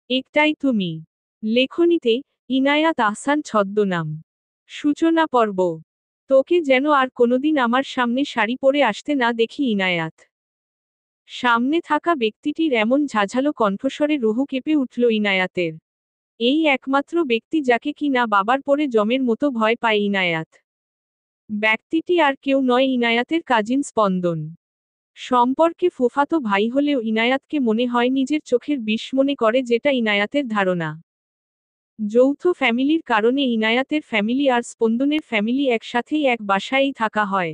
একটাই তুমি। লেখনীতে ইনায়াত আহসান ছদ্মনাম। সূচনা পর্ব। তোকে যেন আর কোনোদিন আমার সামনে শাড়ি পরে আসতে না দেখি ইনায়াত। সামনে থাকা ব্যক্তিটির এমন ঝাঝালো কণ্ঠস্বরে রুহু কেঁপে উঠল ইনায়াতের। এই একমাত্র ব্যক্তি যাকে কি না বাবার পরে জমের মতো ভয় পায় ইনায়াত। ব্যক্তিটি আর কেউ নয়, ইনায়াতের কাজিন স্পন্দন। সম্পর্কে ফুফাতো ভাই হলেও ইনায়াতকে মনে হয় নিজের চোখের বিষ মনে করে, যেটা ইনায়াতের ধারণা। যৌথ ফ্যামিলির কারণে ইনায়াতের ফ্যামিলি আর স্পন্দনের ফ্যামিলি একসাথেই এক বাসায়ই থাকা হয়।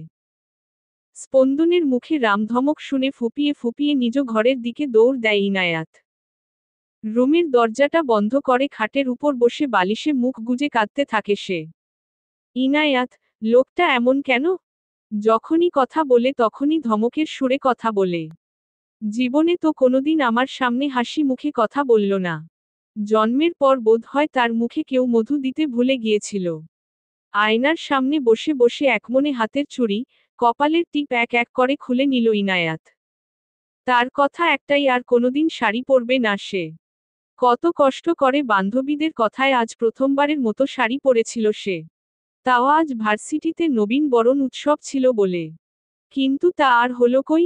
স্পন্দনের মুখে রামধমক শুনে ফুপিয়ে ফুপিয়ে নিজ ঘরের দিকে দৌড় দেয় ইনায়াত। রুমের দরজাটা বন্ধ করে খাটের উপর বসে বালিশে মুখ গুজে কাঁদতে থাকে সে। ইনায়াত, লোকটা এমন কেন? যখনই কথা বলে তখনই ধমকের সুরে কথা বলে। জীবনে তো কোনোদিন আমার সামনে হাসি মুখে কথা বলল না। জন্মের পর বোধ হয় তার মুখে কেউ মধু দিতে ভুলে গিয়েছিল। আয়নার সামনে বসে বসে একমনে হাতের চুড়ি, কপালের টিপ এক এক করে খুলে নিল ইনায়াত। তার কথা একটাই, আর কোনোদিন শাড়ি পরবে না সে। কত কষ্ট করে বান্ধবীদের কথায় আজ প্রথমবারের মতো শাড়ি পরেছিল সে। তাও আজ ভার্সিটিতে নবীন বরণ উৎসব ছিল বলে। কিন্তু তা আর হলো কই?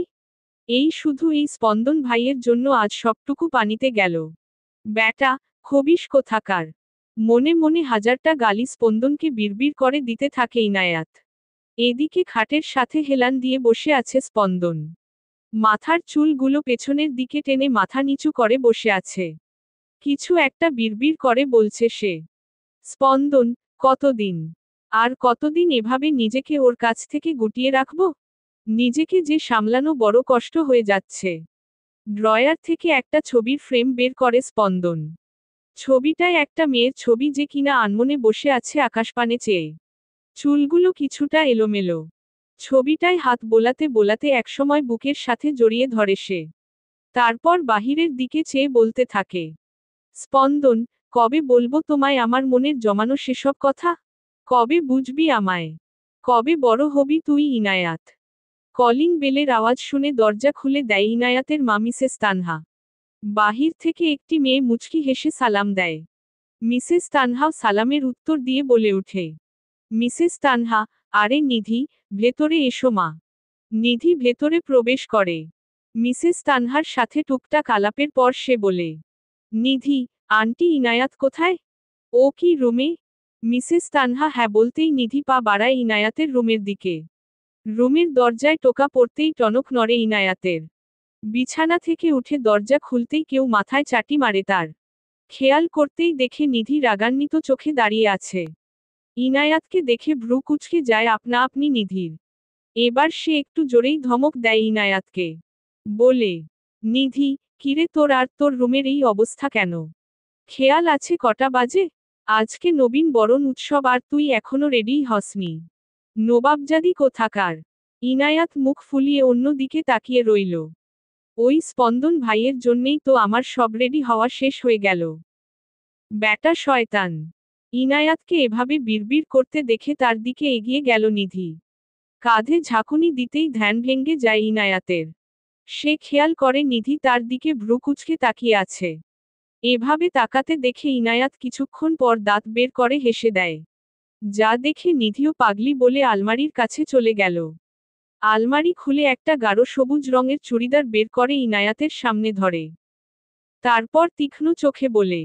এই শুধু এই স্পন্দন ভাইয়ের জন্য আজ সবটুকু পানিতে গেল। ব্যাটা, খবিশ কোথাকার। মনে মনে হাজারটা গালি স্পন্দনকে বিড়বিড় করে দিতে থাকে ইনায়াত। এদিকে খাটের সাথে হেলান দিয়ে বসে আছে স্পন্দন। মাথার চুলগুলো পেছনের দিকে টেনে মাথা নিচু করে বসে আছে। কিছু একটা বিড়বিড় করে বলছে সে। স্পন্দন, কতদিন? আর কতদিন এভাবে নিজেকে ওর কাছ থেকে গুটিয়ে রাখব? নিজেকে যে সামলানো বড় কষ্ট হয়ে যাচ্ছে। ড্রয়ার থেকে একটা ছবির ফ্রেম বের করে স্পন্দন। ছবিটায় একটা মেয়ের ছবি, যে কিনা আনমনে বসে আছে আকাশপানে চেয়ে। চুলগুলো কিছুটা এলোমেলো। ছবিটায় হাত বোলাতে বোলাতে একসময় বুকের সাথে জড়িয়ে ধরে সে। তারপর বাহিরের দিকে চেয়ে বলতে থাকে, স্পন্দন, কবে বলবো তোমায় আমার মনের জমানো সেসব কথা? কবে বুঝবি আমায়? কবে বড় হবি তুই ইনায়াত? কলিং বেলের আওয়াজ শুনে দরজা খুলে দেয় ইনায়াতের মা মিসেস তানহা। বাহির থেকে একটি মেয়ে মুচকি হেসে সালাম দেয়। মিসেস তানহাও সালামের উত্তর দিয়ে বলে ওঠে, মিসেস তানহা, আরে নিধি, ভেতরে এসো মা। নিধি ভেতরে প্রবেশ করে। মিসেস তানহার সাথে টুকটাক আলাপের পর সে বলে, নিধি, আন্টি ইনায়াত কোথায়? ও কি রুমে? মিসেস তানহা হ্যাঁ বলতেই নিধি পা বাড়ায় ইনায়াতের রুমের দিকে। রুমের দরজায় টোকা পড়তেই টনক নড়ে ইনায়াতের। বিছানা থেকে উঠে দরজা খুলতেই কেউ মাথায় চাটি মারে তার। খেয়াল করতেই দেখে নিধি রাগান্বিত চোখে দাঁড়িয়ে আছে। ইনায়াতকে দেখে ভ্রু কুঁচকে যায় আপনা আপনি নিধির। এবার সে একটু জোরেই ধমক দেয় ইনায়াতকে। বলে, নিধি, কিরে তোর আর তোর রুমের এই অবস্থা কেন? খেয়াল আছে কটা বাজে? আজকে নবীন বরণ উৎসব আর তুই এখনো রেডি হসনি। নবাবজাদি কোথাকার। ইনায়াত মুখ ফুলিয়ে অন্য দিকে তাকিয়ে রইল। ওই স্পন্দন ভাইয়ের জন্যেই তো আমার সব রেডি হওয়া শেষ হয়ে গেল। ব্যাটা শয়তান। ইনায়াতকে এভাবে বিড়বিড় করতে দেখে তার দিকে এগিয়ে গেল নিধি। কাঁধে ঝাঁকুনি দিতেই ধ্যান ভেঙে যায় ইনায়াতের। সে খেয়াল করে নিধি তার দিকে ভ্রু কুঁচকে তাকিয়ে আছে। এভাবে তাকাতে দেখে ইনায়াত কিছুক্ষণ পর দাঁত বের করে হেসে দেয়। যা দেখে নিধিও পাগলি বলে আলমারির কাছে চলে গেল। আলমারি খুলে একটা গাঢ় সবুজ রঙের চুড়িদার বের করে ইনায়াতের সামনে ধরে। তারপর তীক্ষ্ণ চোখে বলে,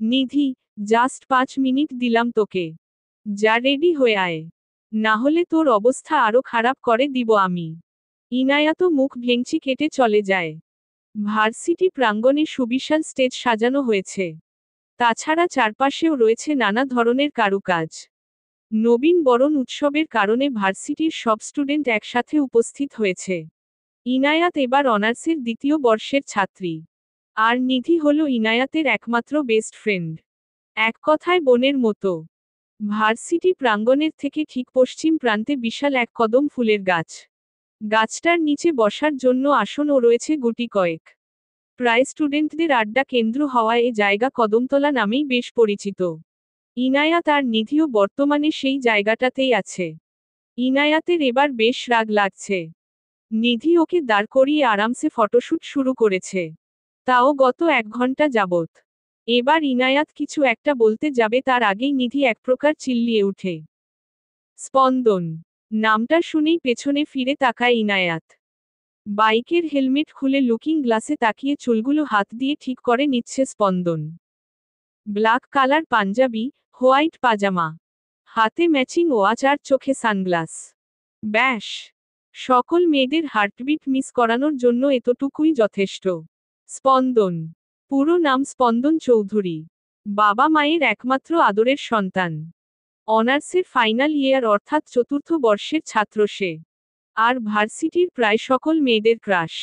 নিধি, জাস্ট 5 মিনিট দিলাম তোকে। যা রেডি হয়ে আয়। না হলে তোর অবস্থা আরো খারাপ করে দিব আমি। ইনায়াতও মুখ ভেঙচি কেটে চলে যায়। ভার্সিটি প্রাঙ্গণে সুবিশাল স্টেজ সাজানো হয়েছে। তাছাড়া চারপাশেও রয়েছে নানা ধরনের কারুকাজ। নবীন বরণ উৎসবের কারণে ভার্সিটির সব স্টুডেন্ট একসাথে উপস্থিত হয়েছে। ইনায়াত এবার অনার্সের 2য় বর্ষের ছাত্রী। আর নিধি হল ইনায়াতের একমাত্র বেস্ট ফ্রেন্ড। এক কথায় বোনের মতো। ভার্সিটি প্রাঙ্গণের থেকে ঠিক পশ্চিম প্রান্তে বিশাল এক কদম ফুলের গাছ। গাছটার নিচে বসার জন্য আসনও রয়েছে গুটি কয়েক। প্রায় স্টুডেন্টদের আড্ডা কেন্দ্র হওয়ায় এ জায়গা কদমতলা নামেই বেশ পরিচিত। ইনায়াত আর নিধিও বর্তমানে সেই জায়গাটাতেই আছে। ইনায়াতের এবার বেশ রাগ লাগছে। নিধি ওকে দাঁড় করিয়ে আরামসে ফটোশুট শুরু করেছে। তাও গত 1 ঘন্টা যাবত। এবার ইনায়াত কিছু একটা বলতে যাবে তার আগেই নিধি এক প্রকার চিল্লিয়ে উঠে। স্পন্দন নামটা শুনেই পেছনে ফিরে তাকায় ইনায়াত। বাইকের হেলমেট খুলে লুকিং গ্লাসে তাকিয়ে চুলগুলো হাত দিয়ে ঠিক করে নিচ্ছে স্পন্দন। ব্ল্যাক কালার পাঞ্জাবি, হোয়াইট পাজামা, হাতে ম্যাচিং ওয়াচ আর চোখে সানগ্লাস। ব্যাস, সকল মেয়েদের হার্টবিট মিস করানোর জন্য এতটুকুই যথেষ্ট। স্পন্দন পুরো নাম স্পন্দন চৌধুরী। বাবা মায়ের একমাত্র আদরের সন্তান। অনার্সের ফাইনাল ইয়ার অর্থাৎ চতুর্থ বর্ষের ছাত্র সে। আর ভার্সিটির প্রায় সকল মেয়েদের ক্রাশ।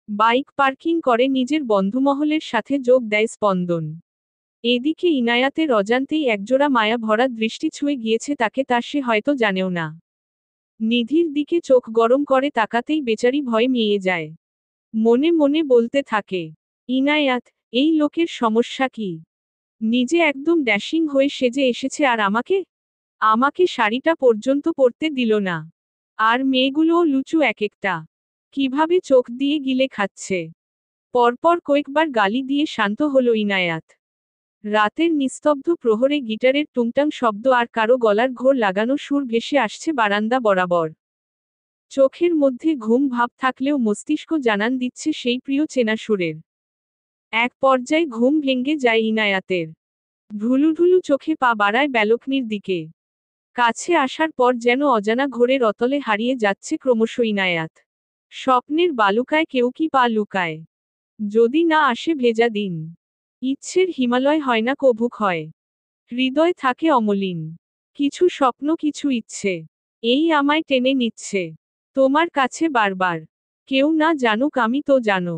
বাইক পার্কিং করে নিজের বন্ধুমহলের সাথে যোগ দেয় স্পন্দন। এদিকে ইনায়াতের অজান্তেই একজোড়া মায়া ভরা দৃষ্টি ছুঁয়ে গিয়েছে তাকে, তা সে হয়তো জানেও না। নিধির দিকে চোখ গরম করে তাকাতেই বেচারি ভয়ে মিয়ে যায়। মনে মনে বলতে থাকে, ইনায়াত, এই লোকের সমস্যা কি? নিজে একদম ড্যাশিং হয়ে সেজে এসেছে আর আমাকে শাড়িটা পর্যন্ত পরতে দিল না। আর মেয়েগুলোও লুচু এক একটা। কিভাবে চোখ দিয়ে গিলে খাচ্ছে। পরপর কয়েকবার গালি দিয়ে শান্ত হলো ইনায়াত। রাতের নিস্তব্ধ প্রহরে গিটারের টুংটাং শব্দ আর কারো গলার ঘোর লাগানো সুর ভেসে আসছে বারান্দা বরাবর। চোখের মধ্যে ঘুম ভাব থাকলেও মস্তিষ্ক জানান দিচ্ছে সেই প্রিয় চেনা সুরের। এক পর্যায়ে ঘুম ভেঙে যায় ইনায়াতের। ঢুলুঢুলু চোখে পা বাড়ায় ব্যালকনির দিকে। কাছে আসার পর যেন অজানা ঘোরের অতলে হারিয়ে যাচ্ছে ক্রমশ ইনায়াত। স্বপ্নের বালুকায় কেউ কি পা লুকায়? যদি না আসে ভেজা দিন। ইচ্ছের হিমালয় হয় না কভুক হয়। হৃদয় থাকে অমলিন। কিছু স্বপ্ন কিছু ইচ্ছে, এই আমায় টেনে নিচ্ছে তোমার কাছে বারবার। কেউ না জানুক আমি তো জানো।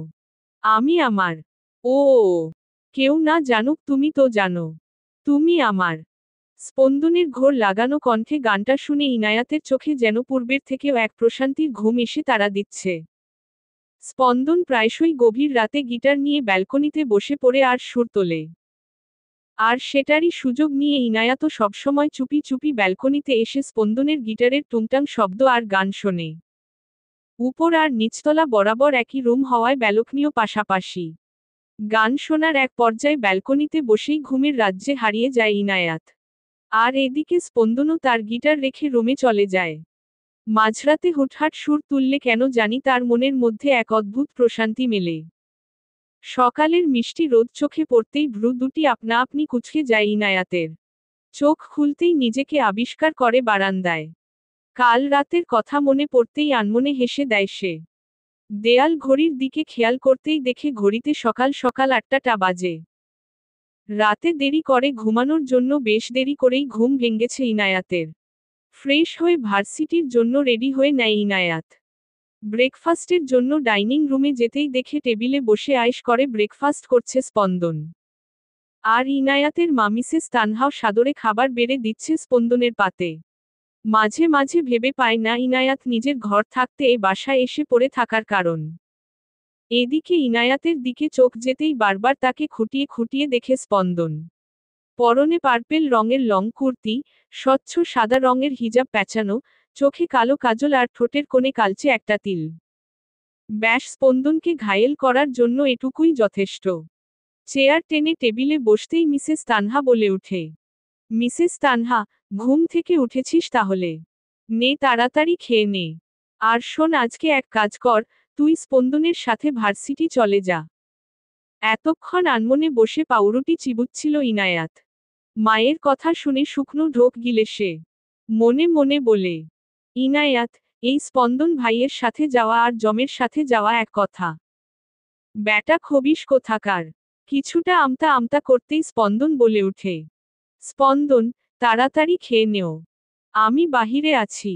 আমি আমার। ও কেউ না জানুক তুমি তো জানো। তুমি আমার। স্পন্দনের ঘোর লাগানো কণ্ঠে গানটা শুনে ইনায়াতের চোখে যেন পূর্বের থেকেও এক প্রশান্তির ঘুম এসে তাড়া দিচ্ছে। স্পন্দন প্রায়শই গভীর রাতে গিটার নিয়ে ব্যালকনিতে বসে পড়ে আর সুর তোলে। আর সেটারই সুযোগ নিয়ে ইনায়াতও সবসময় চুপি চুপি ব্যালকনিতে এসে স্পন্দনের গিটারের টুংটাং শব্দ আর গান শোনে। উপর আর নিচতলা বরাবর একই রুম হওয়ায় ব্যালকনিও পাশাপাশি। গান শোনার এক পর্যায়ে ব্যালকনিতে বসেই ঘুমের রাজ্যে হারিয়ে যায় ইনায়াত। আর এদিকে স্পন্দনও তার গিটার রেখে রুমে চলে যায়। মাঝরাতে হুটহাট সুর তুললে কেন জানি তার মনের মধ্যে এক অদ্ভুত প্রশান্তি মেলে। সকালের মিষ্টি রোদ চোখে পড়তেই ভ্রু দুটি আপনা আপনি কুঁচকে যায় ইনায়াতের। চোখ খুলতেই নিজেকে আবিষ্কার করে বারান্দায়। কাল রাতের কথা মনে পড়তেই আনমনে হেসে দেয় সে। দেয়াল ঘড়ির দিকে খেয়াল করতেই দেখে ঘড়িতে সকাল সকাল 8টা বাজে। রাতে দেরি করে ঘুমানোর জন্য বেশ দেরি করেই ঘুম ভেঙেছে ইনায়াতের। ফ্রেশ হয়ে ভার্সিটির জন্য রেডি হয়ে নেয় ইনায়াত। ব্রেকফাস্টের জন্য ডাইনিং রুমে যেতেই দেখে টেবিলে বসে আয়েশ করে ব্রেকফাস্ট করছে স্পন্দন। আর ইনায়াতের মা মিসেস তানহাও সাদরে খাবার বেড়ে দিচ্ছে স্পন্দনের পাতে। মাঝে মাঝে ভেবে পায় না ইনায়াত নিজের ঘর থাকতে এ বাসায় এসে পড়ে থাকার কারণ। এদিকে ইনায়াতের দিকে চোখ যেতেই বারবার তাকে খুঁটিয়ে খুঁটিয়ে দেখে স্পন্দন। পরনে পার্পেল রঙের লং কুর্তি, স্বচ্ছ সাদা রঙের হিজাব প্যাঁচানো, চোখে কালো কাজল আর ঠোঁটের কোণে কালচে একটা তিল। ব্যাস, স্পন্দনকে ঘায়েল করার জন্য এটুকুই যথেষ্ট। চেয়ার টেনে টেবিলে বসতেই মিসেস তানহা বলে উঠে, মিসেস তানহা, ঘুম থেকে উঠেছিস তাহলে? নে তাড়াতাড়ি খেয়ে নে। আর শোন, আজকে এক কাজ কর, তুই স্পন্দনের সাথে ভার্সিটি চলে যা। এতক্ষণ আনমনে বসে পাউরুটি চিবুচ্ছিল ইনায়াত। মায়ের কথা শুনে শুকনো ঢোক গিলে সে। মনে মনে বলে, ইনায়াত, এই স্পন্দন ভাইয়ের সাথে যাওয়া আর জমের সাথে যাওয়া এক কথা। ব্যাটা খবিস কোথাকার। কিছুটা আমতা আমতা করতেই স্পন্দন বলে উঠে, স্পন্দন, তাড়াতাড়ি খেয়ে নেও। আমি বাহিরে আছি।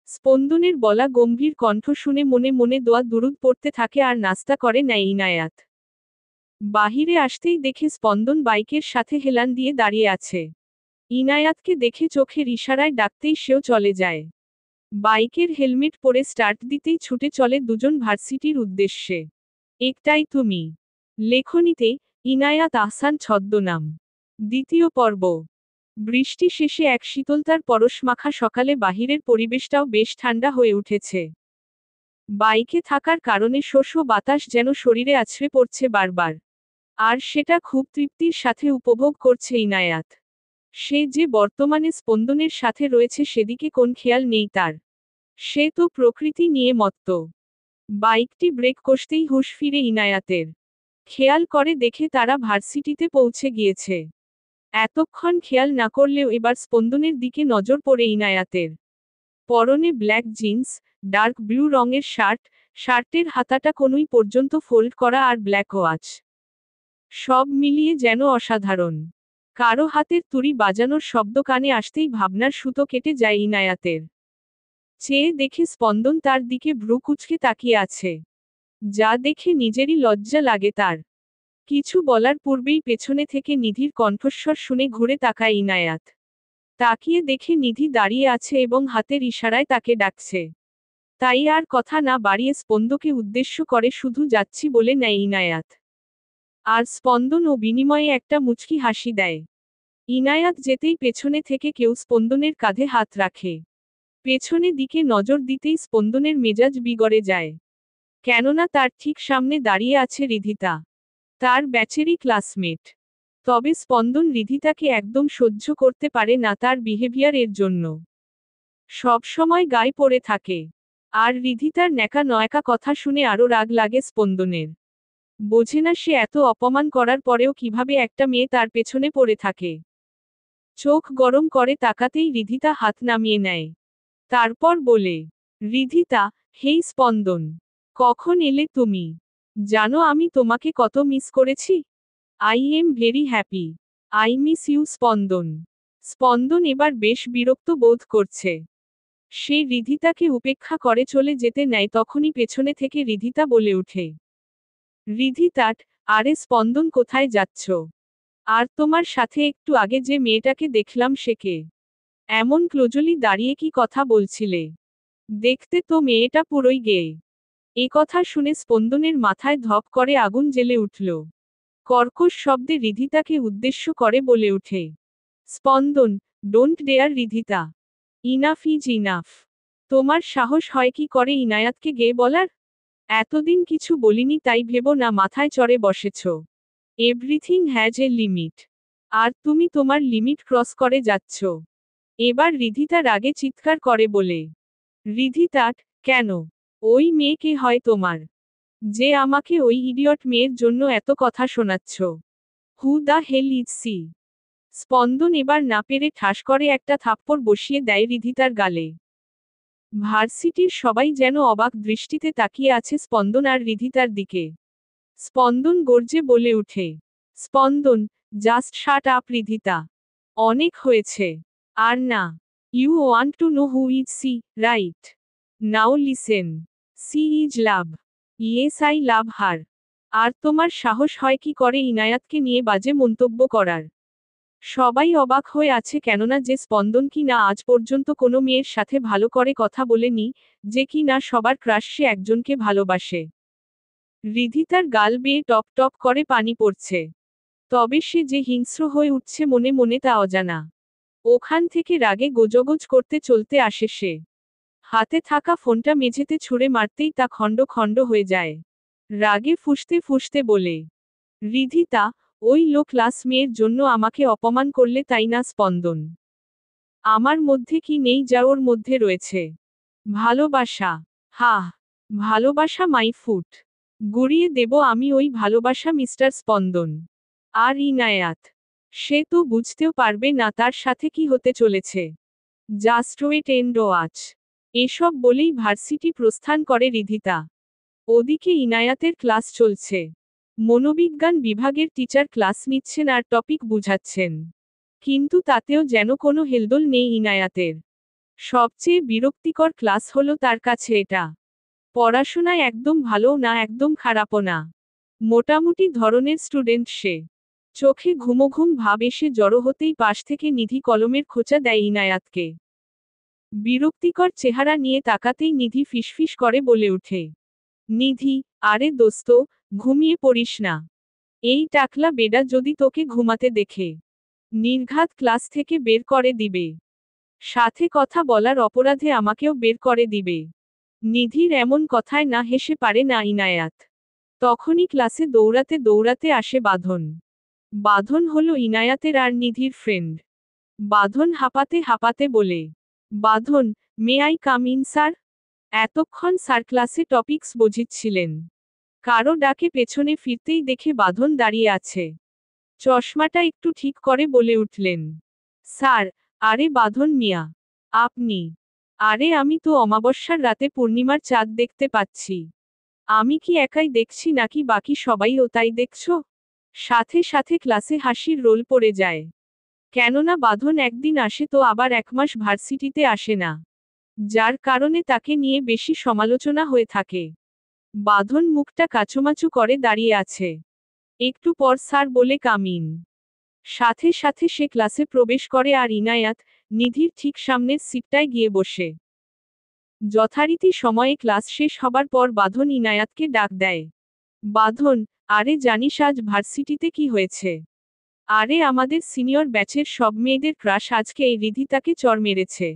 স্পন্দনের বলা গম্ভীর কণ্ঠ শুনে মনে মনে দোয়া দুরুদ পড়তে থাকে আর নাস্তা করে নেয় ইনায়াত। বাহিরে আসতেই দেখে স্পন্দন বাইকের সাথে হেলান দিয়ে দাঁড়িয়ে আছে। ইনায়াতকে দেখে চোখের ইশারায় ডাকতেই সেও চলে যায়। বাইকের হেলমেট পরে স্টার্ট দিতেই ছুটে চলে দুজন ভার্সিটির উদ্দেশ্যে। একটাই তুমি। লেখনীতে ইনায়াত আহসান ছদ্মনাম। দ্বিতীয় পর্ব। বৃষ্টি শেষে এক শীতলতার পরশমাখা সকালে বাহিরের পরিবেশটাও বেশ ঠান্ডা হয়ে উঠেছে। বাইকে থাকার কারণে শোষো বাতাস যেন শরীরে আছড়ে পড়ছে বারবার। আর সেটা খুব তৃপ্তির সাথে উপভোগ করছে ইনায়াত। সে যে বর্তমানে স্পন্দনের সাথে রয়েছে সেদিকে কোন খেয়াল নেই তার। সে তো প্রকৃতি নিয়ে মত্ত। বাইকটি ব্রেক কষতেই হুঁশ ফিরে ইনায়াতের। খেয়াল করে দেখে তারা ভার্সিটিতে পৌঁছে গিয়েছে। এতক্ষণ খেয়াল না করলেও এবার স্পন্দনের দিকে নজর পড়ে ইনায়াতের। পরনে ব্ল্যাক জিন্স, ডার্ক ব্লু রঙের শার্ট, শার্টের হাতাটা কনুই পর্যন্ত ফোল্ড করা আর ব্ল্যাক ওয়াচ। সব মিলিয়ে যেন অসাধারণ। কারো হাতের তুড়ি বাজানোর শব্দ কানে আসতেই ভাবনার সুতো কেটে যায় ইনায়াতের। চেয়ে দেখে স্পন্দন তার দিকে ভ্রু কুঁচকে তাকিয়ে আছে। যা দেখে নিজেরই লজ্জা লাগে তার। কিছু বলার পূর্বেই পেছনে থেকে নিধির কণ্ঠস্বর শুনে ঘুরে তাকায় ইনায়াত। তাকিয়ে দেখে নিধি দাঁড়িয়ে আছে এবং হাতের ইশারায় তাকে ডাকছে। তাই আর কথা না বাড়িয়ে স্পন্দকে উদ্দেশ্য করে শুধু যাচ্ছি বলে নেয় ইনায়াত। আর স্পন্দন ও বিনিময়ে একটা মুচকি হাসি দেয়। ইনায়াত যেতেই পেছনে থেকে কেউ স্পন্দনের কাঁধে হাত রাখে। পেছনে দিকে নজর দিতেই স্পন্দনের মেজাজ বিগড়ে যায়। কেননা তার ঠিক সামনে দাঁড়িয়ে আছে রিধিতা, তার ব্যাচেরই ক্লাসমেট। তবে স্পন্দন রিধিতাকে একদম সহ্য করতে পারে না তার বিহেভিয়ার এর জন্য। সব সময় গায়ে পড়ে থাকে। আর রিধিতার ন্যাকা নয়কা কথা শুনে আরও রাগ লাগে স্পন্দনের। বোঝে না সে এত অপমান করার পরেও কিভাবে একটা মেয়ে তার পেছনে পড়ে থাকে। চোখ গরম করে তাকাতেই রিধিতা হাত নামিয়ে নেয়। তারপর বলে, রিধিতা, হেই স্পন্দন, কখন এলে তুমি? জানো আমি তোমাকে কত মিস করেছি। I am very happy. I miss you Spandan. Spandan এবার বেশ বিরক্ত বোধ করছে। সে রিধিতাকে উপেক্ষা করে চলে যেতে নেয় তখনই পেছনে থেকে রিধিতা বলে ওঠে, রিধিতাট, আরে স্পন্দন কোথায় যাচ্ছ? আর তোমার সাথে একটু আগে যে মেয়েটাকে দেখলাম সে কে? এমন ক্লোজলি দাঁড়িয়ে কি কথা বলছিলে? দেখতে তো মেয়েটা পুরোই গেয়ে। এ কথা শুনে স্পন্দনের মাথায় ধপ করে আগুন জ্বেলে উঠল। কর্কশ শব্দে রিধিতাকে উদ্দেশ্য করে বলে ওঠে, Spandan, don't dare Ridhita. Enough is enough. তোমার সাহস হয় কি করে ইনায়াতকে গেয়ে বলার? এতদিন কিছু বলিনি তাই ভেবো না মাথায় চড়ে বসেছ। Everything has a limit. আর তুমি তোমার লিমিট ক্রস করে যাচ্ছ। এবার রিধিতা রাগে চিৎকার করে বলে, রিধিতাট, কেন? ওই মেয়েকে হয় তোমার? যে আমাকে ওই ইডিয়ট মেয়ের জন্য এত কথা শোনাচ্ছ? Who the hell is she? Spandan এবার না পেরে ঠাস করে একটা থাপ্পড় বসিয়ে দেয় রিধিতার গালে। ভার্সিটির সবাই যেন অবাক দৃষ্টিতে তাকিয়ে আছে স্পন্দন আর রিধিতার দিকে। স্পন্দন গর্জে বলে উঠে, স্পন্দন, জাস্ট শাট আপ রিধিতা। অনেক হয়েছে। আর না। You want to know who is she, right? Now listen. She is love. Yes I love her. আর তোমার সাহস হয় কি করে ইনায়াতকে নিয়ে বাজে মন্তব্য করার? সবাই অবাক হয়ে আছে কেননা যে স্পন্দন কি না আজ পর্যন্ত কোনো মেয়ের সাথে ভালো করে কথা বলেনি, যে কি না সবার ক্রাশ সে একজনকে ভালোবাসে। রিধিতার গাল বেয়ে টপ টপ করে পানি পড়ছে। তবে সে যে হিংস্র হয়ে উঠছে মনে মনে তা অজানা। ওখান থেকে রাগে গোজগোজ করতে চলতে আসে সে। হাতে থাকা ফোনটা মেঝেতে ছুঁড়ে মারতেই তা খণ্ড খণ্ড হয়ে যায়। রাগে ফুঁসতে ফুঁসতে বলে, রিধিতা, ওই লো ক্লাস মেয়ের জন্য আমাকে অপমান করলে তাই না স্পন্দন? আমার মধ্যে কি নেই যা ওর মধ্যে রয়েছে? ভালোবাসা। হাহ। ভালোবাসা মাই ফুট। গুড়িয়ে দেব আমি ওই ভালোবাসা মিস্টার স্পন্দন। আর ইনায়াত, সে তো বুঝতেও পারবে না তার সাথে কি হতে চলেছে। Just wait and watch. এসব বলেই ভার্সিটি প্রস্থান করে রিধিতা। ওদিকে ইনায়াতের ক্লাস চলছে। মনোবিজ্ঞান বিভাগের টিচার ক্লাস নিচ্ছেন আর টপিক বুঝাচ্ছেন। কিন্তু তাতেও যেন কোনো হেলদোল নেই ইনায়াতের। সবচেয়ে বিরক্তিকর ক্লাস হলো তার কাছে এটা। পড়াশোনায় একদম ভালোও না একদম খারাপও না। মোটামুটি ধরনের স্টুডেন্ট সে। চোখে ঘুমোঘুম ভাব এসে জড়ো হতেই পাশ থেকে নিধি কলমের খোঁচা দেয় ইনায়াতকে। বিরক্তিকর চেহারা নিয়ে তাকাতেই নিধি ফিসফিস করে বলে ওঠে, নিধি, আরে দোস্ত, ঘুমিয়ে পড়িস না। এই টাকলা বেডা যদি তোকে ঘুমাতে দেখে নির্ঘাত ক্লাস থেকে বের করে দিবে। সাথে কথা বলার অপরাধে আমাকেও বের করে দিবে। নিধির এমন কথায় না হেসে পারে না ইনায়াত। তখনই ক্লাসে দৌড়াতে দৌড়াতে আসে বাঁধন। বাঁধন হলো ইনায়াতের আর নিধির ফ্রেন্ড। বাঁধন হাঁপাতে হাঁপাতে বলে, Badhan, may I come in sir? এতক্ষণ স্যার ক্লাসে টপিকস বোঝাচ্ছিলেন। কারো ডাকে পেছনে ফিরতেই দেখে বাঁধন দাঁড়িয়ে আছে। চশমাটা একটু ঠিক করে বলে উঠলেন, স্যার। আরে বাঁধন মিয়া, আপনি? আরে আমি তো অমাবস্যার রাতে পূর্ণিমার চাঁদ দেখতে পাচ্ছি। আমি কি একাই দেখছি নাকি বাকি সবাইও তাই দেখছো? সাথে সাথে ক্লাসে হাসির রোল পড়ে যায়। কেননা বাঁধন একদিন আসে তো আবার 1 মাস ভার্সিটিতে আসে না। যার কারণে তাকে নিয়ে বেশি সমালোচনা হয়ে থাকে। বাঁধন মুখটা কাচুমাচু করে দাঁড়িয়ে আছে। একটু পর স্যার বলে কামিন। সাথে সাথে সে ক্লাসে প্রবেশ করে আর ইনায়াত, নিধির ঠিক সামনের সিটটায় গিয়ে বসে। যথারীতি সময়ে ক্লাস শেষ হবার পর বাঁধন ইনায়াতকে ডাক দেয়। বাঁধন, আরে জানিস আজ ভার্সিটিতে কি হয়েছে? আরে আমাদের সিনিয়র ব্যাচের সব মেয়েদের ক্রাশ আজকে এই রিধিতাকে চড় মেরেছে।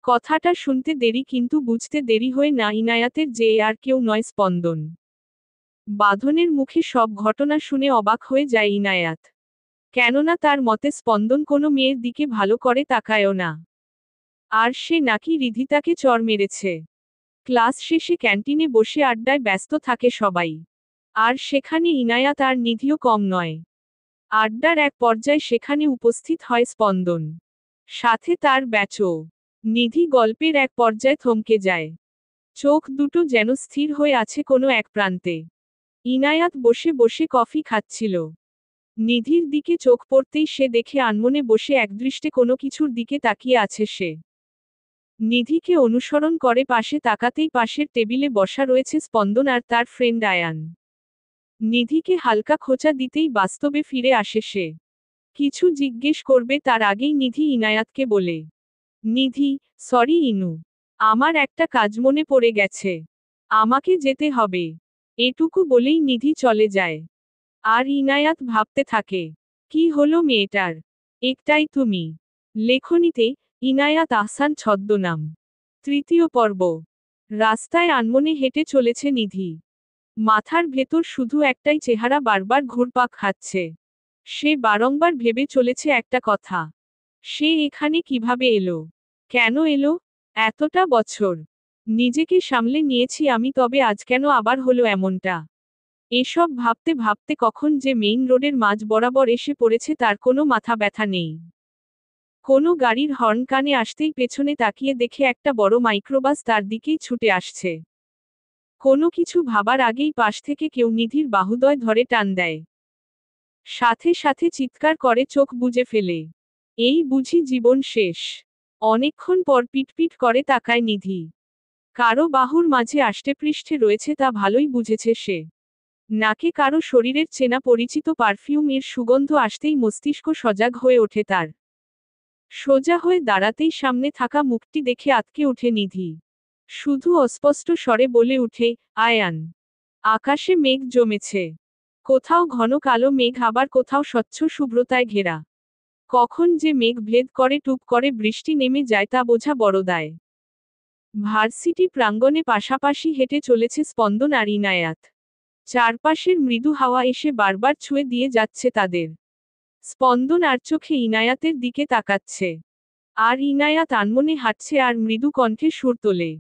কথাটা শুনতে দেরি কিন্তু বুঝতে দেরি হয়ে না ইনায়াতের যে আর কেউ নয় স্পন্দন। বাঁধনের মুখে সব ঘটনা শুনে অবাক হয়ে যায় ইনায়াত। কেননা তার মতে স্পন্দন কোনো মেয়ের দিকে ভালো করে তাকায়ও না। আর সে নাকি রিধিতাকে চড় মেরেছে। ক্লাস শেষে ক্যান্টিনে বসে আড্ডায় ব্যস্ত থাকে সবাই। আর সেখানে ইনায়াত আর নিধিও কম নয়। আড্ডার এক পর্যায়ে সেখানে উপস্থিত হয় স্পন্দন। সাথে তার ব্যাচও। নিধি গল্পের এক পর্যায়ে থমকে যায়। চোখ দুটো যেন স্থির হয়ে আছে কোনো এক প্রান্তে। ইনায়াত বসে বসে কফি খাচ্ছিল। নিধির দিকে চোখ পড়তেই সে দেখে আনমনে বসে একদৃষ্টে কোনো কিছুর দিকে তাকিয়ে আছে সে। নিধিকে অনুসরণ করে পাশে তাকাতেই পাশের টেবিলে বসা রয়েছে স্পন্দন আর তার ফ্রেন্ড আয়ান। নিধিকে হালকা খোঁচা দিতেই বাস্তবে ফিরে আসে সে। কিছু জিজ্ঞেস করবে তার আগেই নিধি ইনায়াতকে বলে, নিধি, সরি ইনু। আমার একটা কাজ মনে পড়ে গেছে। আমাকে যেতে হবে। এটুকু বলেই নিধি চলে যায়। আর ইনায়াত ভাবতে থাকে, কি হলো মেয়েটার? একটাই তুমি। লেখনীতে, ইনায়াত আহসান ছদ্মনাম। 3য় পর্ব। রাস্তায় আনমনে হেঁটে চলেছে নিধি। মাথার ভেতর শুধু একটাই চেহারা বারবার ঘুরপাক খাচ্ছে। সে বারংবার ভেবে চলেছে একটা কথা। সে এখানে কিভাবে এলো? কেন এলো? এতটা বছর নিজেকে সামলে নিয়েছি আমি, তবে আজ কেন আবার হলো এমনটা? এসব ভাবতে ভাবতে কখন যে মেইন রোডের মাঝ বরাবর এসে পড়েছে তার কোনো মাথা ব্যথা নেই। কোনো গাড়ির হর্ন কানে আসতেই পেছনে তাকিয়ে দেখে একটা বড় মাইক্রোবাস তার দিকেই ছুটে আসছে। কোনো কিছু ভাবার আগেই পাশ থেকে কেউ নিধির বাহুদয় ধরে টান দেয়। সাথে সাথে চিৎকার করে চোখ বুজে ফেলে। এই বুঝি জীবন শেষ। অনেকক্ষণ পর পিটপিট করে তাকায় নিধি। কারো বাহুর মাঝে আষ্টেপৃষ্ঠে রয়েছে তা ভালোই বুঝেছে সে। নাকে কারো শরীরের চেনা পরিচিত পারফিউম এর সুগন্ধ আসতেই মস্তিষ্ক সজাগ হয়ে ওঠে তার। সোজা হয়ে দাঁড়াতেই সামনে থাকা মুখটি দেখে আঁতকে ওঠে নিধি। শুধু অস্পষ্ট স্বরে বলে উঠে, আয়ান। আকাশে মেঘ জমেছে। কোথাও ঘন কালো মেঘ আবার কোথাও স্বচ্ছ শুভ্রতায় ঘেরা। কখন যে মেঘ ভেদ করে টুপ করে বৃষ্টি নেমে যায় তা বোঝা বড় দায়। ভার্সিটি প্রাঙ্গণে পাশাপাশি হেঁটে চলেছে স্পন্দন আর ইনায়াত। চারপাশের মৃদু হাওয়া এসে বারবার ছুঁয়ে দিয়ে যাচ্ছে তাদের। স্পন্দন আর চোখে ইনায়াতের দিকে তাকাচ্ছে। আর ইনায়াত আনমনে হাঁটছে আর মৃদু কণ্ঠে সুর তোলে।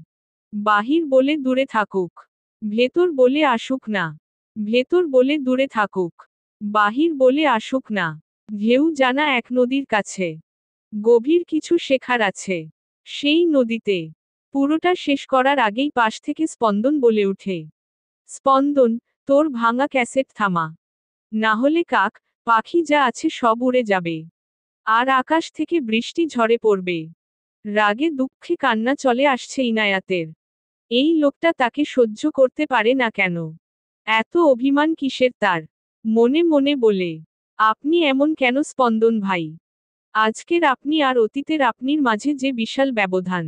বাহির বলে দূরে থাকুক। ভেতর বলে আসুক না। ভেতর বলে দূরে থাকুক। বাহির বলে আসুক না। ঢেউ জানা এক নদীর কাছে। গভীর কিছু শেখার আছে সেই নদীতে। পুরোটা শেষ করার আগেই পাশ থেকে স্পন্দন বলে উঠে, স্পন্দন, তোর ভাঙা ক্যাসেট থামা। না হলে কাক, পাখি যা আছে সব উড়ে যাবে। আর আকাশ থেকে বৃষ্টি ঝরে পড়বে। রাগে দুঃখে কান্না চলে আসছে ইনায়াতের। এই লোকটা তাকে সহ্য করতে পারে না কেন? এত অভিমান কিসের তার? মনে মনে বলে, আপনি এমন কেন স্পন্দন ভাই? আজকের আপনি আর অতীতের আপনির মাঝে যে বিশাল ব্যবধান।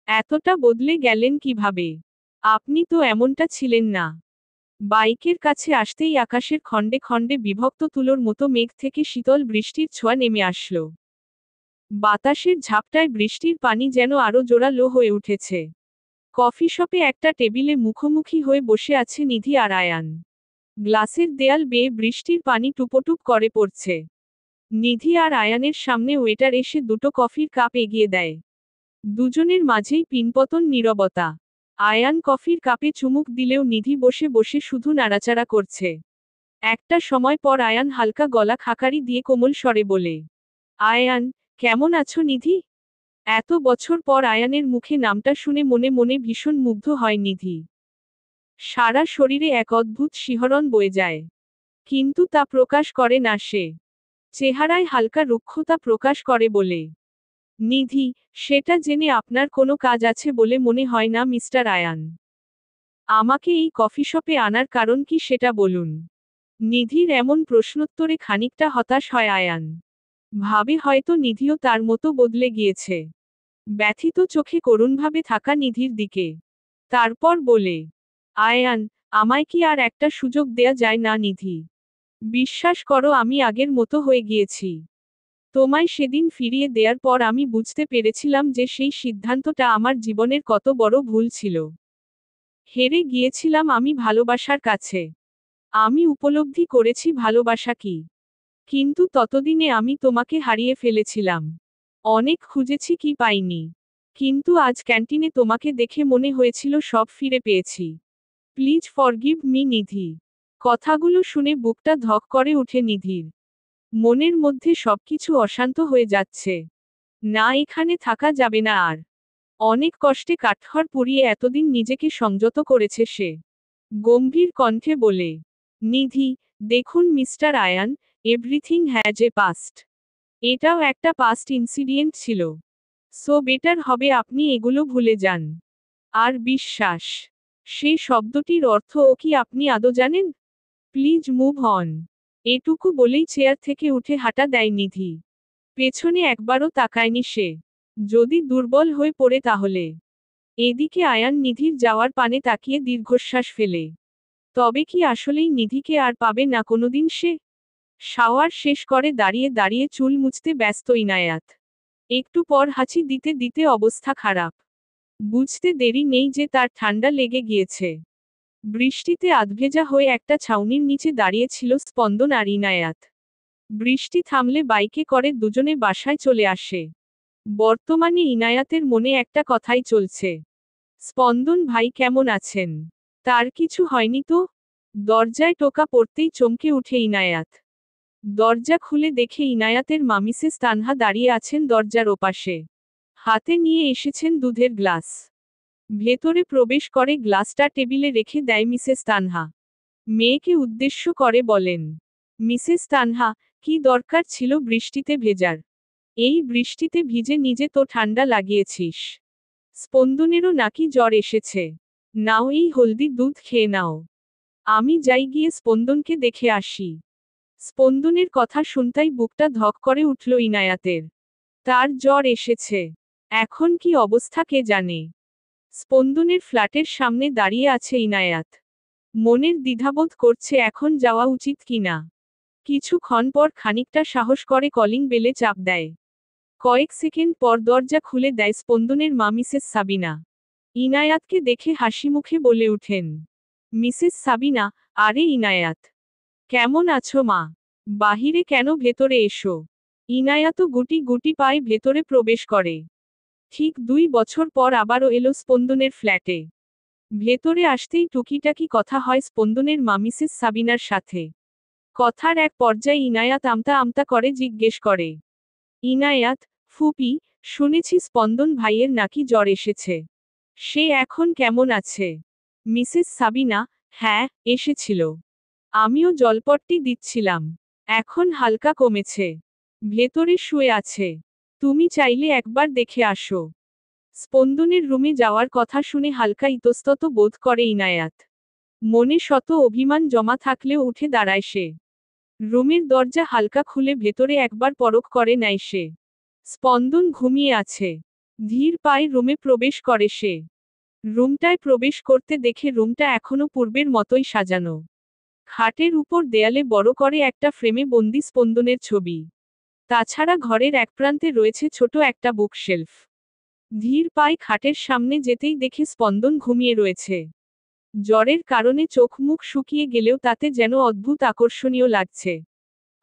এতটা বদলে গেলেন কিভাবে? আপনি তো এমনটা ছিলেন না। বাইকের কাছে আসতেই আকাশের খণ্ডে খণ্ডে বিভক্ত তুলোর মতো মেঘ থেকে শীতল বৃষ্টির ছোঁয়া নেমে আসলো। বাতাসের ঝাপটায় বৃষ্টির পানি যেন আরো জোরালো হয়ে উঠেছে। কফি শপে একটা টেবিলে মুখোমুখি হয়ে বসে আছে নিধি আর আয়ান। গ্লাসের দেয়াল বেয়ে বৃষ্টির পানি টুপোটুপ করে পড়ছে। নিধি আর আয়ানের সামনে ওয়েটার এসে দুটো কফির কাপ এগিয়ে দেয়। দুজনের মাঝেই পিনপতন নীরবতা। আয়ান কফির কাপে চুমুক দিলেও নিধি বসে বসে শুধু নাড়াচাড়া করছে। একটা সময় পর আয়ান হালকা গলা খাকারি দিয়ে কোমল স্বরে বলে, আয়ান, কেমন আছো নিধি? এত বছর পর আয়ানের মুখে নামটা শুনে মনে মনে ভীষণ মুগ্ধ হয় নিধি। সারা শরীরে এক অদ্ভুত শিহরণ বয়ে যায়। কিন্তু তা প্রকাশ করে না সে। চেহারায় হালকা রুক্ষতা প্রকাশ করে বলে, নিধি, সেটা জেনে আপনার কোনো কাজ আছে বলে মনে হয় না মিস্টার আয়ান। আমাকে এই কফি শপে আনার কারণ কি সেটা বলুন। নিধির এমন প্রশ্নোত্তরে খানিকটা হতাশ হয় আয়ান। ভাবে হয়তো নিধিও তার মতো বদলে গিয়েছে। ব্যথিত চোখে করুণভাবে থাকা নিধির দিকে তারপর বলে, আয়ান, আমায় কি আর একটা সুযোগ দেয়া যায় না নিধি? বিশ্বাস করো আমি আগের মতো হয়ে গিয়েছি। তোমায় সেদিন ফিরিয়ে দেয়ার পর আমি বুঝতে পেরেছিলাম যে সেই সিদ্ধান্তটা আমার জীবনের কত বড় ভুল ছিল। হেরে গিয়েছিলাম আমি ভালোবাসার কাছে। আমি উপলব্ধি করেছি ভালোবাসা কি। কিন্তু ততদিনে আমি তোমাকে হারিয়ে ফেলেছিলাম। অনেক খুঁজেছি কি পাইনি। কিন্তু আজ ক্যান্টিনে তোমাকে দেখে মনে হয়েছিল সব ফিরে পেয়েছি। প্লিজ ফরগিভ মি নিধি। কথাগুলো শুনে বুকটা ধক করে উঠে নিধির। মনের মধ্যে সবকিছু অশান্ত হয়ে যাচ্ছে। না, এখানে থাকা যাবে না আর। অনেক কষ্টে কাঠখড় পুড়িয়ে এতদিন নিজেকে সংযত করেছে সে। গম্ভীর কণ্ঠে বলে, নিধি, দেখুন mister Ayan, everything has a past. এটাও একটা পাস্ট ইনসিডিয়েন্ট ছিল। সো বেটার হবে আপনি এগুলো ভুলে যান। আর বিশ্বাস, সেই শব্দটির অর্থ ও কি আপনি আদৌ জানেন? Please move on. এটুকু বলেই চেয়ার থেকে উঠে হাঁটা দেয় নিধি। পেছনে একবারও তাকায়নি সে। যদি দুর্বল হয়ে পড়ে তাহলে। এদিকে আয়ান নিধির যাওয়ার পানে তাকিয়ে দীর্ঘশ্বাস ফেলে। তবে কি আসলেই নিধিকে আর পাবে না কোনোদিন সে? শাওয়ার শেষ করে দাঁড়িয়ে দাঁড়িয়ে চুল মুছতে ব্যস্ত ইনায়াত। একটু পর হাঁচি দিতে দিতে অবস্থা খারাপ। বুঝতে দেরি নেই যে তার ঠান্ডা লেগে গিয়েছে। বৃষ্টিতে আধভেজা হয়ে একটা ছাউনির নিচে দাঁড়িয়েছিল স্পন্দন আর ইনায়াত। বৃষ্টি থামলে বাইকে করে দুজনে বাসায় চলে আসে। বর্তমানে ইনায়াতের মনে একটা কথাই চলছে। স্পন্দন ভাই কেমন আছেন? তার কিছু হয়নি তো? দরজায় টোকা পড়তেই চমকে উঠে ইনায়াত। দরজা খুলে দেখে ইনায়াতের মা মিসেস তানহা দাঁড়িয়ে আছেন দরজার ওপাশে। হাতে নিয়ে এসেছেন দুধের গ্লাস। ভেতরে প্রবেশ করে গ্লাসটা টেবিলে রেখে দেয় মিসেস তানহা। মেয়েকে উদ্দেশ্য করে বলেন, মিসেস তানহা, কি দরকার ছিল বৃষ্টিতে ভেজার? এই বৃষ্টিতে ভিজে নিজে তো ঠান্ডা লাগিয়েছিস। স্পন্দনেরও নাকি জ্বর এসেছে। নাও এই হলদি দুধ খেয়ে নাও। আমি যাই গিয়ে স্পন্দনকে দেখে আসি। স্পন্দনের কথা শুনতাই বুকটা ধক করে উঠল ইনায়াতের। তার জ্বর এসেছে। এখন কি অবস্থা কে জানে। স্পন্দনের ফ্ল্যাটের সামনে দাঁড়িয়ে আছে ইনায়াত। মনের দ্বিধাবোধ করছে এখন যাওয়া উচিত কিনা। কিছুক্ষণ পর খানিকটা সাহস করে কলিং বেলে চাপ দেয়। কয়েক সেকেন্ড পর দরজা খুলে দেয় স্পন্দনের মা মিসেস সাবিনা। ইনায়াতকে দেখে হাসিমুখে বলে উঠেন, মিসেস সাবিনা, আরে ইনায়াত, কেমন আছো মা? বাহিরে কেন, ভেতরে এসো। ইনায়াতও গুটি গুটি পায়ে ভেতরে প্রবেশ করে। ঠিক 2 বছর পর আবারও এলো স্পন্দনের ফ্ল্যাটে। ভেতরে আসতেই টুকিটাকি কথা হয় স্পন্দনের মা মিসেস সাবিনার সাথে। কথার এক পর্যায়ে ইনায়াত আমতা আমতা করে জিজ্ঞেস করে, ইনায়াত, ফুপি, শুনেছি স্পন্দন ভাইয়ের নাকি জ্বর এসেছে। সে এখন কেমন আছে? মিসেস সাবিনা, হ্যাঁ, এসেছিল। আমিও জলপট্টি দিচ্ছিলাম। এখন হালকা কমেছে। ভেতরে শুয়ে আছে। তুমি চাইলে একবার দেখে আসো। স্পন্দনের রুমে যাওয়ার কথা শুনে হালকা ইতস্তত বোধ করে ইনায়াত। মনে শত অভিমান জমা থাকলেও উঠে দাঁড়ায় সে। রুমের দরজা হালকা খুলে ভেতরে একবার পরখ করে নেয় সে। স্পন্দন ঘুমিয়ে আছে। ধীর পায়ে রুমে প্রবেশ করে সে। রুমটায় প্রবেশ করতে দেখে রুমটা এখনো পূর্বের মতোই সাজানো। খাটের উপর দেয়ালে বড় করে একটা ফ্রেমে বন্দি স্পন্দনের ছবি। তাছাড়া ঘরের এক প্রান্তে রয়েছে ছোট একটা বুকশেলফ। ধীর পায়ে খাটের সামনে যেতেই দেখে স্পন্দন ঘুমিয়ে রয়েছে। জ্বরের কারণে চোখ মুখ শুকিয়ে গেলেও তাতে যেন অদ্ভুত আকর্ষণীয় লাগছে।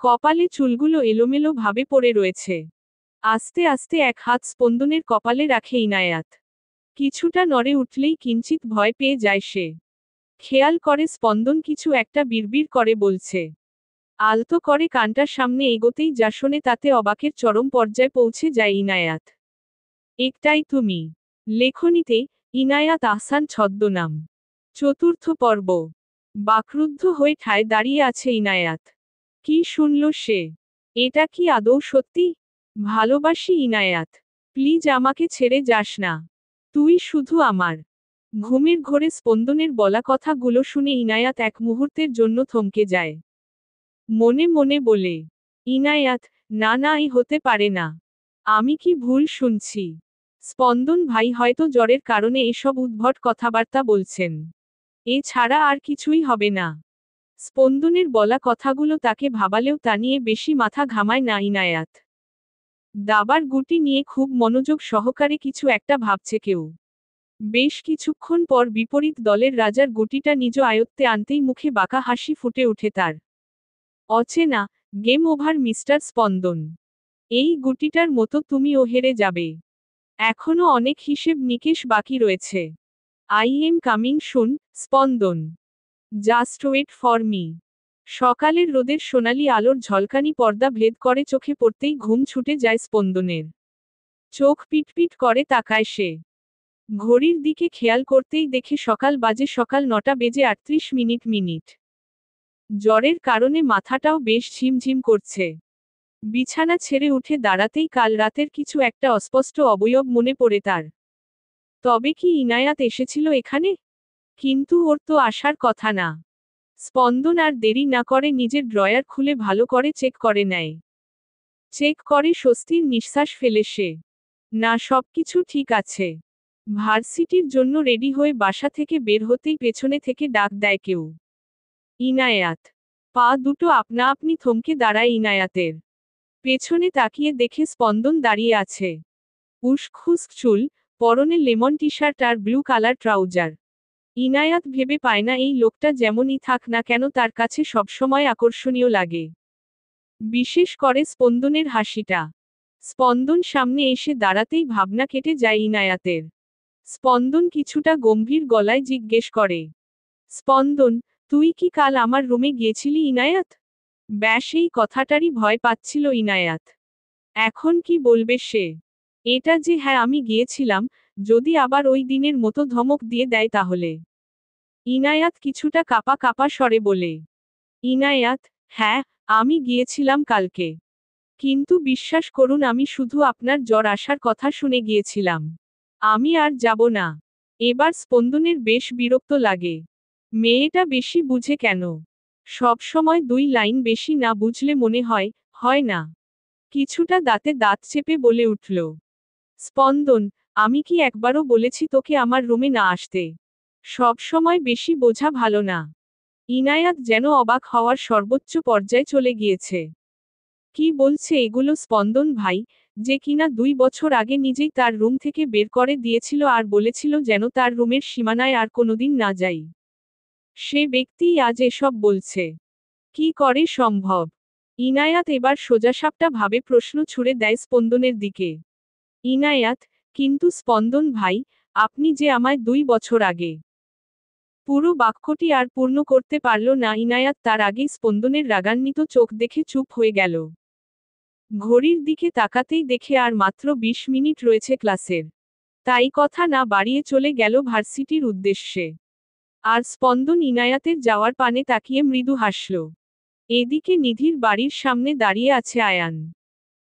কপালে চুলগুলো এলোমেলো ভাবে পড়ে রয়েছে। আস্তে আস্তে এক হাত স্পন্দনের কপালে রাখে ইনায়াত। কিছুটা নড়ে উঠলেই কিঞ্চিত ভয় পেয়ে যায় সে। খেয়াল করে স্পন্দন কিছু একটা বিড়বিড় করে বলছে। আলতো করে কানটার সামনে এগোতেই যা শোনে তাতে অবাকের চরম পর্যায়ে পৌঁছে যায় ইনায়াত। একটাই তুমি। লেখনীতে ইনায়াত আহসান ছদ্মনাম। চতুর্থ পর্ব। বাকরুদ্ধ হয়ে ঠায় দাঁড়িয়ে আছে ইনায়াত। কি শুনল সে? এটা কি আদৌ সত্যি? ভালোবাসি ইনায়াত। প্লিজ আমাকে ছেড়ে যাস না। তুই শুধু আমার। ঘুমের ঘোরে স্পন্দনের বলা কথাগুলো শুনে ইনায়াত এক মুহূর্তের জন্য থমকে যায়। মনে মনে বলে, ইনায়াত, না না এই হতে পারে না। আমি কি ভুল শুনছি? স্পন্দন ভাই হয়তো জ্বরের কারণে এসব উদ্ভট কথাবার্তা বলছেন। এ ছাড়া আর কিছুই হবে না। স্পন্দনের বলা কথাগুলো তাকে ভাবালেও তা নিয়ে বেশি মাথা ঘামায় না ইনায়াত। দাবার গুটি নিয়ে খুব মনোযোগ সহকারে কিছু একটা ভাবছে কেউ। বেশ কিছুক্ষণ পর বিপরীত দলের রাজার গুটিটা নিজ আয়ত্তে আনতেই মুখে বাঁকা হাসি ফুটে ওঠে তার। অচেনা, গেম ওভার মিস্টার স্পন্দন। এই গুটিটার মতো তুমিও হেরে যাবে। এখনো অনেক হিসেব নিকেশ বাকি রয়েছে। I am coming soon, Spandan. Just wait for me. সকালের রোদের সোনালি আলোর ঝলকানি পর্দা ভেদ করে চোখে পড়তেই ঘুম ছুটে যায় স্পন্দনের। চোখ পিটপিট করে তাকায় সে। ঘড়ির দিকে খেয়াল করতেই দেখে সকাল 9টা বেজে 38 মিনিট। জ্বরের কারণে মাথাটাও বেশ ঝিমঝিম করছে। বিছানা ছেড়ে উঠে দাঁড়াতেই কাল রাতের কিছু একটা অস্পষ্ট অবয়ব মনে পড়ে তার। তবে কি ইনায়াত এসেছিল এখানে? কিন্তু ওর তো আসার কথা না। স্পন্দন আর দেরি না করে নিজের ড্রয়ার খুলে ভালো করে চেক করে নেয়। চেক করে স্বস্তির নিঃশ্বাস ফেলে সে। না, সবকিছু ঠিক আছে। ভার্সিটির জন্য রেডি হয়ে বাসা থেকে বের হতেই পেছনে থেকে ডাক দেয় কেউ। ইনায়াত। পা দুটো আপনা আপনি থমকে দাঁড়ায় ইনায়াতের। পেছনে তাকিয়ে দেখে স্পন্দন দাঁড়িয়ে আছে। উস্খুস্ক চুল, পরনে লেমন টি শার্ট আর ব্লু কালার ট্রাউজার। ইনায়াত ভেবে পায় না এই লোকটা যেমনই থাক না কেন তার কাছে সবসময় আকর্ষণীয় লাগে। বিশেষ করে স্পন্দনের হাসিটা। স্পন্দন সামনে এসে দাঁড়াতেই ভাবনা কেটে যায় ইনায়াতের। স্পন্দন কিছুটা গম্ভীর গলায় জিজ্ঞেস করে। স্পন্দন, তুই কি কাল আমার রুমে গিয়েছিলি ইনায়াত? ব্যাস এই কথাটারই ভয় পাচ্ছিল ইনায়াত। এখন কি বলবে সে? এটা যে হ্যাঁ আমি গিয়েছিলাম, যদি আবার ওই দিনের মতো ধমক দিয়ে দেয় তাহলে। ইনায়াত কিছুটা কাপা কাপা স্বরে বলে। ইনায়াত, হ্যাঁ, আমি গিয়েছিলাম কালকে। কিন্তু বিশ্বাস করুন আমি শুধু আপনার জ্বর আসার কথা শুনে গিয়েছিলাম। আমি আর যাব না। এবার স্পন্দনের বেশ বিরক্ত লাগে। মেয়েটা বেশি বুঝে কেন? সব সময় 2 লাইন বেশি না বুঝলে মনে হয়, হয় না। কিছুটা দাঁতে দাঁত চেপে বলে উঠল। স্পন্দন, আমি কি একবারও বলেছি তোকে আমার রুমে না আসতে? সব সময় বেশি বোঝা ভালো না। ইনায়াত যেন অবাক হওয়ার সর্বোচ্চ পর্যায়ে চলে গিয়েছে। কি বলছে এগুলো স্পন্দন ভাই, যে কিনা 2 বছর আগে নিজেই তার রুম থেকে বের করে দিয়েছিল আর বলেছিল যেন তার রুমের সীমানায় আর কোনোদিন না যাই। সে ব্যক্তিই আজ এসব বলছে। কি করে সম্ভব? ইনায়াত এবার সোজাসাপটা ভাবে প্রশ্ন ছুড়ে দেয় স্পন্দনের দিকে। ইনায়াত, কিন্তু স্পন্দন ভাই, আপনি যে আমায় 2 বছর আগে। পুরো বাক্যটি আর পূর্ণ করতে পারল না ইনায়াত, তার আগেই স্পন্দনের রাগান্বিত চোখ দেখে চুপ হয়ে গেল। ঘড়ির দিকে তাকাতেই দেখে আর মাত্র 20 মিনিট রয়েছে ক্লাসের। তাই কথা না বাড়িয়ে চলে গেল ভার্সিটির উদ্দেশ্যে। আর স্পন্দন ইনায়াতের যাওয়ার পানে তাকিয়ে মৃদু হাসল। এদিকে নিধির বাড়ির সামনে দাঁড়িয়ে আছে আয়ান।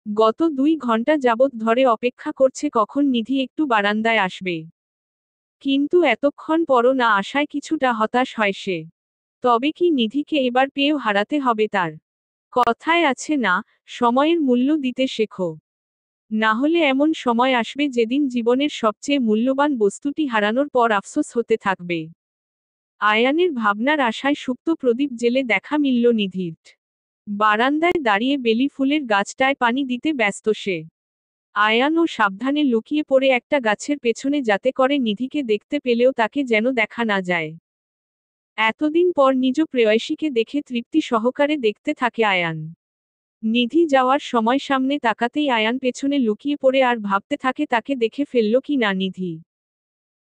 গত 2 ঘন্টা যাবৎ ধরে অপেক্ষা করছে কখন নিধি একটু বারান্দায় আসবে। কিন্তু এতক্ষণ পরও না আসায় কিছুটা হতাশ হয় সে। তবে কি নিধিকে এবার পেয়েও হারাতে হবে তার? কথায় আছে না, সময়ের মূল্য দিতে শেখো। না হলে এমন সময় আসবে যেদিন জীবনের সবচেয়ে মূল্যবান বস্তুটি হারানোর পর আফসোস হতে থাকবে। আয়ানের ভাবনার আশায় সুপ্ত প্রদীপ জেলে দেখা মিলল নিধির। বারান্দায় দাঁড়িয়ে বেলি ফুলের গাছটায় পানি দিতে ব্যস্ত সে। আয়ানও সাবধানে লুকিয়ে পড়ে একটা গাছের পেছনে যাতে করে নিধিকে দেখতে পেলেও তাকে যেন দেখা না যায়। এতদিন পর নিজ প্রেয়সীকে দেখে তৃপ্তি সহকারে দেখতে থাকে আয়ান। নিধি যাওয়ার সময় সামনে তাকাতেই আয়ান পেছনে লুকিয়ে পড়ে আর ভাবতে থাকে তাকে দেখে ফেলল কি না নিধি।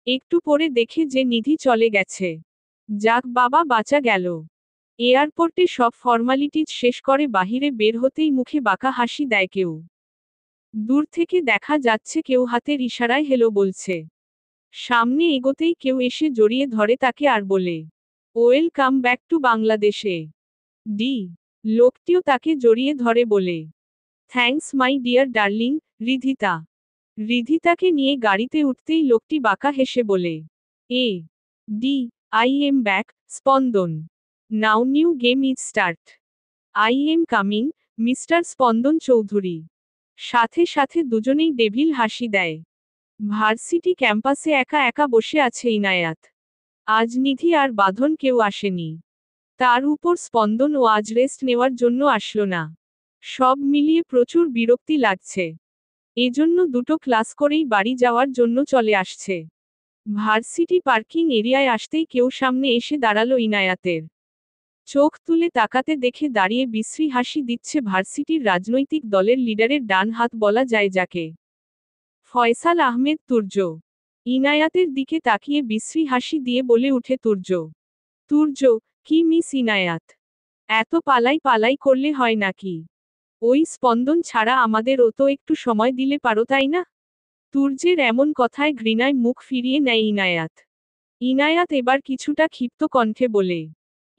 একটু পরে দেখে যে নিধি চলে গেছে। যাক বাবা, বাঁচা গেল। এয়ারপোর্টে সব ফর্মালিটিজ শেষ করে বাহিরে বের হতেই মুখে বাঁকা হাসি দেয় কেউ। দূর থেকে দেখা যাচ্ছে কেউ হাতের ইশারায় হেলো বলছে। সামনে এগোতেই কেউ এসে জড়িয়ে ধরে তাকে আর বলে, ওয়েলকাম ব্যাক টু বাংলাদেশে। ডি লোকটিও তাকে জড়িয়ে ধরে বলে, thanks my dear darling, Ridhita. রিধিতাকে নিয়ে গাড়িতে উঠতেই লোকটি বাঁকা হেসে বলে, A D I am back, Spandan. Now new game is start. I am coming, mister Spandan Chowdhury. সাথে সাথে দুজনেই ডেভিল হাসি দেয়। ভার্সিটি ক্যাম্পাসে একা একা বসে আছে ইনায়াত। আজ নিধি আর বাঁধন কেউ আসেনি। তার উপর স্পন্দনও আজ রেস্ট নেওয়ার জন্য আসলো না। সব মিলিয়ে প্রচুর বিরক্তি লাগছে। এজন্য দুটো ক্লাস করেই বাড়ি যাওয়ার জন্য চলে আসছে। ভার্সিটি পার্কিং এরিয়ায় আসতেই কেউ সামনে এসে দাঁড়ালো ইনায়াতের। চোখ তুলে তাকাতে দেখে দাঁড়িয়ে বিশ্রী হাসি দিচ্ছে ভার্সিটির রাজনৈতিক দলের লিডারের ডান হাত বলা যায় যাকে, ফয়সাল আহমেদ তুর্য। ইনায়াতের দিকে তাকিয়ে বিশ্রী হাসি দিয়ে বলে উঠে তুর্য, তুর্য, কি মিস ইনায়াত? এত পালাই পালাই করলে হয় নাকি? ওই স্পন্দন ছাড়া আমাদেরও তো একটু সময় দিলে পারো, তাই না? তুর্যের এমন কথায় ঘৃণায় মুখ ফিরিয়ে নেয় ইনায়াত। ইনায়াত এবার কিছুটা ক্ষিপ্ত কণ্ঠে বলে,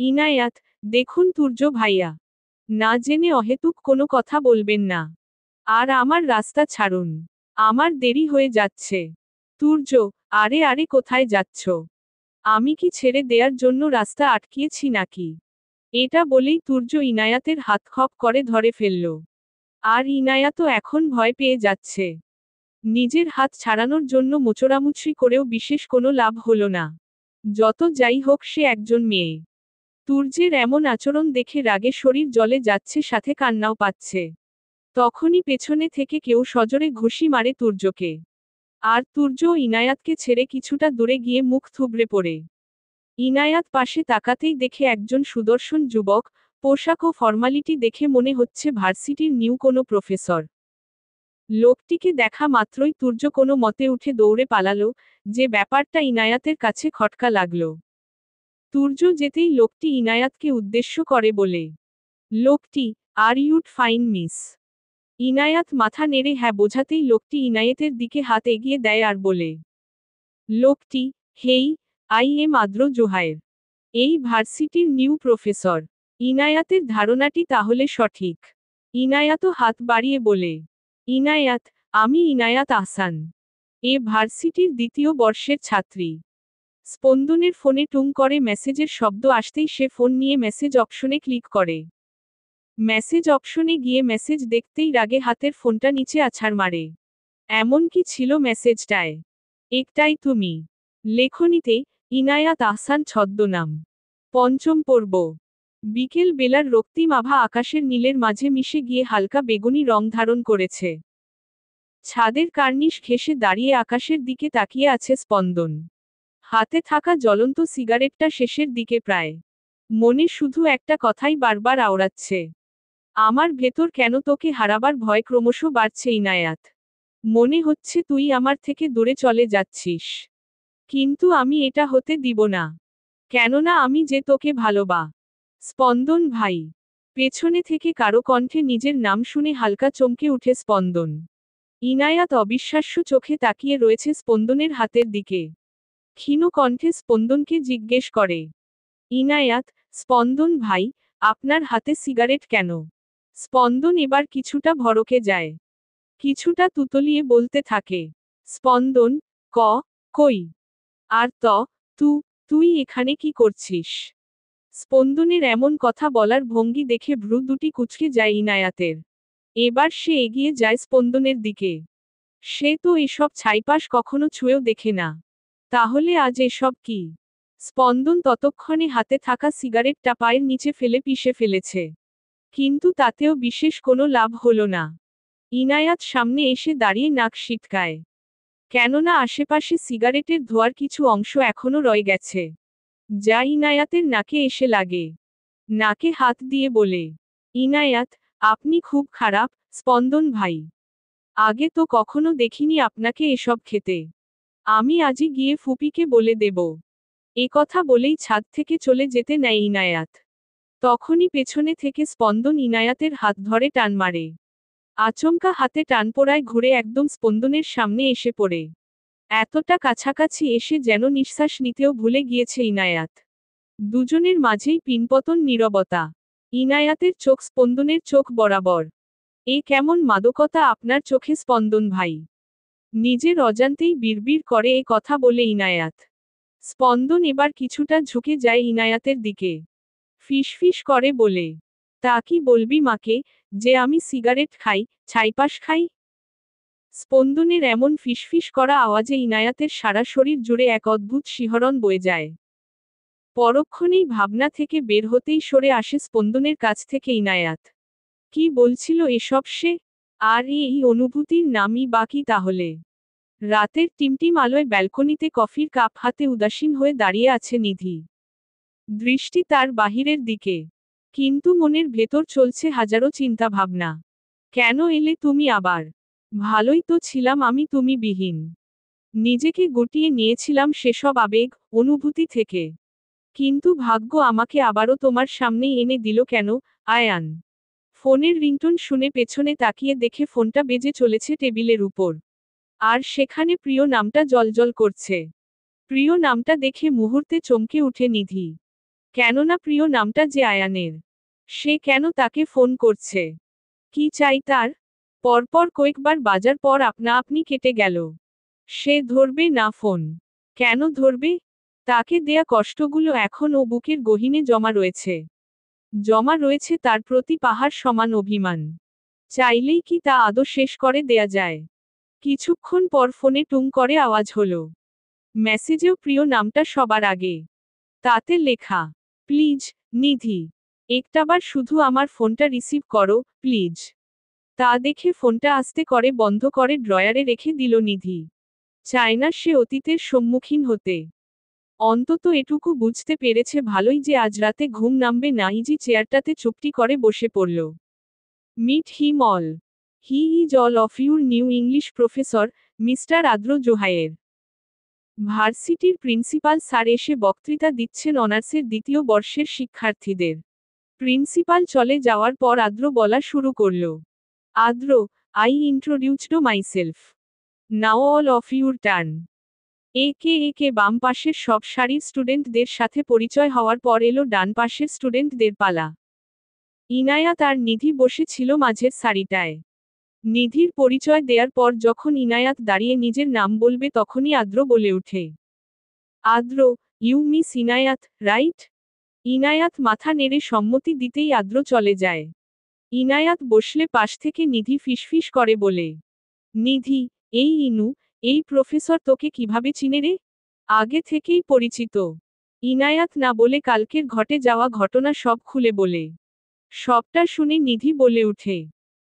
ইনায়াত, দেখুন তুর্য ভাইয়া, না জেনে অহেতুক কোনো কথা বলবেন না। আর আমার রাস্তা ছাড়ুন। আমার দেরি হয়ে যাচ্ছে। তুর্য, আরে আরে কোথায় যাচ্ছ? আমি কি ছেড়ে দেয়ার জন্য রাস্তা আটকিয়েছি নাকি? এটা বলেই তুর্য ইনায়াতের হাত খপ করে ধরে ফেলল। আর ইনায়াতও এখন ভয় পেয়ে যাচ্ছে। নিজের হাত ছাড়ানোর জন্য মোচড়ামুচড়ি করেও বিশেষ কোনো লাভ হলো না। যত যাই হোক সে একজন মেয়ে। তুর্যের এমন আচরণ দেখে রাগে শরীর জ্বলে যাচ্ছে, সাথে কান্নাও পাচ্ছে। তখনই পেছনে থেকে কেউ সজোরে ঘুষি মারে তুর্যকে। আর তুর্য ইনায়াতকে ছেড়ে কিছুটা দূরে গিয়ে মুখ থুবড়ে পড়ে। ইনায়াত পাশে তাকাতেই দেখে একজন সুদর্শন যুবক, পোশাক ও ফর্মালিটি দেখে মনে হচ্ছে ভার্সিটির নিউ কোনো প্রফেসর। লোকটিকে দেখা মাত্রই তুর্য কোনো মতে উঠে দৌড়ে পালালো, যে ব্যাপারটা ইনায়াতের কাছে খটকা লাগলো। তুর্য যেতেই লোকটি ইনায়াতকে উদ্দেশ্য করে বলে, লোকটি, আর ইউড ফাইন মিস? ইনায়াত মাথা নেড়ে হ্যাঁ বোঝাতেই লোকটি ইনায়েতের দিকে হাত এগিয়ে দেয় আর বলে, লোকটি, হেই, আই এম আদ্র জোহায়ের, এই ভার্সিটির নিউ প্রফেসর। ইনায়াতের ধারণাটি তাহলে সঠিক। ইনায়াতও হাত বাড়িয়ে বলে, ইনায়াত, আমি ইনায়াত আহসান, এ ভার্সিটির দ্বিতীয় বর্ষের ছাত্রী। স্পন্দনের ফোনে টুং করে মেসেজের শব্দ আসতেই সে ফোন নিয়ে মেসেজ অপশনে ক্লিক করে। মেসেজ অপশনে গিয়ে মেসেজ দেখতেই রাগে হাতের ফোনটা নিচে আছাড় মারে। এমন কি ছিল মেসেজটায়? একটাই তুমি। লেখনীতে, ইনায়াত আহসান ছদ্মনাম। পঞ্চম পর্ব। বিকেল বেলার রক্তিম আভা আকাশের নীলের মাঝে মিশে গিয়ে হালকা বেগুনি রং ধারণ করেছে। ছাদের কার্নিশ ঘেঁষে দাঁড়িয়ে আকাশের দিকে তাকিয়ে আছে স্পন্দন। হাতে থাকা জ্বলন্ত সিগারেটটা শেষের দিকে প্রায়। মনে শুধু একটা কথাই বারবার আওড়াচ্ছে, আমার ভেতর কেন তোকে হারাবার ভয় ক্রমশ বাড়ছে ইনায়াত। মনে হচ্ছে তুই আমার থেকে দূরে চলে যাচ্ছিস। কিন্তু আমি এটা হতে দিব না। কেননা আমি যে তোকে ভালোবা। স্পন্দন ভাই। পেছনে থেকে কারো কণ্ঠে নিজের নাম শুনে হালকা চমকে উঠে স্পন্দন। ইনায়াত অবিশ্বাস্য চোখে তাকিয়ে রয়েছে স্পন্দনের হাতের দিকে। ক্ষীণ কণ্ঠে স্পন্দনকে জিজ্ঞেস করে, ইনায়াত, স্পন্দন ভাই, আপনার হাতে সিগারেট কেন? স্পন্দন এবার কিছুটা ভড়কে যায়। কিছুটা তুতলিয়ে বলতে থাকে, স্পন্দন, কই? আর তুই এখানে কি করছিস? স্পন্দনের এমন কথা বলার ভঙ্গি দেখে ভ্রু দুটি কুঁচকে যায় ইনায়াতের। এবার সে এগিয়ে যায় স্পন্দনের দিকে। সে তো এসব ছাইপাশ কখনো ছুঁয়েও দেখে না। তাহলে আজ এসব কি? স্পন্দন ততক্ষণে হাতে থাকা সিগারেটটা পায়ের নিচে ফেলে পিষে ফেলেছে। কিন্তু তাতেও বিশেষ কোনো লাভ হলো না। ইনায়াত সামনে এসে দাঁড়িয়ে নাক সিটকায়। কেননা আশেপাশে সিগারেটের ধোঁয়ার কিছু অংশ এখনো রয়ে গেছে, যা ইনায়াতের নাকে এসে লাগে। নাকে হাত দিয়ে বলে, ইনায়াত, আপনি খুব খারাপ, স্পন্দন ভাই। আগে তো কখনো দেখিনি আপনাকে এসব খেতে। আমি আজই গিয়ে ফুপিকে বলে দেব। এ কথা বলেই ছাদ থেকে চলে যেতে নেয় ইনায়াত। তখনই পেছনে থেকে স্পন্দন ইনায়াতের হাত ধরে টান মারে। আচমকা হাতে টান পড়ায় ঘুরে একদম স্পন্দনের সামনে এসে পড়ে। এতটা কাছাকাছি এসে যেন নিঃশ্বাস নিতেও ভুলে গিয়েছে ইনায়াত। দুজনের মাঝেই পিনপতন নীরবতা। ইনায়াতের চোখ স্পন্দনের চোখ বরাবর। এ কেমন মাদকতা আপনার চোখে স্পন্দন ভাই? নিজের অজান্তেই বিড়বিড় করে এ কথা বলে ইনায়াত। স্পন্দন এবার কিছুটা ঝুঁকে যায় ইনায়াতের দিকে। ফিসফিস করে বলে, তা কি বলবি মাকে, যে আমি সিগারেট খাই, ছাইপাস খাই? স্পন্দনের এমন ফিসফিস করা আওয়াজে ইনায়াতের সারা শরীর জুড়ে এক অদ্ভুত শিহরণ বয়ে যায়। পরক্ষণেই ভাবনা থেকে বের হতেই সরে আসে স্পন্দনের কাছ থেকে ইনায়াত। কি বলছিল এসব সে? আর এই অনুভূতির নামই বা কি তাহলে? রাতের টিমটিম আলোয় ব্যালকনিতে কফির কাপ হাতে উদাসীন হয়ে দাঁড়িয়ে আছে নিধি। দৃষ্টি তার বাহিরের দিকে। কিন্তু মনের ভেতর চলছে হাজারো চিন্তা ভাবনা। কেন এলে তুমি আবার? ভালোই তো ছিলাম আমি তুমি বিহীন। নিজেকে গুটিয়ে নিয়েছিলাম সেসব আবেগ, অনুভূতি থেকে। কিন্তু ভাগ্য আমাকে আবারও তোমার সামনেই এনে দিল কেন, আয়ান? ফোনের রিংটোন শুনে পেছনে তাকিয়ে দেখে ফোনটা বেজে চলেছে টেবিলের উপর। আর সেখানে প্রিয় নামটা জ্বলজ্বল করছে। প্রিয় নামটা দেখে মুহূর্তে চমকে উঠে নিধি। কেননা প্রিয় নামটা যে আয়ানের। সে কেন তাকে ফোন করছে? কি চাই তার? পরপর কয়েকবার বাজার পর আপনা আপনি কেটে গেল। সে ধরবে না ফোন। কেন ধরবে? তাকে দেয়া কষ্টগুলো এখন ও বুকের গহীনে জমা রয়েছে। জমা রয়েছে তার প্রতি পাহাড় সমান অভিমান। চাইলেই কি তা আদৌ শেষ করে দেয়া যায়? কিছুক্ষণ পর ফোনে টুং করে আওয়াজ হলো। মেসেজেও প্রিয় নামটা সবার আগে। তাতে লেখা, প্লিজ, নিধি। একটাবার শুধু আমার ফোনটা রিসিভ করো, প্লিজ। তা দেখে ফোনটা আস্তে করে বন্ধ করে ড্রয়ারে রেখে দিল নিধি। চায় না সে অতীতের সম্মুখীন হতে। অন্তত এটুকু বুঝতে পেরেছে ভালোই যে আজ রাতে ঘুম নামবে না। ইজি চেয়ারটাতে চুপটি করে বসে পড়ল। Meet him all. He is all of your new English professor, mister Adro Zohayer. ভার্সিটির প্রিন্সিপাল স্যার এসে বক্তৃতা দিচ্ছেন অনার্সের দ্বিতীয় বর্ষের শিক্ষার্থীদের। প্রিন্সিপাল চলে যাওয়ার পর আদ্র বলা শুরু করল। আদ্র, I introduced myself. Now all of your turn. একে একে বাম পাশের সব সারির স্টুডেন্টদের সাথে পরিচয় হওয়ার পর এলো ডান পাশের স্টুডেন্টদের পালা। ইনায়াত আর নিধি বসেছিল মাঝের সারিটায়। নিধির পরিচয় দেওয়ার পর যখন ইনায়াত দাঁড়িয়ে নিজের নাম বলবে তখনই আদ্র বলে ওঠে, Adro, you miss Inayat, right? Inayat মাথা নেড়ে সম্মতি দিতেই আদ্র চলে যায়। ইনায়াত বসলে পাশ থেকে নিধি ফিসফিস করে বলে, নিধি, এই ইনু, এই প্রফেসর তোকে কিভাবে চিনে রে? আগে থেকেই পরিচিত। ইনায়াত না বলে কালকের ঘটে যাওয়া ঘটনা সব খুলে বলে। সবটা শুনে নিধি বলে উঠে,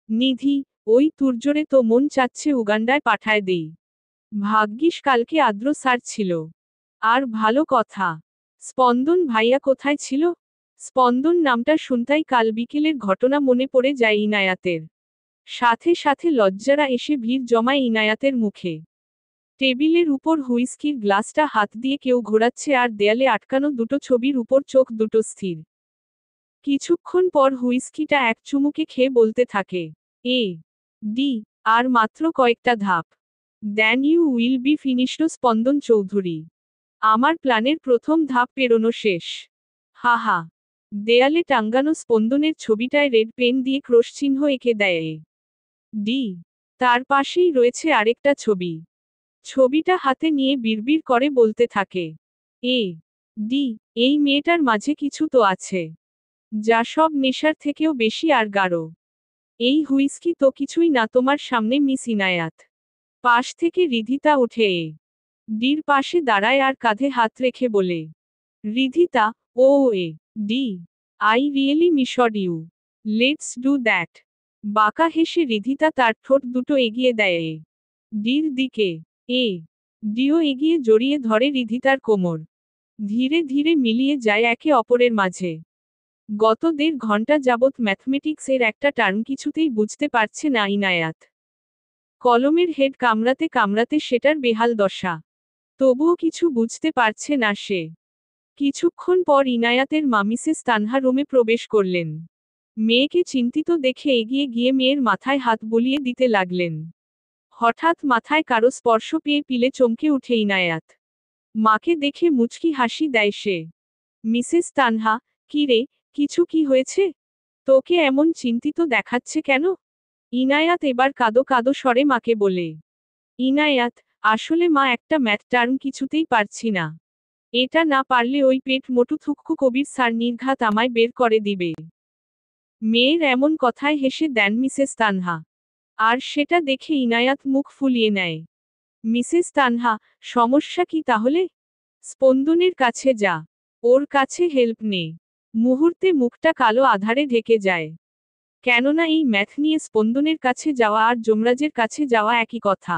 নিধি, ওই তুরজোরে তো মন চাচ্ছে উগান্ডায় পাঠায় দেই। ভাগ্যিস কালকে আদ্র স্যার ছিল। আর ভালো কথা। স্পন্দন ভাইয়া কোথায় ছিল? স্পন্দন নামটা শুনতাই কাল বিকেলের ঘটনা মনে পড়ে যায় ইনায়াতের। সাথে সাথে লজ্জারা এসে ভিড় জমায় ইনায়াতের মুখে। টেবিলের উপর হুইস্কির গ্লাসটা হাত দিয়ে কেউ ঘোরাচ্ছে আর দেয়ালে আটকানো দুটো ছবির উপর চোখ দুটো স্থির। কিছুক্ষণ পর হুইস্কিটা এক চুমুকে খেয়ে বলতে থাকে, এ ডি, আর মাত্র কয়েকটা ধাপ। Then you will be finished. Spandan Chowdhury. আমার প্ল্যানের প্রথম ধাপ পেরোনো শেষ। হা হা। দেয়ালে টাঙ্গানো স্পন্দনের ছবিটায় রেড পেন দিয়ে ক্রস চিহ্ন এঁকে দেয় এ ডি। তার পাশেই রয়েছে আরেকটা ছবি। ছবিটা হাতে নিয়ে বিড়বিড় করে বলতে থাকে, এ ডি, এই মেয়েটার মাঝে কিছু তো আছে, যা সব নেশার থেকেও বেশি আর গাঢ়। এই হুইস্কি তো কিছুই না তোমার সামনে মিস ইনায়াত। পাশ থেকে রিধিতা উঠে এ ডির পাশে দাঁড়ায় আর কাঁধে হাত রেখে বলে, রিধিতা, ও A D, I really missed you. Let's do that. বাঁকা হেসে রিধিতা তার ঠোঁট দুটো এগিয়ে দেয় ডির দিকে। এ ডিও এগিয়ে জড়িয়ে ধরে রিধিতার কোমর। ধীরে ধীরে মিলিয়ে যায় একে অপরের মাঝে। গত 1.5 ঘন্টা যাবৎ ম্যাথমেটিক্স এর একটা টার্ম কিছুতেই বুঝতে পারছে না ইনায়াত। কলমের হেড কামড়াতে কামড়াতে সেটার বেহাল দশা। তবুও কিছু বুঝতে পারছে না সে। কিছুক্ষণ পর ইনায়াতের মা মিসেস তানহা রুমে প্রবেশ করলেন। মেয়েকে চিন্তিত দেখে এগিয়ে গিয়ে মেয়ের মাথায় হাত বুলিয়ে দিতে লাগলেন। হঠাৎ মাথায় কারো স্পর্শ পেয়ে পিলে চমকে উঠে ইনায়াত। মাকে দেখে মুচকি হাসি দেয় সে। মিসেস তানহা, কি রে, কিছু কি হয়েছে? তোকে এমন চিন্তিত দেখাচ্ছে কেন? ইনায়াত এবার কাদো কাদো স্বরে মাকে বলে। ইনায়াত, আসলে মা একটা ম্যাথ টার্ম কিছুতেই পারছি না। এটা না পারলে ওই পেট মোটু থুক্কু কবির স্যার নির্ঘাত আমায় বের করে দিবে। মেয়ের এমন কথায় হেসে দেন মিসেস তানহা। আর সেটা দেখে ইনায়াত মুখ ফুলিয়ে নেয়। মিসেস তানহা, সমস্যা কি তাহলে? স্পন্দনের কাছে যা। ওর কাছে হেল্প নে। মুহূর্তে মুখটা কালো আধারে ঢেকে যায়। কেননা এই ম্যাথ নিয়ে স্পন্দনের কাছে যাওয়া আর যমরাজের কাছে যাওয়া একই কথা।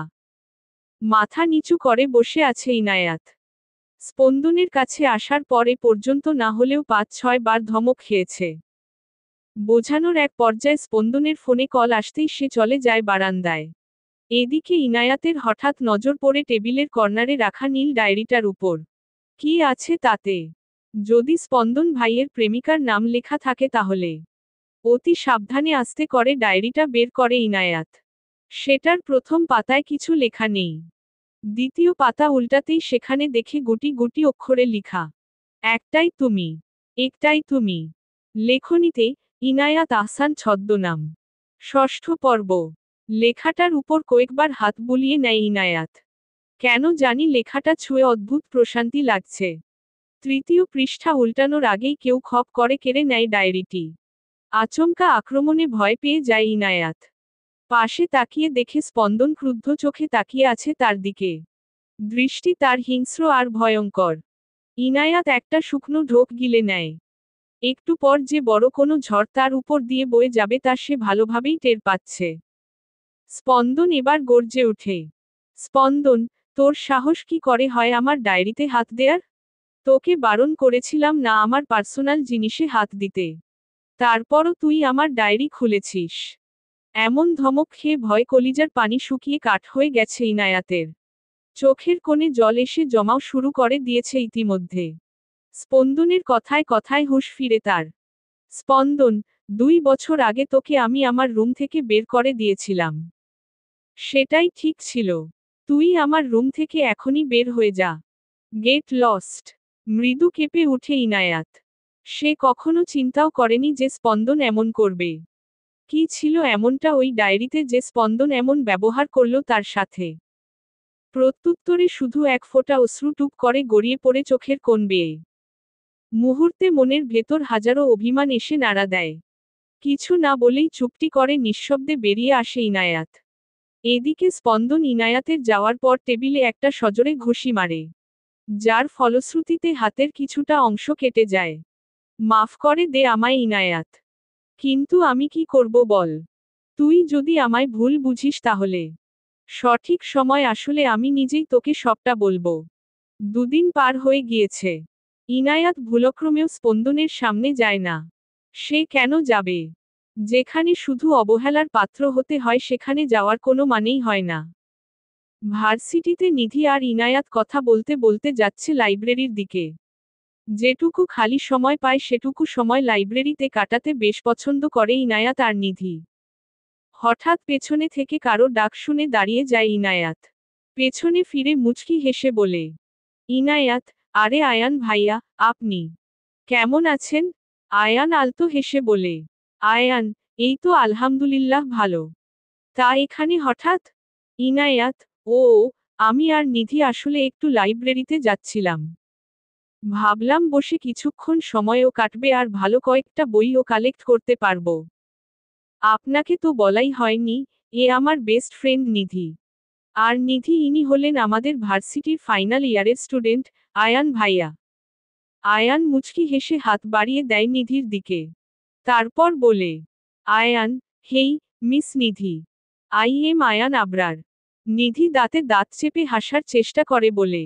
মাথা নিচু করে বসে আছে ইনায়াত। স্পন্দনের কাছে আসার পরে পর্যন্ত না হলেও 5-6 বার ধমক খেয়েছে। বোঝানোর এক পর্যায়ে স্পন্দনের ফোনে কল আসতেই সে চলে যায় বারান্দায়। এদিকে ইনায়াতের হঠাৎ নজর পড়ে টেবিলের কর্নারে রাখা নীল ডায়েরিটার উপর। কি আছে তাতে? যদি স্পন্দন ভাইয়ের প্রেমিকার নাম লেখা থাকে তাহলে। অতি সাবধানে আস্তে করে ডায়েরিটা বের করে ইনায়াত। সেটার প্রথম পাতায় কিছু লেখা নেই। দ্বিতীয় পাতা উল্টাতেই সেখানে দেখে গুটি গুটি অক্ষরে লিখা, একটাই তুমি, একটাই তুমি। লেখনীতে ইনায়াত আহসান ছদ্মনাম। ষষ্ঠ পর্ব। লেখাটার উপর কয়েকবার হাত বুলিয়ে নেয় ইনায়াত। কেন জানি লেখাটা ছুঁয়ে অদ্ভুত প্রশান্তি লাগছে। তৃতীয় পৃষ্ঠা উল্টানোর আগেই কেউ খপ করে কেড়ে নেয় ডায়েরিটি। আচমকা আক্রমণে ভয় পেয়ে যায় ইনায়াত। পাশে তাকিয়ে দেখে স্পন্দন ক্রুদ্ধ চোখে তাকিয়ে আছে তার দিকে। দৃষ্টি তার হিংস্র আর ভয়ঙ্কর। ইনায়াত একটা শুকনো ঢোক গিলে নেয়। একটু পর যে বড় কোনো ঝড় তার উপর দিয়ে বয়ে যাবে তা সে ভালোভাবেই টের পাচ্ছে। স্পন্দন এবার গর্জে ওঠে। স্পন্দন, তোর সাহস কি করে হয় আমার ডায়েরিতে হাত দেয়ার? তোকে বারণ করেছিলাম না আমার পার্সোনাল জিনিসে হাত দিতে। তারপরও তুই আমার ডায়েরি খুলেছিস। এমন ধমক খেয়ে ভয় কলিজার পানি শুকিয়ে কাঠ হয়ে গেছে ইনায়াতের। চোখের কোণে জল এসে জমাও শুরু করে দিয়েছে ইতিমধ্যে। স্পন্দনের কথায় কথায় হুঁশ ফিরে তার। স্পন্দন, 2 বছর আগে তোকে আমি আমার রুম থেকে বের করে দিয়েছিলাম। সেটাই ঠিক ছিল। তুই আমার রুম থেকে এখনই বের হয়ে যা। Get lost. মৃদু কেঁপে উঠে ইনায়াত। সে কখনো চিন্তাও করেনি যে স্পন্দন এমন করবে। কি ছিল এমনটা ওই ডায়েরিতে যে স্পন্দন এমন ব্যবহার করল তার সাথে? প্রত্যুত্তরে শুধু এক ফোঁটা অশ্রু টুপ করে গড়িয়ে পড়ে চোখের কোণ বেয়ে। মুহূর্তে মনের ভেতর হাজারো অভিমান এসে নাড়া দেয়। কিছু না বলেই চুপটি করে নিঃশব্দে বেরিয়ে আসে ইনায়াত। এদিকে স্পন্দন ইনায়াতের যাওয়ার পর টেবিলে একটা সজোরে ঘুষি মারে। যার ফলশ্রুতিতে হাতের কিছুটা অংশ কেটে যায়। মাফ করে দে আমায় ইনায়াত। কিন্তু আমি কি করব বল? তুই যদি আমায় ভুল বুঝিস তাহলে সঠিক সময় আসলে আমি নিজেই তোকে সবটা বলবো। 2 দিন পার হয়ে গিয়েছে। ইনায়াত ভুলক্রমেও স্পন্দনের সামনে যায় না। সে কেন যাবে? যেখানে শুধু অবহেলার পাত্র হতে হয় সেখানে যাওয়ার কোনো মানেই হয় না। ভার্সিটিতে নিধি আর ইনায়াত কথা বলতে বলতে যাচ্ছে লাইব্রেরির দিকে। যেটুকু খালি সময় পায় সেটুকু সময় লাইব্রেরিতে কাটাতে বেশ পছন্দ করে ইনায়াত আর নিধি। হঠাৎ পেছনে থেকে কারো ডাক শুনে দাঁড়িয়ে যায় ইনায়াত। পেছনে ফিরে মুচকি হেসে বলে, ইনায়াত, আরে আয়ান ভাইয়া, আপনি কেমন আছেন? আয়ান আলতো হেসে বলে, আয়ান, এই তো আলহামদুলিল্লাহ ভালো। তা এখানে হঠাৎ? ইনায়াত, ও, আমি আর নিধি আসলে একটু লাইব্রেরিতে যাচ্ছিলাম। ভাবলাম বসে কিছুক্ষণ সময়ও কাটবে আর ভালো কয়েকটা বইও কালেক্ট করতে পারবো। আপনাকে তো বলাই হয়নি, এ আমার বেস্ট ফ্রেন্ড নিধি। আর নিধি ইনি হলেন আমাদের ভার্সিটির ফাইনাল ইয়ারের স্টুডেন্ট, আয়ান ভাইয়া। আয়ান মুচকি হেসে হাত বাড়িয়ে দেয় নিধির দিকে। তারপর বলে, Ayaan, hey, miss Nidhi. I am Ayaan Abrar. Nidhi দাঁতে দাঁত চেপে হাসার চেষ্টা করে বলে।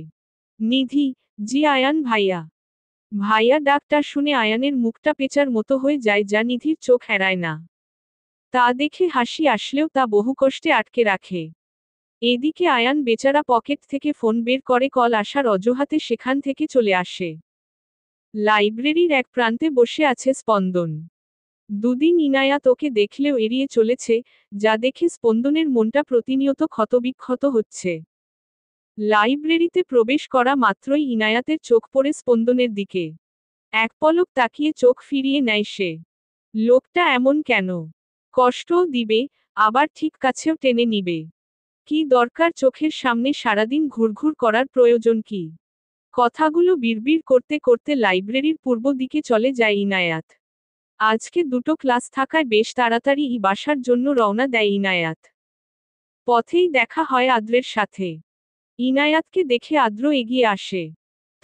নিধি, জি আয়ান ভাইয়া। ভাইয়া ডাকটা শুনে আয়ানের মুখটা পেঁচার মতো হয়ে যায়, যা নিধির চোখ এড়ায় না। তা দেখে হাসি আসলেও তা বহু কষ্টে আটকে রাখে। এদিকে আয়ান বেচারা পকেট থেকে ফোন বের করে কল আসার অজুহাতে সেখান থেকে চলে আসে। লাইব্রেরির এক প্রান্তে বসে আছে স্পন্দন। দুদিন ইনায়াত ওকে দেখলেও এড়িয়ে চলেছে, যা দেখে স্পন্দনের মনটা প্রতিনিয়ত ক্ষতবিক্ষত হচ্ছে। লাইব্রেরিতে প্রবেশ করা মাত্রই ইনায়াতের চোখ পড়ে স্পন্দনের দিকে। এক পলক তাকিয়ে চোখ ফিরিয়ে নেয় সে। লোকটা এমন কেন? কষ্টও দিবে, আবার ঠিক কাছেও টেনে নিবে। কি দরকার চোখের সামনে সারাদিন ঘুরঘুর করার প্রয়োজন কি? কথাগুলো বিড়বিড় করতে করতে লাইব্রেরির পূর্ব দিকে চলে যায় ইনায়াত। আজকে দুটো ক্লাস থাকায় বেশ তাড়াতাড়ি বাসার জন্য রওনা দেয় ইনায়াত। পথেই দেখা হয় আদ্রের সাথে। ইনায়াতকে দেখে আদ্র এগিয়ে আসে।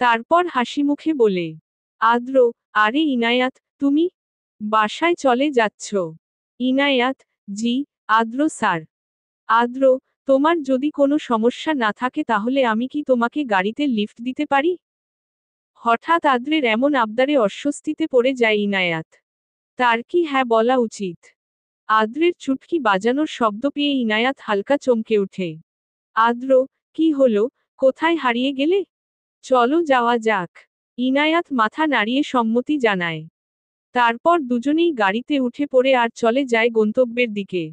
তারপর হাসিমুখে বলে, আদ্র, আরে ইনায়াত, তুমি বাসায় চলে যাচ্ছ? ইনায়াত, জি, আদ্র স্যার। আদ্র, তোমার যদি কোনো সমস্যা না থাকে তাহলে আমি কি তোমাকে গাড়িতে লিফট দিতে পারি? হঠাৎ আদ্রের এমন আবদারে অস্বস্তিতে পড়ে যায় ইনায়াত। তার কি হ্যাঁ বলা উচিত? আদ্রের চুটকি বাজানোর শব্দ পেয়ে ইনায়াত হালকা চমকে ওঠে। আদ্র, কি হলো, কোথায় হারিয়ে গেলে? চলো যাওয়া যাক। ইনায়াত মাথা নাড়িয়ে সম্মতি জানায়। তারপর দুজনেই গাড়িতে উঠে পড়ে আর চলে যায় গন্তব্যের দিকে।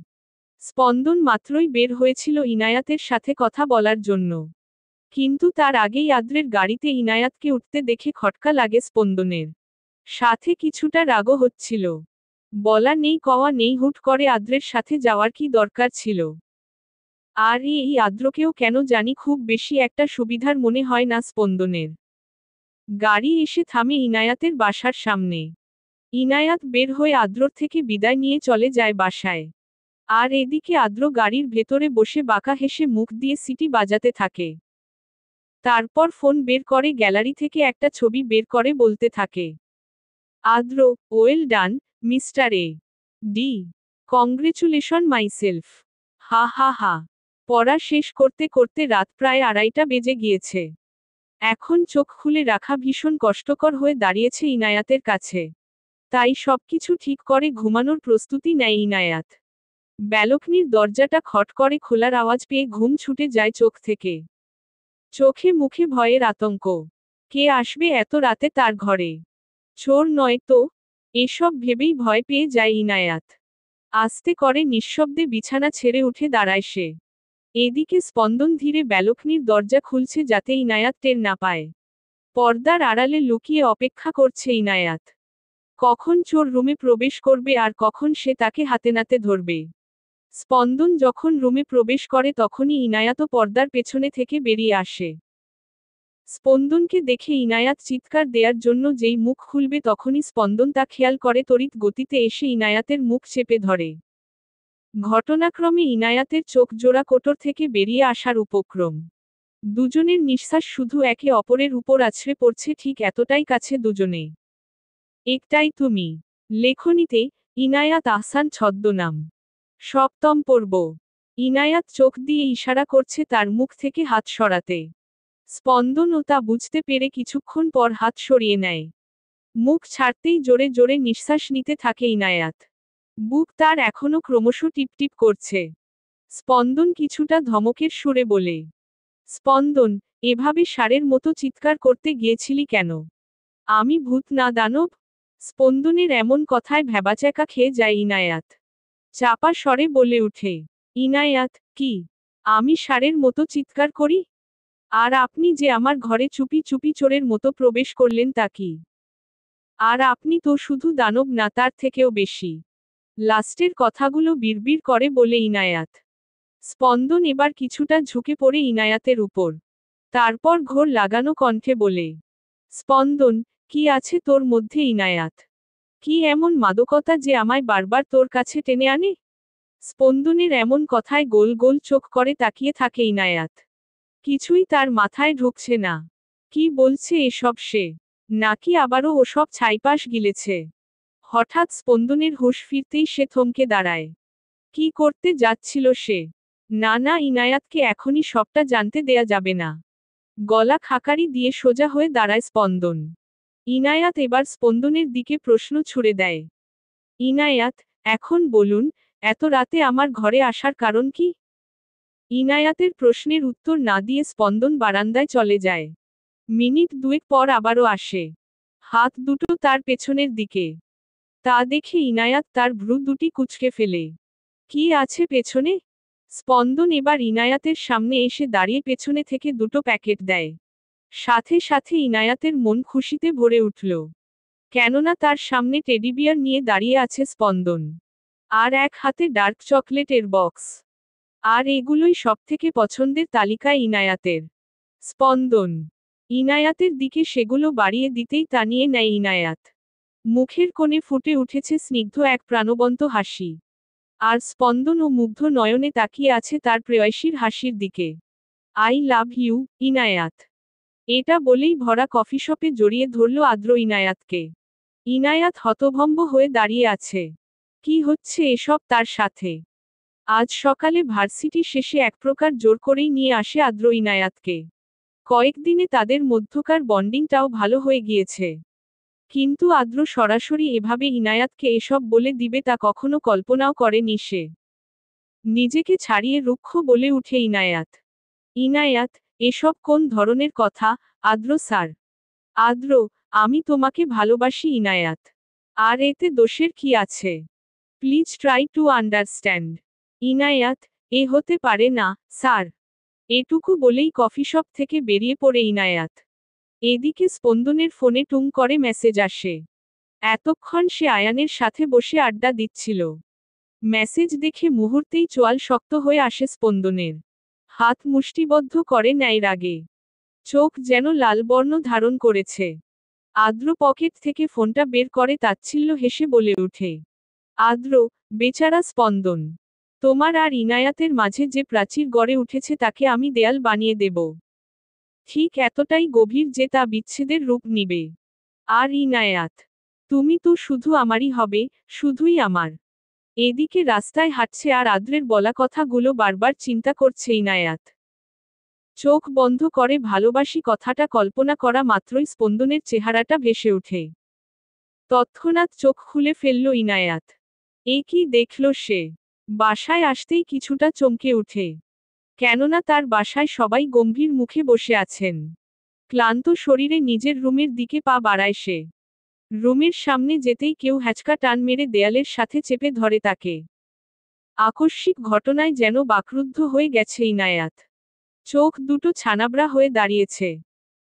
স্পন্দন মাত্রই বের হয়েছিল ইনায়াতের সাথে কথা বলার জন্য। কিন্তু তার আগেই আদ্রের গাড়িতে ইনায়াতকে উঠতে দেখে খটকা লাগে স্পন্দনের। সাথে কিছুটা রাগও হচ্ছিল। বলা নেই কওয়া নেই, হুট করে আদ্রের সাথে যাওয়ার কি দরকার ছিল? আর এই আদ্রকেও কেন জানি খুব বেশি একটা সুবিধার মনে হয় না স্পন্দনের। গাড়ি এসে থামে ইনায়াতের বাসার সামনে। ইনায়াত বের হয়ে আদ্রর থেকে বিদায় নিয়ে চলে যায় বাসায়। আর এদিকে আদ্র গাড়ির ভেতরে বসে বাঁকা হেসে মুখ দিয়ে সিটি বাজাতে থাকে। তারপর ফোন বের করে গ্যালারি থেকে একটা ছবি বের করে বলতে থাকে, Adro, well done, mister A D. Congratulation myself. হা হা হা। পড়া শেষ করতে করতে রাত প্রায় 2:30 বেজে গিয়েছে। এখন চোখ খুলে রাখা ভীষণ কষ্টকর হয়ে দাঁড়িয়েছে ইনায়াতের কাছে। তাই সবকিছু ঠিক করে ঘুমানোর প্রস্তুতি নেয় ইনায়াত। ব্যালকনির দরজাটা খট করে খোলার আওয়াজ পেয়ে ঘুম ছুটে যায় চোখ থেকে। চোখে মুখে ভয়ের আতঙ্ক। কে আসবে এত রাতে তার ঘরে? চোর নয় তো? এসব ভেবেই ভয় পেয়ে যায় ইনায়াত। আস্তে করে নিঃশব্দে বিছানা ছেড়ে উঠে দাঁড়ায় সে। এদিকে স্পন্দন ধীরে ব্যালকনির দরজা খুলছে যাতে ইনায়াত টের না পায়। পর্দার আড়ালে লুকিয়ে অপেক্ষা করছে ইনায়াত। কখন চোর রুমে প্রবেশ করবে আর কখন সে তাকে হাতে নাতে ধরবে। স্পন্দন যখন রুমে প্রবেশ করে তখনই ইনায়াতও পর্দার পেছনে থেকে বেরিয়ে আসে। স্পন্দনকে দেখে ইনায়াত চিৎকার দেয়ার জন্য যেই মুখ খুলবে তখনই স্পন্দন তা খেয়াল করে তড়িৎ গতিতে এসে ইনায়াতের মুখ চেপে ধরে। ঘটনাক্রমে ইনায়াতের চোখ জোড়া কোটর থেকে বেরিয়ে আসার উপক্রম। দুজনের নিঃশ্বাস শুধু একে অপরের উপর আছড়ে পড়ছে, ঠিক এতটাই কাছে দুজনে। একটাই তুমি। লেখনীতে ইনায়াত আহসান ছদ্মনাম। সপ্তম পর্ব। ইনায়াত চোখ দিয়ে ইশারা করছে তার মুখ থেকে হাত সরাতে। স্পন্দন ও তা বুঝতে পেরে কিছুক্ষণ পর হাত সরিয়ে নেয়। মুখ ছাড়তেই জোরে জোরে নিঃশ্বাস নিতে থাকে ইনায়াত। বুক তার এখনো ক্রমশ টিপটিপ করছে। স্পন্দন কিছুটা ধমকের সুরে বলে, স্পন্দন, এভাবে ষাঁড়ের মতো চিৎকার করতে গিয়েছিলি কেন? আমি ভূত না দানব? স্পন্দনের এমন কথায় ভ্যাবাচ্যাকা খেয়ে যায় ইনায়াত। চাপা স্বরে বলে উঠে, ইনায়াত, কি? আমি ষাঁড়ের মতো চিৎকার করি? আর আপনি যে আমার ঘরে চুপি চুপি চোরের মতো প্রবেশ করলেন তা কি? আর আপনি তো শুধু দানব না, তার থেকেও বেশি। লাস্টের কথাগুলো বিড়বিড় করে বলে ইনায়াত। স্পন্দন এবার কিছুটা ঝুঁকে পড়ে ইনায়াতের উপর। তারপর ঘোর লাগানো কণ্ঠে বলে, স্পন্দন, কি আছে তোর মধ্যে ইনায়াত? কি এমন মাদকতা যে আমায় বারবার তোর কাছে টেনে আনে? স্পন্দনের এমন কথায় গোল গোল চোখ করে তাকিয়ে থাকে ইনায়াত। কিছুই তার মাথায় ঢুকছে না। কি বলছে এসব সে? নাকি আবারও ওসব ছাইপাশ গিলেছে? হঠাৎ স্পন্দনের হুঁশ ফিরতেই সে থমকে দাঁড়ায়। কি করতে যাচ্ছিল সে? না না, ইনায়াতকে এখনই সবটা জানতে দেয়া যাবে না। গলা খাকারি দিয়ে সোজা হয়ে দাঁড়ায় স্পন্দন। ইনায়াত এবার স্পন্দনের দিকে প্রশ্ন ছুড়ে দেয়। ইনায়াত, এখন বলুন, এত রাতে আমার ঘরে আসার কারণ কি? ইনায়াতের প্রশ্নের উত্তর না দিয়ে স্পন্দন বারান্দায় চলে যায়। মিনিট দুয়েক পর আবারও আসে। হাত দুটো তার পেছনের দিকে। তা দেখে ইনায়াত তার ভ্রু দুটি কুঁচকে ফেলে। কি আছে পেছনে? স্পন্দন এবার ইনায়াতের সামনে এসে দাঁড়িয়ে পেছনে থেকে দুটো প্যাকেট দেয়। সাথে সাথে ইনায়াতের মন খুশিতে ভরে উঠল। কেননা তার সামনে টেডিবিয়ার নিয়ে দাঁড়িয়ে আছে স্পন্দন। আর এক হাতে ডার্ক চকলেটের বক্স। আর এগুলোই সবথেকে পছন্দের তালিকায় ইনায়াতের। স্পন্দন ইনায়াতের দিকে সেগুলো বাড়িয়ে দিতেই তা নিয়ে নেয় ইনায়াত। মুখের কোণে ফুটে উঠেছে স্নিগ্ধ এক প্রাণবন্ত হাসি। আর স্পন্দন ও মুগ্ধ নয়নে তাকিয়ে আছে তার প্রেয়সীর হাসির দিকে। I love you, Inayat. এটা বলেই ভরা কফি শপে জড়িয়ে ধরল আদ্র ইনায়াতকে। ইনায়াত হতভম্ব হয়ে দাঁড়িয়ে আছে। কি হচ্ছে এসব তার সাথে? আজ সকালে ভার্সিটি শেষে এক প্রকার জোর করেই নিয়ে আসে আদ্র ইনায়াতকে। কয়েকদিনে তাদের মধ্যকার বন্ডিংটাও ভালো হয়ে গিয়েছে। কিন্তু আদ্র সরাসরি এভাবে ইনায়াতকে এসব বলে দিবে তা কখনো কল্পনাও করেনি সে। নিজেকে ছাড়িয়ে রুক্ষ বলে উঠে ইনায়াত। ইনায়াত, এসব কোন ধরনের কথা, আদ্র স্যার? আদ্র, আমি তোমাকে ভালোবাসি ইনায়াত। আর এতে দোষের কি আছে? Please try to understand. Inayat, এ হতে পারে না, স্যার। এটুকু বলেই কফি শপ থেকে বেরিয়ে পড়ে ইনায়াত। এদিকে স্পন্দনের ফোনে টুং করে মেসেজ আসে। এতক্ষণ সে আয়ানের সাথে বসে আড্ডা দিচ্ছিল। মেসেজ দেখে মুহূর্তেই চোয়াল শক্ত হয়ে আসে স্পন্দনের। হাত মুষ্টিবদ্ধ করে নেয় রাগে। চোখ যেন লাল বর্ণ ধারণ করেছে। আদ্র পকেট থেকে ফোনটা বের করে তাচ্ছিল্য হেসে বলে ওঠে। আদ্র, বেচারা স্পন্দন। তোমার আর ইনায়াতের মাঝে যে প্রাচীর গড়ে উঠেছে তাকে আমি দেয়াল বানিয়ে দেব। ঠিক এতটাই গভীর যে তা বিচ্ছেদের রূপ নিবে। আর ইনায়াত, তুমি তো শুধু আমারই হবে, শুধুই আমার। এদিকে রাস্তায় হাঁটছে আর আদ্রের বলা কথাগুলো বারবার চিন্তা করছে ইনায়াত। চোখ বন্ধ করে ভালোবাসি কথাটা কল্পনা করা মাত্রই স্পন্দনের চেহারাটা ভেসে ওঠে। তৎক্ষণাৎ চোখ খুলে ফেলল ইনায়াত। এ কি দেখল সে? বাসায় আসতেই কিছুটা চমকে উঠে। কেননা তার বাসায় সবাই গম্ভীর মুখে বসে আছেন। ক্লান্ত শরীরে নিজের রুমের দিকে পা বাড়ায় সে। রুমের সামনে যেতেই কেউ হ্যাচকা টান মেরে দেয়ালের সাথে চেপে ধরে তাকে। আকস্মিক ঘটনায় যেন বাকরুদ্ধ হয়ে গেছে ইনায়াত। চোখ দুটো ছানাবড়া হয়ে দাঁড়িয়েছে।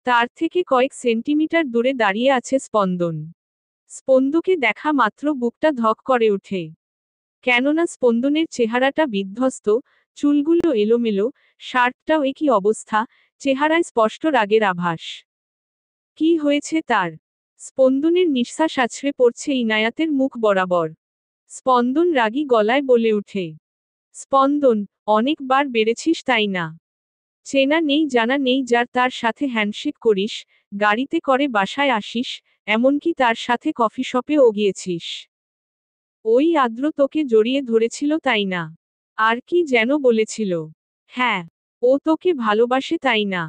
তার থেকে কয়েক সেন্টিমিটার দূরে দাঁড়িয়ে আছে স্পন্দন। স্পন্দকে দেখা মাত্র বুকটা ধক করে ওঠে। কেননা স্পন্দনের চেহারাটা বিধ্বস্ত, চুলগুলো এলোমেলো, শার্টটাও একই অবস্থা, চেহারায় স্পষ্ট রাগের আভাস। কি হয়েছে তার? স্পন্দনের নিঃশ্বাস আছড়ে পড়ছে ইনায়াতের মুখ বরাবর। স্পন্দন রাগী গলায় বলে উঠে। স্পন্দন, অনেকবার বেড়েছিস তাই না? চেনা নেই জানা নেই যার তার সাথে হ্যান্ডশেক করিস, গাড়িতে করে বাসায় আসিস, এমনকি তার সাথে কফি শপেও গিয়েছিস। ওই আদ্র তোকে জড়িয়ে ধরেছিল তাই না? আর কি যেন বলেছিল? হ্যাঁ, ও তোকে ভালোবাসে তাই না?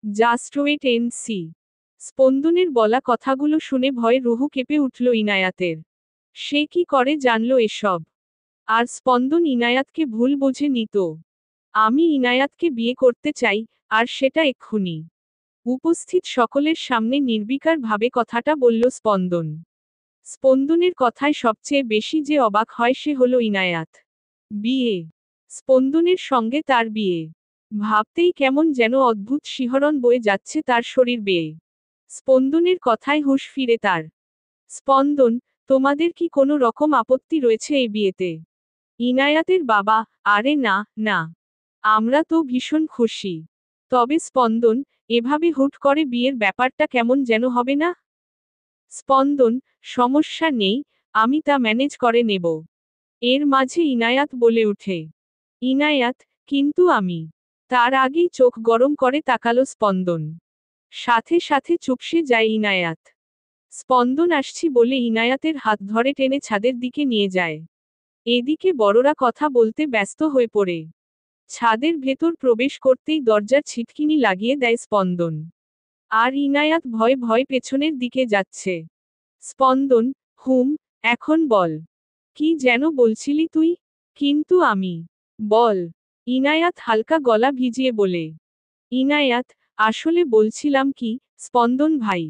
Just wait and see. স্পন্দনের বলা কথাগুলো শুনে ভয়ে রুহু কেঁপে উঠল ইনায়াতের। সে কি করে জানল এসব? আর স্পন্দন ইনায়াতকে ভুল বুঝে নিত। আমি ইনায়াতকে বিয়ে করতে চাই, আর সেটা এক্ষুনি। উপস্থিত সকলের সামনে নির্বিকার ভাবে কথাটা বলল স্পন্দন। স্পন্দনের কথায় সবচেয়ে বেশি যে অবাক হয় সে হল ইনায়াত। বিয়ে। স্পন্দনের সঙ্গে তার বিয়ে। ভাবতেই কেমন যেন অদ্ভুত শিহরণ বয়ে যাচ্ছে তার শরীর বেয়ে। স্পন্দনের কথায় হুঁশ ফিরে তার। স্পন্দন, তোমাদের কি কোনো রকম আপত্তি রয়েছে এই বিয়েতে? ইনায়াতের বাবা, আরে না, না। আমরা তো ভীষণ খুশি। তবে স্পন্দন, এভাবে হুট করে বিয়ের ব্যাপারটা কেমন যেন হবে না? স্পন্দন, সমস্যা নেই, আমি তা ম্যানেজ করে নেব। এর মাঝে ইনায়াত বলে উঠে। ইনায়াত, কিন্তু আমি। তার আগেই চোখ গরম করে তাকালো স্পন্দন। সাথে সাথে চুপসে যায় ইনায়াত। স্পন্দন আসছি বলে ইনায়াতের হাত ধরে টেনে ছাদের দিকে নিয়ে যায়। এদিকে বড়রা কথা বলতে ব্যস্ত হয়ে পড়ে। ছাদের ভেতর প্রবেশ করতেই দরজার ছিটকিনি লাগিয়ে দেয় স্পন্দন। আর ইনায়াত ভয়ে ভয়ে পেছনের দিকে যাচ্ছে। স্পন্দন, হুম, এখন বল। কি যেন বলছিলি তুই? কিন্তু আমি। বল। ইনায়াত হালকা গলা ভিজিয়ে বলে। ইনায়াত, আসলে বলছিলাম কি, স্পন্দন ভাই।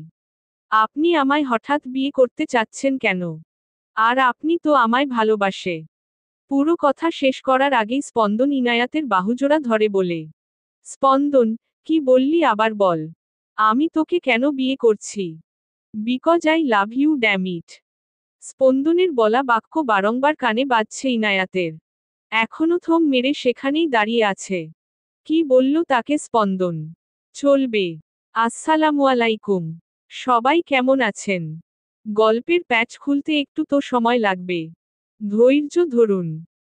আপনি আমায় হঠাৎ বিয়ে করতে চাচ্ছেন কেন? আর আপনি তো আমায় ভালোবাসে। পুরো কথা শেষ করার আগেই স্পন্দন ইনায়াতের বাহুজোড়া ধরে বলে। স্পন্দন, কি বললি আবার বল। আমি তোকে কেন বিয়ে করছি? Because I love you damn it. স্পন্দনের বলা বাক্য বারংবার কানে বাজছে ইনায়াতের। এখনো থম মেরে সেখানেই দাঁড়িয়ে আছে। কি বলল তাকে স্পন্দন? চলবে। আসসালামু আলাইকুম। সবাই কেমন আছেন? গল্পের প্যাচ খুলতে একটু তো সময় লাগবে। ধৈর্য ধরুন।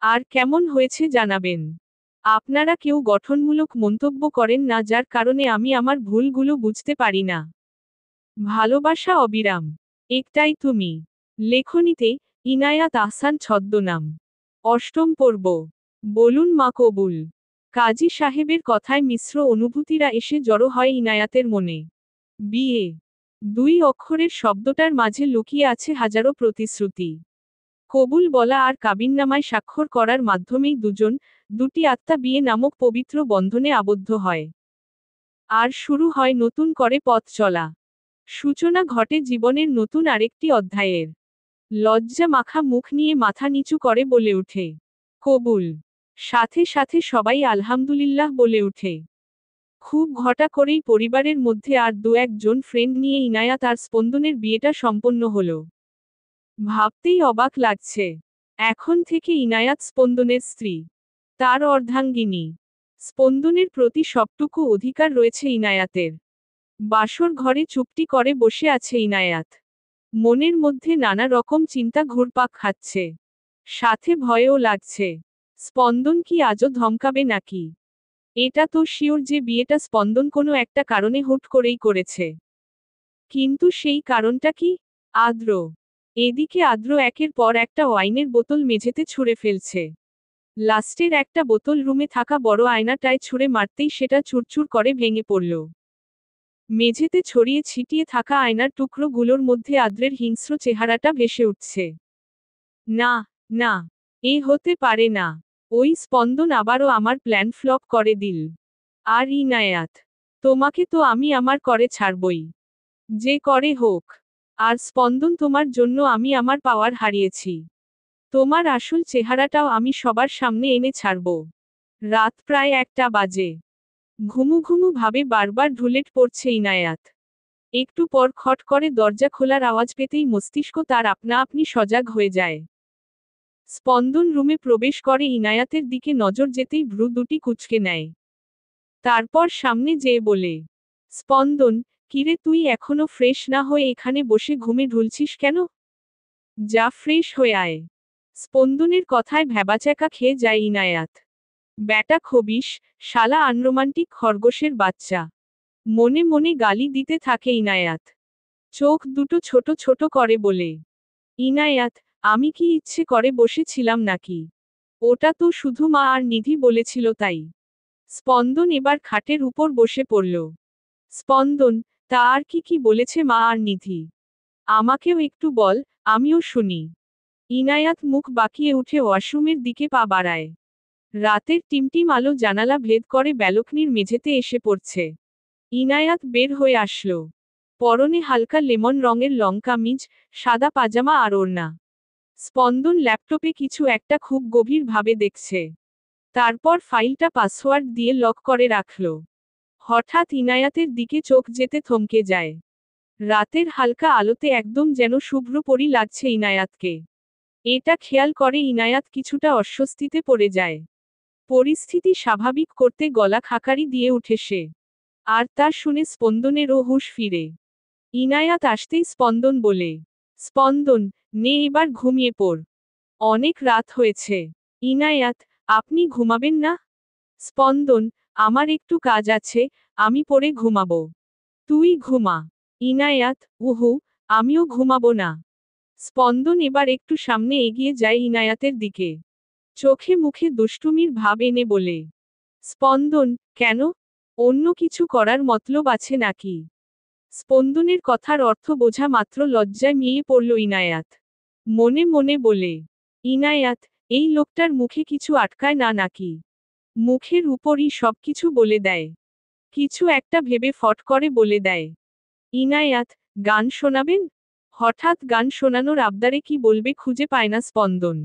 আর কেমন হয়েছে জানাবেন। আপনারা কেউ গঠনমূলক মন্তব্য করেন না, যার কারণে আমি আমার ভুলগুলো বুঝতে পারি না। ভালোবাসা অবিরাম। একটাই তুমি। লেখনীতে ইনায়াত আহসান ছদ্মনাম। অষ্টম পর্ব। বলুন মা কবুল। কাজী সাহেবের কথায় মিশ্র অনুভূতিরা এসে জড়ো হয় ইনায়াতের মনে। বিয়ে। দুই অক্ষরের শব্দটার মাঝে লুকিয়ে আছে হাজারো প্রতিশ্রুতি। কবুল বলা আর কাবিননামায় স্বাক্ষর করার মাধ্যমেই দুটি আত্মা বিয়ে নামক পবিত্র বন্ধনে আবদ্ধ হয়। আর শুরু হয় নতুন করে পথ চলা। সূচনা ঘটে জীবনের নতুন আরেকটি অধ্যায়ের। লজ্জা মাখা মুখ নিয়ে মাথা নিচু করে বলে উঠে, কবুল। সাথে সাথে সবাই আলহামদুলিল্লাহ বলে উঠে। খুব ঘটা করেই পরিবারের মধ্যে আর একজন ফ্রেন্ড নিয়ে ইনায়াত আর স্পন্দনের বিয়েটা সম্পন্ন হলো। ভাবতেই অবাক লাগছে। এখন থেকে ইনায়াত স্পন্দনের স্ত্রী। তার অর্ধাঙ্গিনী। স্পন্দনের প্রতি সবটুকু অধিকার রয়েছে ইনায়াতের। বাসর ঘরে চুপটি করে বসে আছে ইনায়াত। মনের মধ্যে নানা রকম চিন্তা ঘুরপাক খাচ্ছে। সাথে ভয়ও লাগছে। স্পন্দন কি আজও ধমকাবে নাকি? এটা তো শিওর যে বিয়েটা স্পন্দন কোনো একটা কারণে হুট করেই করেছে। কিন্তু সেই কারণটা কি? আদ্র। এদিকে আদ্র একের পর একটা ওয়াইনের বোতল মেঝেতে ছুঁড়ে ফেলছে। লাস্টের একটা বোতল রুমে থাকা বড় আয়নাটায় ছুঁড়ে মারতেই সেটা চুরচুর করে ভেঙে পড়ল। মেঝেতে ছড়িয়ে ছিটিয়ে থাকা আয়নার টুকরোগুলোর মধ্যে আদ্রের হিংস্র চেহারাটা ভেসে উঠছে। না, না, এ হতে পারে না। ওই স্পন্দন আবারও আমার প্ল্যান ফ্লপ করে দিল। আর ইনায়াত, তোমাকে তো আমি আমার করে ছাড়বই। যে করে হোক। আর স্পন্দন, তোমার জন্য আমি আমার পাওয়ার হারিয়েছি। তোমার আসল চেহারাটাও আমি সবার সামনে এনে ছাড়ব। রাত প্রায় 1টা বাজে। ঘুমু ঘুমু ভাবে বারবার ঢুলেট পড়ছে ইনায়াত। একটু পর খট করে দরজা খোলার আওয়াজ পেতেই মস্তিষ্ক তার আপনা আপনি সজাগ হয়ে যায়। স্পন্দন রুমে প্রবেশ করে ইনায়াতের দিকে নজর যেতেই ভ্রু দুটি কুঁচকে নেয়। তারপর সামনে যেয়ে বলে, স্পন্দন, কিরে তুই এখনো ফ্রেশ না হয়ে এখানে বসে ঘুমে ঢুলছিস কেন? যা ফ্রেশ হয়ে আয়। স্পন্দনের কথায় ভ্যাবাচ্যাকা খেয়ে যায় ইনায়াত। ব্যাটা খবিশ, শালা আনরোমান্টিক খরগোশের বাচ্চা। মনে মনে গালি দিতে থাকে ইনায়াত। চোখ দুটো ছোট ছোট করে বলে, ইনায়াত, আমি কি ইচ্ছে করে বসেছিলাম নাকি? ওটা তো শুধু মা আর নিধি বলেছিল তাই। স্পন্দন এবার খাটের উপর বসে পড়ল। স্পন্দন, তা আর কি কি বলেছে মা আর নিধি? আমাকেও একটু বল, আমিও শুনি। ইনায়াত মুখ বাঁকিয়ে উঠে ওয়াশরুমের দিকে পা বাড়ায়। রাতের টিমটিম আলো জানালা ভেদ করে ব্যালকনির মেঝেতে এসে পড়ছে। ইনায়াত বের হয়ে আসলো। পরনে হালকা লেমন রঙের লং কামিজ, সাদা পাজামা আর ওড়না। স্পন্দন ল্যাপটপে কিছু একটা খুব গভীর ভাবে দেখছে। তারপর ফাইলটা পাসওয়ার্ড দিয়ে লক করে রাখল। হঠাৎ ইনায়াতের দিকে চোখ যেতে থমকে যায়। রাতের হালকা আলোতে একদম যেন শুভ্রপরী লাগছে ইনায়াতকে। এটা খেয়াল করে ইনায়াত কিছুটা অস্বস্তিতে পড়ে যায়। পরিস্থিতি স্বাভাবিক করতে গলা খাকারি দিয়ে উঠে সে। আর তা শুনে স্পন্দনেরও হুঁশ ফিরে। ইনায়াত আসতেই স্পন্দন বলে, স্পন্দন, নে এবার ঘুমিয়ে পড়। অনেক রাত হয়েছে। ইনায়াত, আপনি ঘুমাবেন না? স্পন্দন, আমার একটু কাজ আছে, আমি পরে ঘুমাবো। তুই ঘুমা। ইনায়াত, উহু, আমিও ঘুমাবো না। স্পন্দন এবার একটু সামনে এগিয়ে যায় ইনায়াতের দিকে। চোখে মুখে দুষ্টুমির ভাব এনে বলে, স্পন্দন, কেন? অন্য কিছু করার মতলব আছে নাকি? স্পন্দনের কথার অর্থ বোঝা মাত্র লজ্জায় মিয়ে পড়ল ইনায়াত। মনে মনে বলে, ইনায়াত, এই লোকটার মুখে কিছু আটকায় না নাকি? মুখের উপরই সবকিছু বলে দেয়। কিছু একটা ভেবে ফট করে বলে দেয়, ইনায়াত, গান শোনাবেন? হঠাৎ গান শোনানোর আবদারে কি বলবে খুঁজে পায় না স্পন্দন।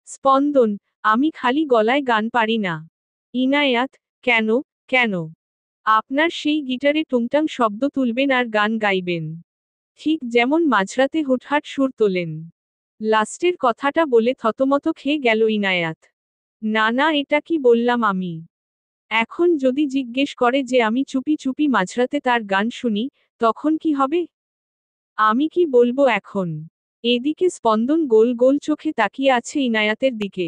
স্পন্দন, আমি খালি গলায় গান পারি না। ইনায়াত, কেন, কেন? আপনার সেই গিটারে টুংটাং শব্দ তুলবেন আর গান গাইবেন। ঠিক যেমন মাঝরাতে হুটহাট সুর তোলেন। লাস্টের কথাটা বলে থতমত খেয়ে গেল ইনায়াত। না না, এটা কি বললাম আমি? এখন যদি জিজ্ঞেস করে যে আমি চুপি চুপি মাঝরাতে তার গান শুনি, তখন কি হবে? আমি কি বলবো এখন? এদিকে স্পন্দন গোল গোল চোখে তাকিয়ে আছে ইনায়াতের দিকে।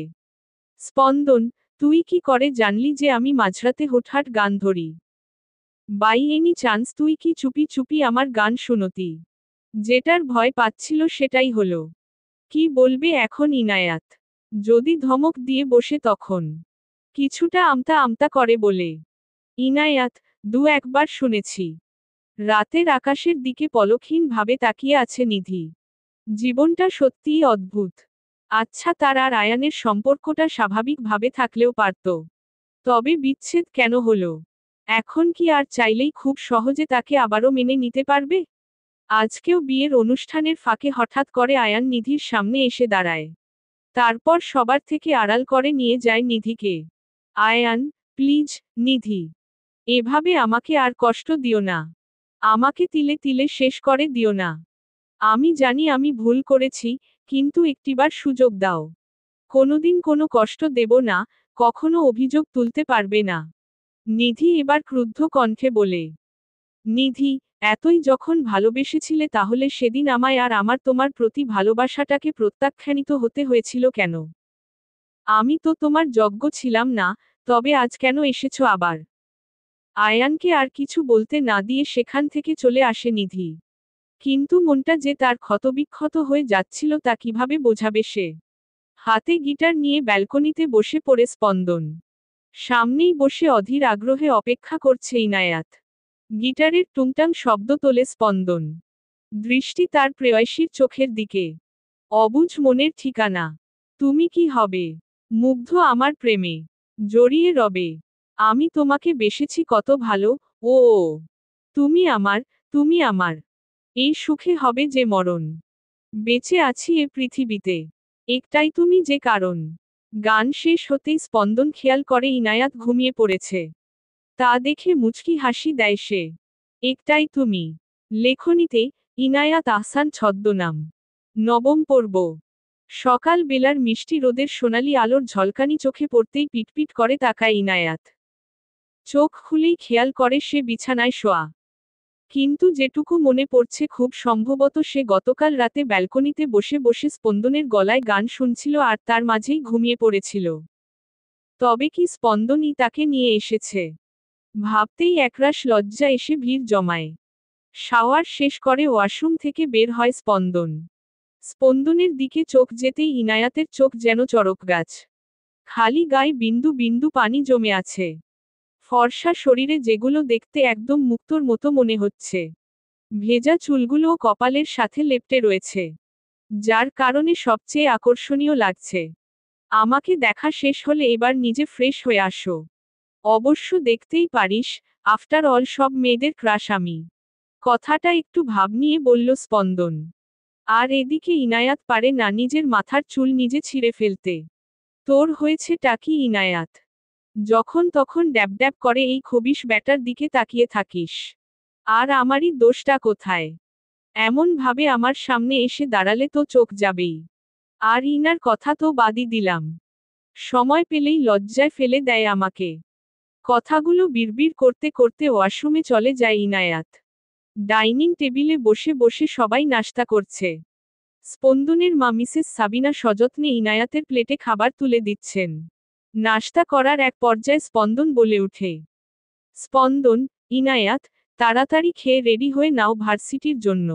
স্পন্দন, তুই কি করে জানলি যে আমি মাঝরাতে হুটহাট গান ধরি? বাই এনি চান্স তুই কি চুপি চুপি আমার গান শুনতি? যেটার ভয় পাচ্ছিল সেটাই হলো। কি বলবে এখন ইনায়াত? যদি ধমক দিয়ে বসে তখন? কিছুটা আমতা আমতা করে বলে, ইনায়াত, দু একবার শুনেছি। রাতের আকাশের দিকে পলকহীন ভাবে তাকিয়ে আছে নিধি। জীবনটা সত্যিই অদ্ভুত। আচ্ছা, তার আর আয়ানের সম্পর্কটা স্বাভাবিকভাবে থাকলেও পারত। তবে বিচ্ছেদ কেন হলো? এখন কি আর চাইলেই খুব সহজে তাকে আবারও মেনে নিতে পারবে? আজকেও বিয়ের অনুষ্ঠানের ফাঁকে হঠাৎ করে আয়ান নিধির সামনে এসে দাঁড়ায়। তারপর সবার থেকে আড়াল করে নিয়ে যায় নিধিকে। আয়ান, প্লিজ, নিধি। এভাবে আমাকে আর কষ্ট দিও না। আমাকে তিলে তিলে শেষ করে দিও না। আমি জানি আমি ভুল করেছি, কিন্তু একটিবার সুযোগ দাও। কোনোদিন কোনো কষ্ট দেব না, কখনো অভিযোগ তুলতে পারবে না। নিধি এবার ক্রুদ্ধ কণ্ঠে বলে, নিধি, এতই যখন ভালোবেসেছিলে তাহলে সেদিন আমায় আর আমার তোমার প্রতি ভালোবাসাটাকে প্রত্যাখ্যানিত হতে হয়েছিল কেন? আমি তো তোমার যোগ্য ছিলাম না, তবে আজ কেন এসেছো আবার? আয়ানকে আর কিছু বলতে না দিয়ে সেখান থেকে চলে আসে নিধি। কিন্তু মনটা যে তার ক্ষতবিক্ষত হয়ে যাচ্ছিল তা কিভাবে বোঝাবে সে? হাতে গিটার নিয়ে ব্যালকনিতে বসে পড়ে স্পন্দন। সামনেই বসে অধীর আগ্রহে অপেক্ষা করছে ইনায়াত। গিটারের টুংটাং শব্দ তোলে স্পন্দন। দৃষ্টি তার প্রেয়সীর চোখের দিকে। অবুঝ মনের ঠিকানা। তুমি কি হবে? মুগ্ধ আমার প্রেমে। জড়িয়ে রবে। আমি তোমাকে বেসেছি কত ভালো, ও ও। তুমি আমার, তুমি আমার। এই সুখে হবে যে মরণ। বেঁচে আছি এ পৃথিবীতে। একটাই তুমি যে কারণ। গান শেষ হতেই স্পন্দন খেয়াল করে ইনায়াত ঘুমিয়ে পড়েছে। তা দেখে মুচকি হাসি দেয় সে। একটাই তুমি। লেখনীতে, ইনায়াত আহসান ছদ্মনাম। নবম পর্ব। সকাল বেলার মিষ্টি রোদের সোনালি আলোর ঝলকানি চোখে পড়তেই পিটপিট করে তাকায় ইনায়াত। চোখ খুলেই খেয়াল করে সে বিছানায় শোয়া। কিন্তু যেটুকু মনে পড়ছে খুব সম্ভবত সে গতকাল রাতে ব্যালকনিতে বসে বসে স্পন্দনের গলায় গান শুনছিল আর তার মাঝেই ঘুমিয়ে পড়েছিল। তবে কি স্পন্দনই তাকে নিয়ে এসেছে? ভাবতেই একরাশ লজ্জা এসে ভিড় জমায়। শাওয়ার শেষ করে ওয়াশরুম থেকে বের হয় স্পন্দন। স্পন্দনের দিকে চোখ যেতেই ইনায়াতের চোখ যেন চড়কগাছ। খালি গায়ে বিন্দু বিন্দু পানি জমে আছে। ফর্সা শরীরে যেগুলো দেখতে একদম মুক্তোর মতো মনে হচ্ছে। ভেজা চুলগুলোও কপালের সাথে লেপ্টে রয়েছে। যার কারণে সবচেয়ে আকর্ষণীয় লাগছে। আমাকে দেখা শেষ হলে এবার নিজে ফ্রেশ হয়ে আসো। অবশ্য দেখতেই পারিস, আফটার অল সব মেয়েদের ক্রাশ আমি। কথাটা একটু ভাব নিয়ে বলল স্পন্দন। আর এদিকে ইনায়াত পারে না নিজের মাথার চুল নিজে ছিঁড়ে ফেলতে। তোর হয়েছেটা কি ইনায়াত? যখন তখন ড্যাব ড্যাব করে এই খবিশ ব্যাটার দিকে তাকিয়ে থাকিস। আর আমারই দোষটা কোথায়? এমন ভাবে আমার সামনে এসে দাঁড়ালে তো চোখ যাবেই। আর ইনার কথা তো বাদই দিলাম। সময় পেলেই লজ্জায় ফেলে দেয় আমাকে। কথাগুলো বিড়বিড় করতে করতে ওয়াশরুমে চলে যায় ইনায়াত। ডাইনিং টেবিলে বসে বসে সবাই নাস্তা করছে। স্পন্দনের মা মিসেস সাবিনা সযত্নে ইনায়াতের প্লেটে খাবার তুলে দিচ্ছেন। নাস্তা করার এক পর্যায়ে স্পন্দন বলে উঠে, স্পন্দন, ইনায়াত, তাড়াতাড়ি খেয়ে রেডি হয়ে নাও ভার্সিটির জন্য।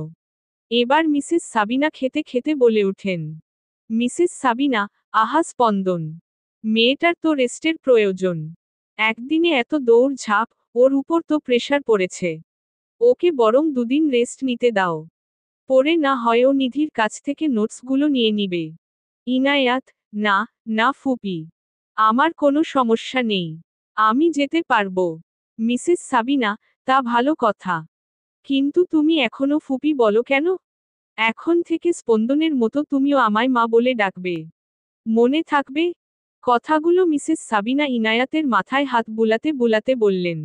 এবার মিসেস সাবিনা খেতে খেতে বলে উঠেন। মিসেস সাবিনা, আহা স্পন্দন, মেয়েটার তো রেস্টের প্রয়োজন। একদিনে এত দৌড়ঝাঁপ, ওর উপর তো প্রেশার পড়েছে। ওকে বরং দুদিন রেস্ট নিতে দাও। পরে না হয় ও নিধির কাছ থেকে নোটসগুলো নিয়ে নিবে। ইনায়াত, না, না ফুপি। আমার কোনো সমস্যা নেই। আমি যেতে পারবো। মিসেস সাবিনা, তা ভালো কথা। কিন্তু তুমি এখনো ফুপি বলো কেন? এখন থেকে স্পন্দনের মতো তুমিও আমায় মা বলে ডাকবে। মনে থাকবে? কথাগুলো মিসেস সাবিনা ইনায়াতের মাথায় হাত বুলাতে বুলাতে বললেন।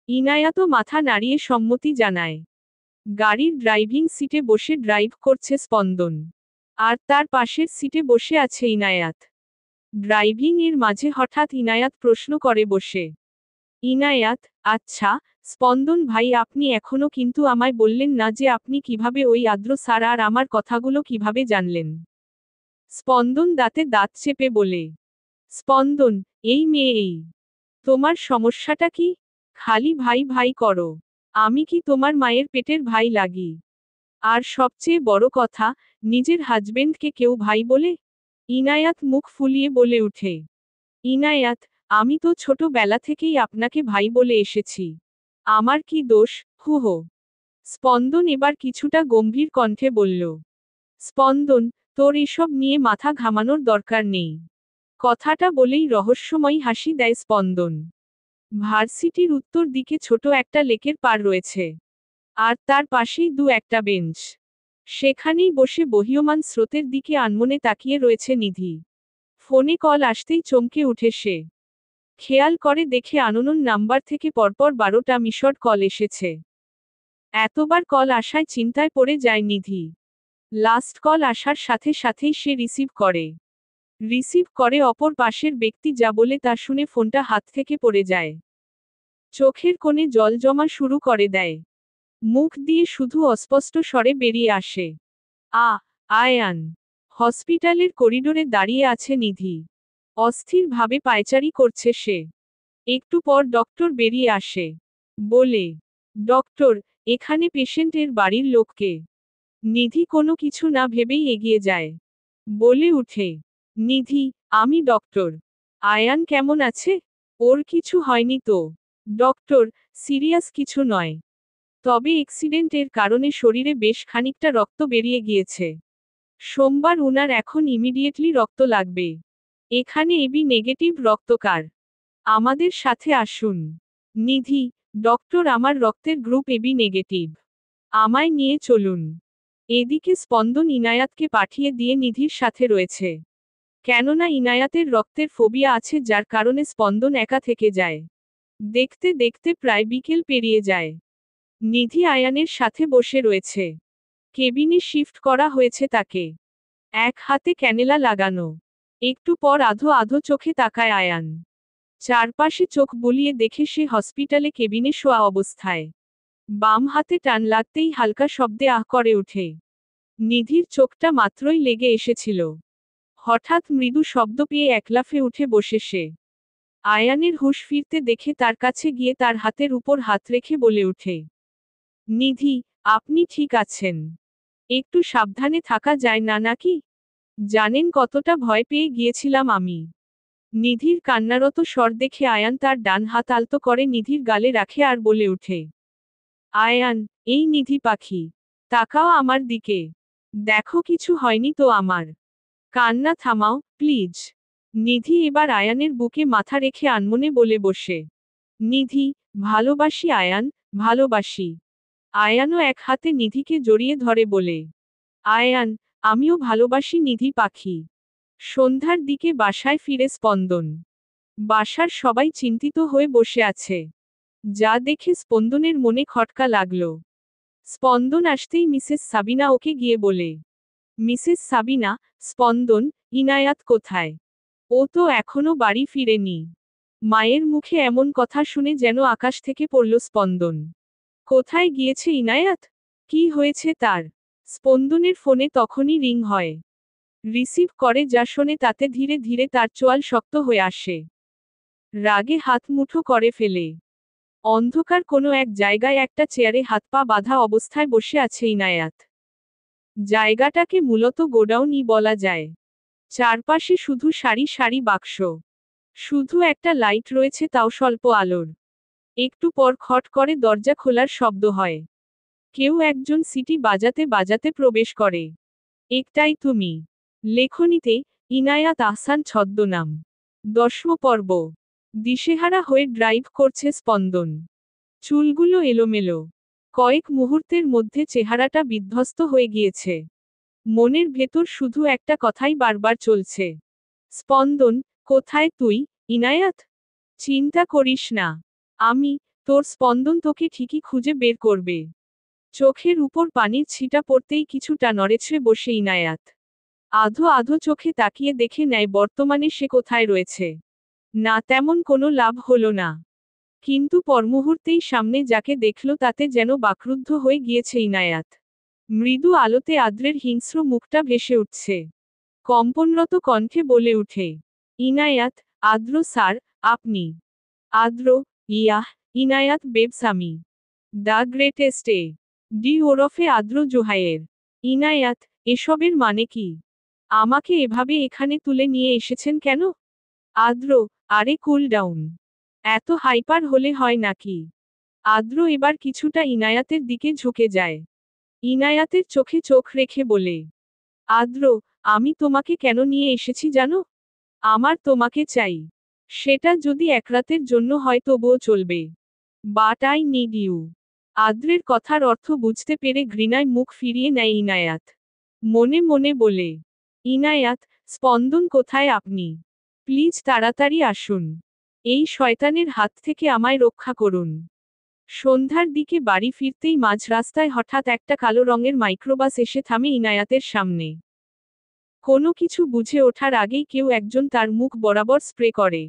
ইনায়াতও মাথা নাড়িয়ে সম্মতি জানায়। গাড়ির ড্রাইভিং সিটে বসে ড্রাইভ করছে স্পন্দন। আর তার পাশের সিটে বসে আছে ইনায়াত। ড্রাইভিং এর মাঝে হঠাৎ ইনায়াত প্রশ্ন করে বসে। ইনায়াত, আচ্ছা, স্পন্দন ভাই আপনি এখনো কিন্তু আমায় বললেন না যে আপনি কিভাবে ওই আদ্র স্যার আর আমার কথাগুলো কিভাবে জানলেন? স্পন্দন দাঁতে দাঁত চেপে বলে। স্পন্দন, এই মেয়ে এই। তোমার সমস্যাটা কি? খালি ভাই ভাই করো। আমি কি তোমার মায়ের পেটের ভাই লাগি? আর সবচেয়ে বড় কথা, নিজের হাজবেন্ডকে কেউ ভাই বলে? ইনায়াত মুখ ফুলিয়ে বলে উঠে। ইনায়াত, আমি তো ছোটবেলা থেকেই আপনাকে ভাই বলে এসেছি। আমার কি দোষ, হো। স্পন্দন এবার কিছুটা গম্ভীর কণ্ঠে বলল। স্পন্দন, তোর এসব নিয়ে মাথা ঘামানোর দরকার নেই। কথাটা বলেই রহস্যময়ী হাসি দেয় স্পন্দন। ভার্সিটির উত্তর দিকে ছোট একটা লেকের পার রয়েছে। আর তার পাশেই একটা বেঞ্চ। সেখানেই বসে বহ্যমান স্রোতের দিকে আনমনে তাকিয়ে রয়েছে নিধি। ফোনে কল আসতেই চমকে উঠে সে। খেয়াল করে দেখে আননোন নাম্বার থেকে পরপর 12টা মিসড কল এসেছে। এতবার কল আসায় চিন্তায় পড়ে যায় নিধি। লাস্ট কল আসার সাথে সাথেই সে রিসিভ করে অপর পাশের ব্যক্তি যা বলে তা শুনে ফোনটা হাত থেকে পড়ে যায়। চোখের কোণে জল জমা শুরু করে দেয়। মুখ দিয়ে শুধু অস্পষ্ট স্বরে বেরিয়ে আসে, আয়ান। হসপিটালের করিডোরে দাঁড়িয়ে আছে নিধি। অস্থিরভাবে পায়চারি করছে সে। একটু পর ডক্টর বেরিয়ে আসে। বলে, ডক্টর, এখানে পেশেন্টের বাড়ির লোককে। নিধি কোনো কিছু না ভেবেই এগিয়ে যায়। বলে উঠে, নিধি, আমি ডক্টর। আয়ান কেমন আছে? ওর কিছু হয়নি তো? ডক্টর, সিরিয়াস কিছু নয়। তবে অ্যাক্সিডেন্টের কারণে শরীরে বেশ খানিকটা রক্ত বেরিয়ে গিয়েছে। সোমবার উনার এখন ইমিডিয়েটলি রক্ত লাগবে। এখানে এবি নেগেটিভ রক্তকার। আমাদের সাথে আসুন। নিধি, ডক্টর আমার রক্তের গ্রুপ এবি নেগেটিভ। আমায় নিয়ে চলুন। এদিকে স্পন্দন ইনায়াতকে পাঠিয়ে দিয়ে নিধির সাথে রয়েছে। কেননা ইনায়াতের রক্তের ফোবিয়া আছে যার কারণে স্পন্দন একা থেকে যায়। দেখতে দেখতে প্রায় বিকেল পেরিয়ে যায়। নিধি আয়ানের সাথে বসে রয়েছে। কেবিনে শিফট করা হয়েছে তাকে। এক হাতে ক্যানেলা লাগানো। একটু পর আধো আধো চোখে তাকায় আয়ান। চারপাশে চোখ বুলিয়ে দেখে সে হসপিটালে কেবিনে শোয়া অবস্থায়। বাম হাতে টান লাগতেই হালকা শব্দে আহ করে উঠে। নিধির চোখটা মাত্রই লেগে এসেছিল। হঠাৎ মৃদু শব্দ পেয়ে একলাফে উঠে বসে সে। আয়ানের হুঁশ ফিরতে দেখে তার কাছে গিয়ে তার হাতের উপর হাত রেখে বলে উঠে, নিধি, আপনি ঠিক আছেন? একটু সাবধানে থাকা যায় না নাকি? জানেন কতটা ভয় পেয়ে গিয়েছিলাম আমি। নিধির কান্নারত স্বর দেখে আয়ান তার ডান হাত আলতো করে নিধির গালে রাখে আর বলে উঠে, আয়ান, এই নিধি পাখি, তাকাও আমার দিকে। দেখো কিছু হয়নি তো আমার? কান্না থামাও, প্লিজ। নিধি এবার আয়ানের বুকে মাথা রেখে আনমনে বলে বসে। নিধি, ভালোবাসি আয়ান, ভালোবাসি। আয়ানও এক হাতে নিধিকে জড়িয়ে ধরে বলে, আয়ান, আমিও ভালোবাসি নিধি পাখি। সন্ধ্যার দিকে বাসায় ফিরে স্পন্দন। বাসার সবাই চিন্তিত হয়ে বসে আছে। যা দেখে স্পন্দনের মনে খটকা লাগল। স্পন্দন আসতেই মিসেস সাবিনা ওকে গিয়ে বলে, মিসেস সাবিনা, স্পন্দন, ইনায়াত কোথায়? ও তো এখনো বাড়ি ফিরেনি। মায়ের মুখে এমন কথা শুনে যেন আকাশ থেকে পড়ল স্পন্দন। কোথায় গিয়েছে ইনায়াত? কি হয়েছে তার? স্পন্দনের ফোনে তখনই রিং হয়। রিসিভ করে যা শোনে তাতে ধীরে ধীরে তার চোয়াল শক্ত হয়ে আসে। রাগে হাত মুঠো করে ফেলে। অন্ধকার কোনো এক জায়গায় একটা চেয়ারে হাত পা বাঁধা অবস্থায় বসে আছে ইনায়াত। জায়গাটাকে মূলত গোডাউনই বলা যায়। চারপাশে শুধু সারি সারি বাক্স। শুধু একটা লাইট রয়েছে, তাও স্বল্প আলোর। একটু পর খট করে দরজা খোলার শব্দ হয়। কেউ একজন সিটি বাজাতে বাজাতে প্রবেশ করে। একটাই তুমি। লেখনীতে ইনায়াত আহসান ছদ্মনাম। 10ম পর্ব। দিশেহারা হয়ে ড্রাইভ করছে স্পন্দন। চুলগুলো এলোমেলো। কয়েক মুহূর্তের মধ্যে চেহারাটা বিধ্বস্ত হয়ে গিয়েছে। মনের ভেতর শুধু একটা কথাই বারবার চলছে। স্পন্দন, কোথায় তুই, ইনায়াত? চিন্তা করিস না। আমি, তোর স্পন্দন তোকে ঠিকই খুঁজে বের করবে। চোখের উপর পানির ছিটা পড়তেই কিছুটা নড়েছে বসে ইনায়াত। আধো আধো চোখে তাকিয়ে দেখে নেয় বর্তমানে সে কোথায় রয়েছে। না, তেমন কোনো লাভ হলো না। কিন্তু পরমুহূর্তেই সামনে যাকে দেখল তাতে যেন বাকরুদ্ধ হয়ে গিয়েছে ইনায়াত। মৃদু আলোতে আদ্রের হিংস্র মুখটা ভেসে উঠছে। কম্পনরত কণ্ঠে বলে উঠে, ইনায়াত, আদ্র স্যার, আপনি? আদ্র, ইয়াহ, ইনায়াত বেবস, আমি। দ্য গ্রেটেস্ট এ ডি ওরফে আদ্র জোহাইয়ের। ইনায়াত, এসবের মানে কি? আমাকে এভাবে এখানে তুলে নিয়ে এসেছেন কেন? আদ্র, আরে কুল ডাউন। এত হাইপার হলে হয় নাকি? আদ্র এবার কিছুটা ইনায়াতের দিকে ঝুঁকে যায়। ইনায়াতের চোখে চোখ রেখে বলে, আদ্র, আমি তোমাকে কেন নিয়ে এসেছি জানো? আমার তোমাকে চাই। সেটা যদি এক রাতের জন্য হয় তবুও চলবে। But I need you. আদ্রের কথার অর্থ বুঝতে পেরে ঘৃণায় মুখ ফিরিয়ে নেয় ইনায়াত। মনে মনে বলে, ইনায়াত, স্পন্দন কোথায় আপনি? প্লিজ তাড়াতাড়ি আসুন। এই শয়তানের হাত থেকে আমায় রক্ষা করুন। সন্ধ্যার দিকে বাড়ি ফিরতেই মাঝ রাস্তায় হঠাৎ একটা কালো রঙের মাইক্রোবাস এসে থামে ইনায়াতের সামনে। কোনো কিছু বুঝে ওঠার আগেই কেউ একজন তার মুখ বরাবর স্প্রে করে।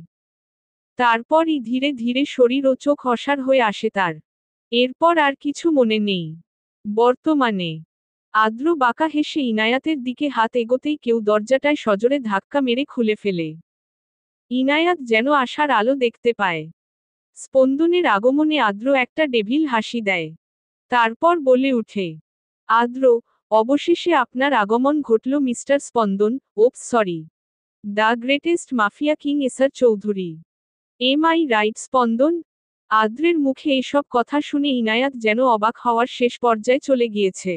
তারপরই ধীরে ধীরে শরীর ও চোখ অসাড় হয়ে আসে তার। এরপর আর কিছু মনে নেই। বর্তমানে আদ্র বাঁকা হেসে ইনায়াতের দিকে হাত এগোতেই কেউ দরজাটায় সজোরে ধাক্কা মেরে খুলে ফেলে। ইনায়াত যেন আশার আলো দেখতে পায়। স্পন্দনের আগমনে আদ্র একটা ডেভিল হাসি দেয়। তারপর বলে উঠে, আদ্র, অবশেষে আপনার আগমন ঘটল mister Spandan. Oops, sorry. The greatest mafia king SR Chowdhury. Am I right Spandan? আদ্রের মুখে এসব কথা শুনে ইনায়াত যেন অবাক হওয়ার শেষ পর্যায়ে চলে গিয়েছে।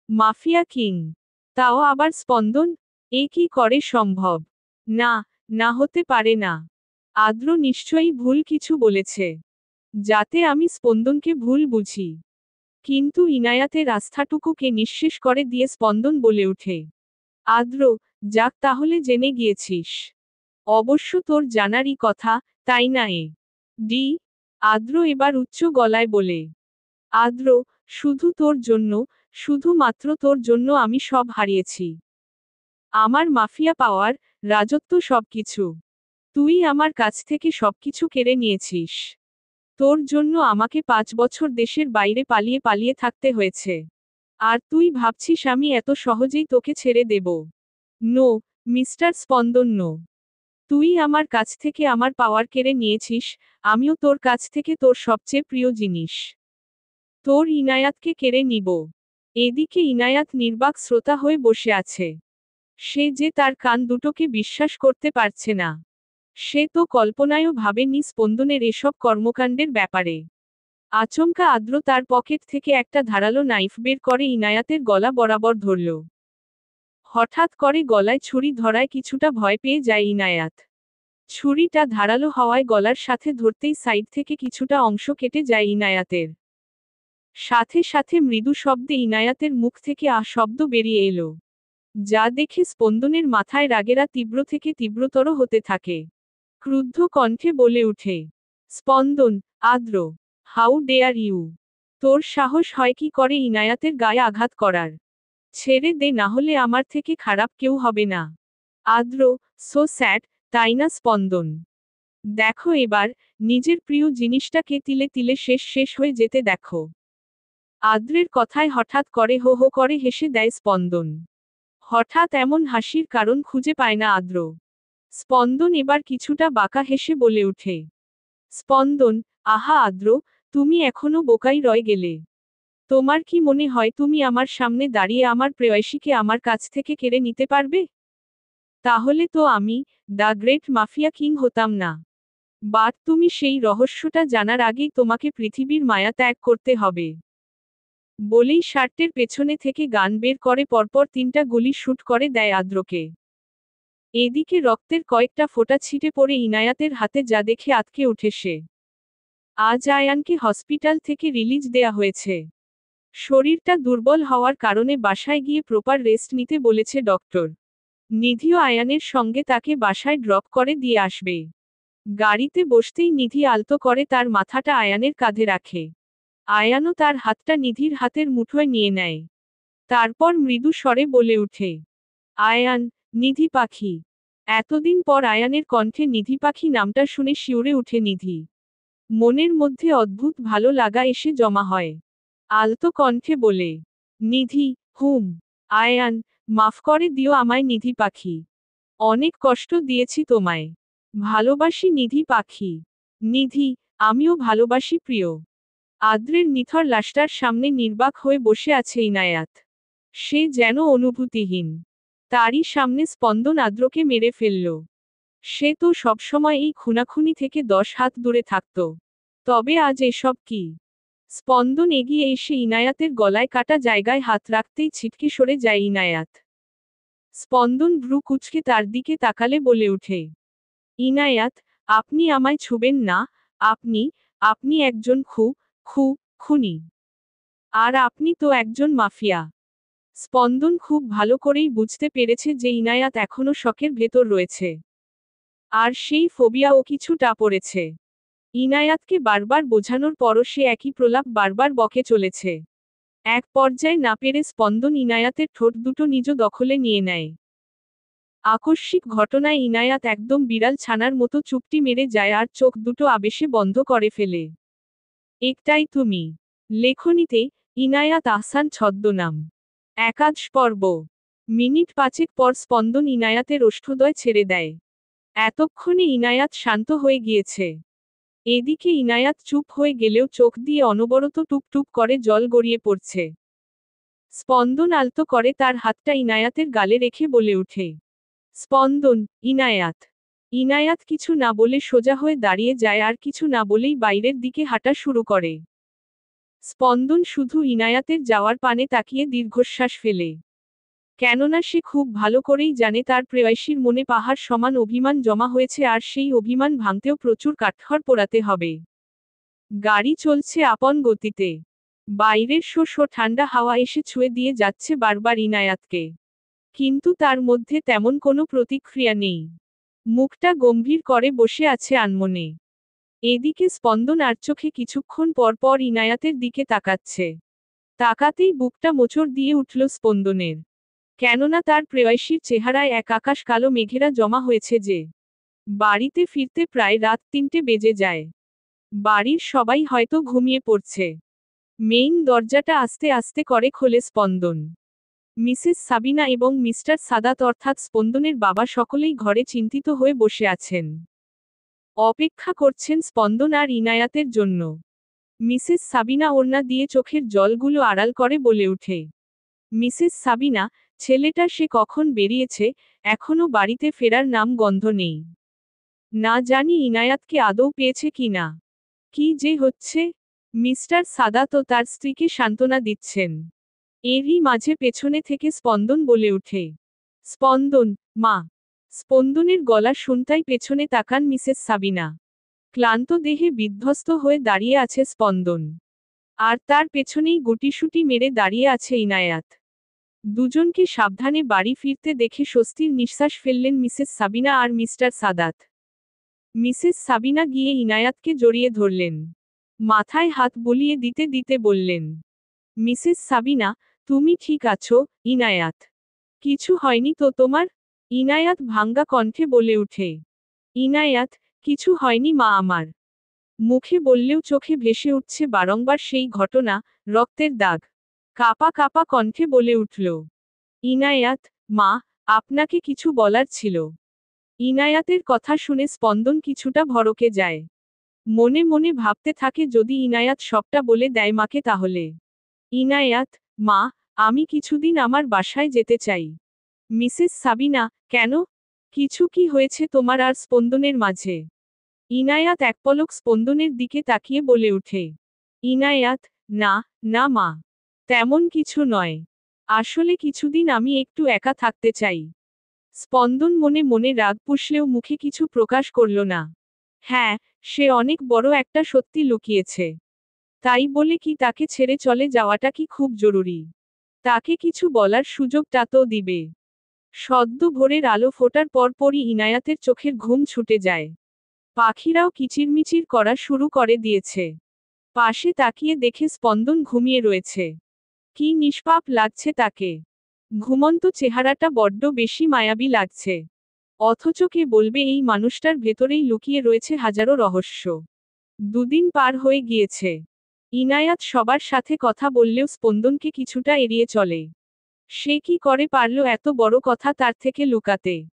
Mafia king? তাও আবার স্পন্দন? এ কি করে সম্ভব? না, না হতে পারে না। আদ্র নিশ্চয়ই ভুল কিছু বলেছে, যাতে আমি স্পন্দনকে ভুল বুঝি। কিন্তু ইনায়াতের আস্থাটুকুকে নিঃশেষ করে দিয়ে স্পন্দন বলে উঠে, আদ্র, যাক তাহলে জেনে গিয়েছিস। অবশ্য তোর জানারই কথা, তাই না? এ ডি আদ্র এবার উচ্চ গলায় বলে, আদ্র, শুধু তোর জন্য, শুধুমাত্র তোর জন্য আমি সব হারিয়েছি। আমার মাফিয়া পাওয়ার, রাজত্ব, সবকিছু। তুই আমার কাছ থেকে সবকিছু কেড়ে নিয়েছিস। তোর জন্য আমাকে 5 বছর দেশের বাইরে পালিয়ে পালিয়ে থাকতে হয়েছে। আর তুই ভাবছিস আমি এত সহজেই তোকে ছেড়ে দেব? নো, মিস্টার স্পন্দন, নো। তুই আমার কাছ থেকে আমার পাওয়ার কেড়ে নিয়েছিস, আমিও তোর কাছ থেকে তোর সবচেয়ে প্রিয় জিনিস, তোর ইনায়াতকে কেড়ে নিব। এদিকে ইনায়াত নির্বাক শ্রোতা হয়ে বসে আছে। সে যে তার কান দুটোকে বিশ্বাস করতে পারছে না। সে তো কল্পনায়ও ভাবেনি স্পন্দনের এসব কর্মকাণ্ডের ব্যাপারে। আচমকা আদ্র তার পকেট থেকে একটা ধারালো নাইফ বের করে ইনায়াতের গলা বরাবর ধরল। হঠাৎ করে গলায় ছুরি ধরায় কিছুটা ভয় পেয়ে যায় ইনায়াত। ছুরিটা ধারালো হওয়ায় গলার সাথে ধরতেই সাইড থেকে কিছুটা অংশ কেটে যায় ইনায়াতের। সাথে সাথে মৃদু শব্দে ইনায়াতের মুখ থেকে শব্দ বেরিয়ে এলো, যা দেখে স্পন্দনের মাথায় রাগেরা তীব্র থেকে তীব্রতর হতে থাকে। ক্রুদ্ধ কণ্ঠে বলে উঠে, স্পন্দন, আদ্র, হাউ ডেয়ার ইউ! তোর সাহস হয় কি করে ইনায়াতের গায়ে আঘাত করার? ছেড়ে দে, না হলে আমার থেকে খারাপ কেউ হবে না। আদ্র, সো স্যাড, তাই না স্পন্দন? দেখো এবার, নিজের প্রিয় জিনিসটাকে তিলে তিলে শেষ হয়ে যেতে দেখো। আদ্রের কথায় হঠাৎ করে হো হো করে হেসে দেয় স্পন্দন। হঠাৎ এমন হাসির কারণ খুঁজে পায় না আদ্র। স্পন্দন এবার কিছুটা বাঁকা হেসে বলে উঠে, স্পন্দন, আহা আদ্র, তুমি এখনো বোকাই রয়ে গেলে। তোমার কি মনে হয় তুমি আমার সামনে দাঁড়িয়ে আমার প্রেয়সীকে আমার কাছ থেকে কেড়ে নিতে পারবে? তাহলে তো আমি দ্য গ্রেট মাফিয়া কিং হতাম না। বাট তুমি সেই রহস্যটা জানার আগেই তোমাকে পৃথিবীর মায়া ত্যাগ করতে হবে। বলেই শার্টের পেছনে থেকে গান বের করে পরপর 3টা গুলি শুট করে দেয় আদ্রকে। এদিকে রক্তের কয়েকটা ফোঁটা ছিটে পড়ে ইনায়াতের হাতে, যা দেখে আঁতকে উঠে সে। আজ আয়ানকে হসপিটাল থেকে রিলিজ দেয়া হয়েছে। শরীরটা দুর্বল হওয়ার কারণে বাসায় গিয়ে প্রপার রেস্ট নিতে বলেছে ডক্টর। নিধিও আয়ানের সঙ্গে তাকে বাসায় ড্রপ করে দিয়ে আসবে। গাড়িতে বসতেই নিধি আলতো করে তার মাথাটা আয়ানের কাঁধে রাখে। আয়ানও তার হাতটা নিধির হাতের মুঠোয় নিয়ে নেয়। তারপর মৃদু স্বরে বলে উঠে, আয়ান, নিধি পাখি। এতদিন পর আয়ানের কণ্ঠে নিধি পাখি নামটা শুনে শিউরে উঠে নিধি। মনের মধ্যে অদ্ভুত ভালো লাগা এসে জমা হয়। আলতো কণ্ঠে বলে, নিধি, হুম। আয়ান, মাফ করে দিও আমায় নিধি পাখি। অনেক কষ্ট দিয়েছি তোমায়। ভালোবাসি নিধি পাখি। নিধি, আমিও ভালোবাসি প্রিয়। আদ্রের নিথর লাশটার সামনে নির্বাক হয়ে বসে আছে ইনায়াত। সে যেন অনুভূতিহীন। তারই সামনে স্পন্দন আদ্রকে মেরে ফেলল। সে তো সবসময় এই খুনাখুনি থেকে 10 হাত দূরে থাকত। তবে আজ এসব কি? স্পন্দন এগিয়ে এসে ইনায়াতের গলায় কাটা জায়গায় হাত রাখতেই ছিটকে সরে যায় ইনায়াত। স্পন্দন ভ্রু কুঁচকে তার দিকে তাকালে বলে উঠে, ইনায়াত, আপনি আমায় ছুবেন না। আপনি একজন খুনি। আর আপনি তো একজন মাফিয়া। স্পন্দন খুব ভালো করেই বুঝতে পেরেছে যে ইনায়াত এখনো শকের ভেতর রয়েছে। আর সেই ফোবিয়াও কিছুটা পড়েছে। ইনায়াতকে বারবার বোঝানোর পরও সে একই প্রলাপ বারবার বকে চলেছে। এক পর্যায়ে না পেরে স্পন্দন ইনায়াতের ঠোঁট দুটো নিজ দখলে নিয়ে নেয়। আকস্মিক ঘটনায় ইনায়াত একদম বিড়াল ছানার মতো চুপটি মেরে যায় আর চোখ দুটো আবেশে বন্ধ করে ফেলে। একটাই তুমি। লেখনীতে ইনায়াত আহসান ছদ্মনাম। একাদশ পর্ব। মিনিট 5 পর স্পন্দন ইনায়াতের ওষ্ঠদ্বয় ছেড়ে দেয়। এতক্ষণে ইনায়াত শান্ত হয়ে গিয়েছে। এদিকে ইনায়াত চুপ হয়ে গেলেও চোখ দিয়ে অনবরত টুপটুপ করে জল গড়িয়ে পড়ছে। স্পন্দন আলতো করে তার হাতটা ইনায়াতের গালে রেখে বলে উঠে, স্পন্দন, ইনায়াত। ইনায়াত কিছু না বলে সোজা হয়ে দাঁড়িয়ে যায় আর কিছু না বলেই বাইরের দিকে হাঁটা শুরু করে। স্পন্দন শুধু ইনায়াতের যাওয়ার পানে তাকিয়ে দীর্ঘশ্বাস ফেলে। কেননা সে খুব ভালো করেই জানে তার প্রেয়সীর মনে পাহাড় সমান অভিমান জমা হয়েছে আর সেই অভিমান ভাঙতেও প্রচুর কাঠখড় পোড়াতে হবে। গাড়ি চলছে আপন গতিতে। বাইরের শো ঠান্ডা হাওয়া এসে ছুঁয়ে দিয়ে যাচ্ছে বারবার ইনায়াতকে। কিন্তু তার মধ্যে তেমন কোনো প্রতিক্রিয়া নেই। মুখটা গম্ভীর করে বসে আছে আনমনে। এদিকে স্পন্দন আর চোখে কিছুক্ষণ পর পর ইনায়াতের দিকে তাকাচ্ছে। তাকাতেই বুকটা মোচড় দিয়ে উঠল স্পন্দনের। কেননা তার প্রেয়সীর চেহারায় এক আকাশ কালো মেঘেরা জমা হয়েছে যে। বাড়িতে ফিরতে প্রায় রাত 3টে বেজে যায়। বাড়ির সবাই হয়তো ঘুমিয়ে পড়ছে। মেইন দরজাটা আস্তে আস্তে করে খোলে স্পন্দন। মিসেস সাবিনা এবং মিস্টার সাদাত অর্থাৎ স্পন্দনের বাবা সকলেই ঘরে চিন্তিত হয়ে বসে আছেন। অপেক্ষা করছেন স্পন্দন আর ইনায়াতের জন্য। মিসেস সাবিনা ওড়না দিয়ে চোখের জলগুলো আড়াল করে বলে উঠে, মিসেস সাবিনা, ছেলেটা সে কখন বেরিয়েছে, এখনো বাড়িতে ফেরার নাম গন্ধ নেই। না জানি ইনায়াতকে আদৌ পেয়েছে কি না। কি যে হচ্ছে? মিস্টার সাদাত ও তার স্ত্রীকে সান্ত্বনা দিচ্ছেন। এরই মাঝে পেছনে থেকে স্পন্দন বলে উঠে, স্পন্দন, মা। স্পন্দনের গলা শুনতাই পেছনে তাকান মিসেস সাবিনা। ক্লান্ত দেহে বিধ্বস্ত হয়ে দাঁড়িয়ে আছে স্পন্দন। আর তার পেছনেই গুটিসুটি মেরে দাঁড়িয়ে আছে ইনায়াত। দুজনকে সাবধানে বাড়ি ফিরতে দেখে স্বস্তির নিঃশ্বাস ফেললেন মিসেস সাবিনা আর মিস্টার সাদাত। মিসেস সাবিনা গিয়ে ইনায়াতকে জড়িয়ে ধরলেন। মাথায় হাত বুলিয়ে দিতে দিতে বললেন, মিসেস সাবিনা, তুমি ঠিক আছো, ইনায়াত? কিছু হয়নি তো তোমার? ইনায়াত ভাঙ্গা কণ্ঠে বলে উঠে, ইনায়াত, কিছু হয়নি মা আমার। মুখে বললেও চোখে ভেসে উঠছে বারংবার সেই ঘটনা, রক্তের দাগ। কাপা কাপা কণ্ঠে বলে উঠল, ইনায়াত, মা, আপনাকে কিছু বলার ছিল। ইনায়াতের কথা শুনে স্পন্দন কিছুটা ভড়কে যায়। মনে মনে ভাবতে থাকে যদি ইনায়াত সবটা বলে দেয় মাকে তাহলে। ইনায়াত, মা, আমি কিছুদিন আমার বাসায় যেতে চাই। মিসেস সাবিনা, কেন? কিছু কি হয়েছে তোমার আর স্পন্দনের মাঝে? ইনায়াত এক পলক স্পন্দনের দিকে তাকিয়ে বলে ওঠে। ইনায়াত, না, না মা। তেমন কিছু নয়। আসলে কিছুদিন আমি একটু একা থাকতে চাই। স্পন্দন মনে মনে রাগ পুষলেও মুখে কিছু প্রকাশ করল না। হ্যাঁ, সে অনেক বড় একটা সত্যি লুকিয়েছে। তাই বলে কি তাকে ছেড়ে চলে যাওয়াটা কি খুব জরুরি? তাকে কিছু বলার সুযোগটা তো দিবে। সদ্য ভোরের আলো ফোটার পরপরই ইনায়াতের চোখের ঘুম ছুটে যায়। পাখিরাও কিচিরমিচির করা শুরু করে দিয়েছে। পাশে তাকিয়ে দেখে স্পন্দন ঘুমিয়ে রয়েছে। কি নিষ্পাপ লাগছে তাকে। ঘুমন্ত চেহারাটা বড্ড বেশি মায়াবী লাগছে। অথচ কে বলবে এই মানুষটার ভেতরেই লুকিয়ে রয়েছে হাজারো রহস্য। দুদিন পার হয়ে গিয়েছে। ইনায়াত সবার সাথে কথা বললেও স্পন্দনকে কিছুটা এড়িয়ে চলে। সে কি করে পারল এত বড় কথা তার থেকে লুকাতে?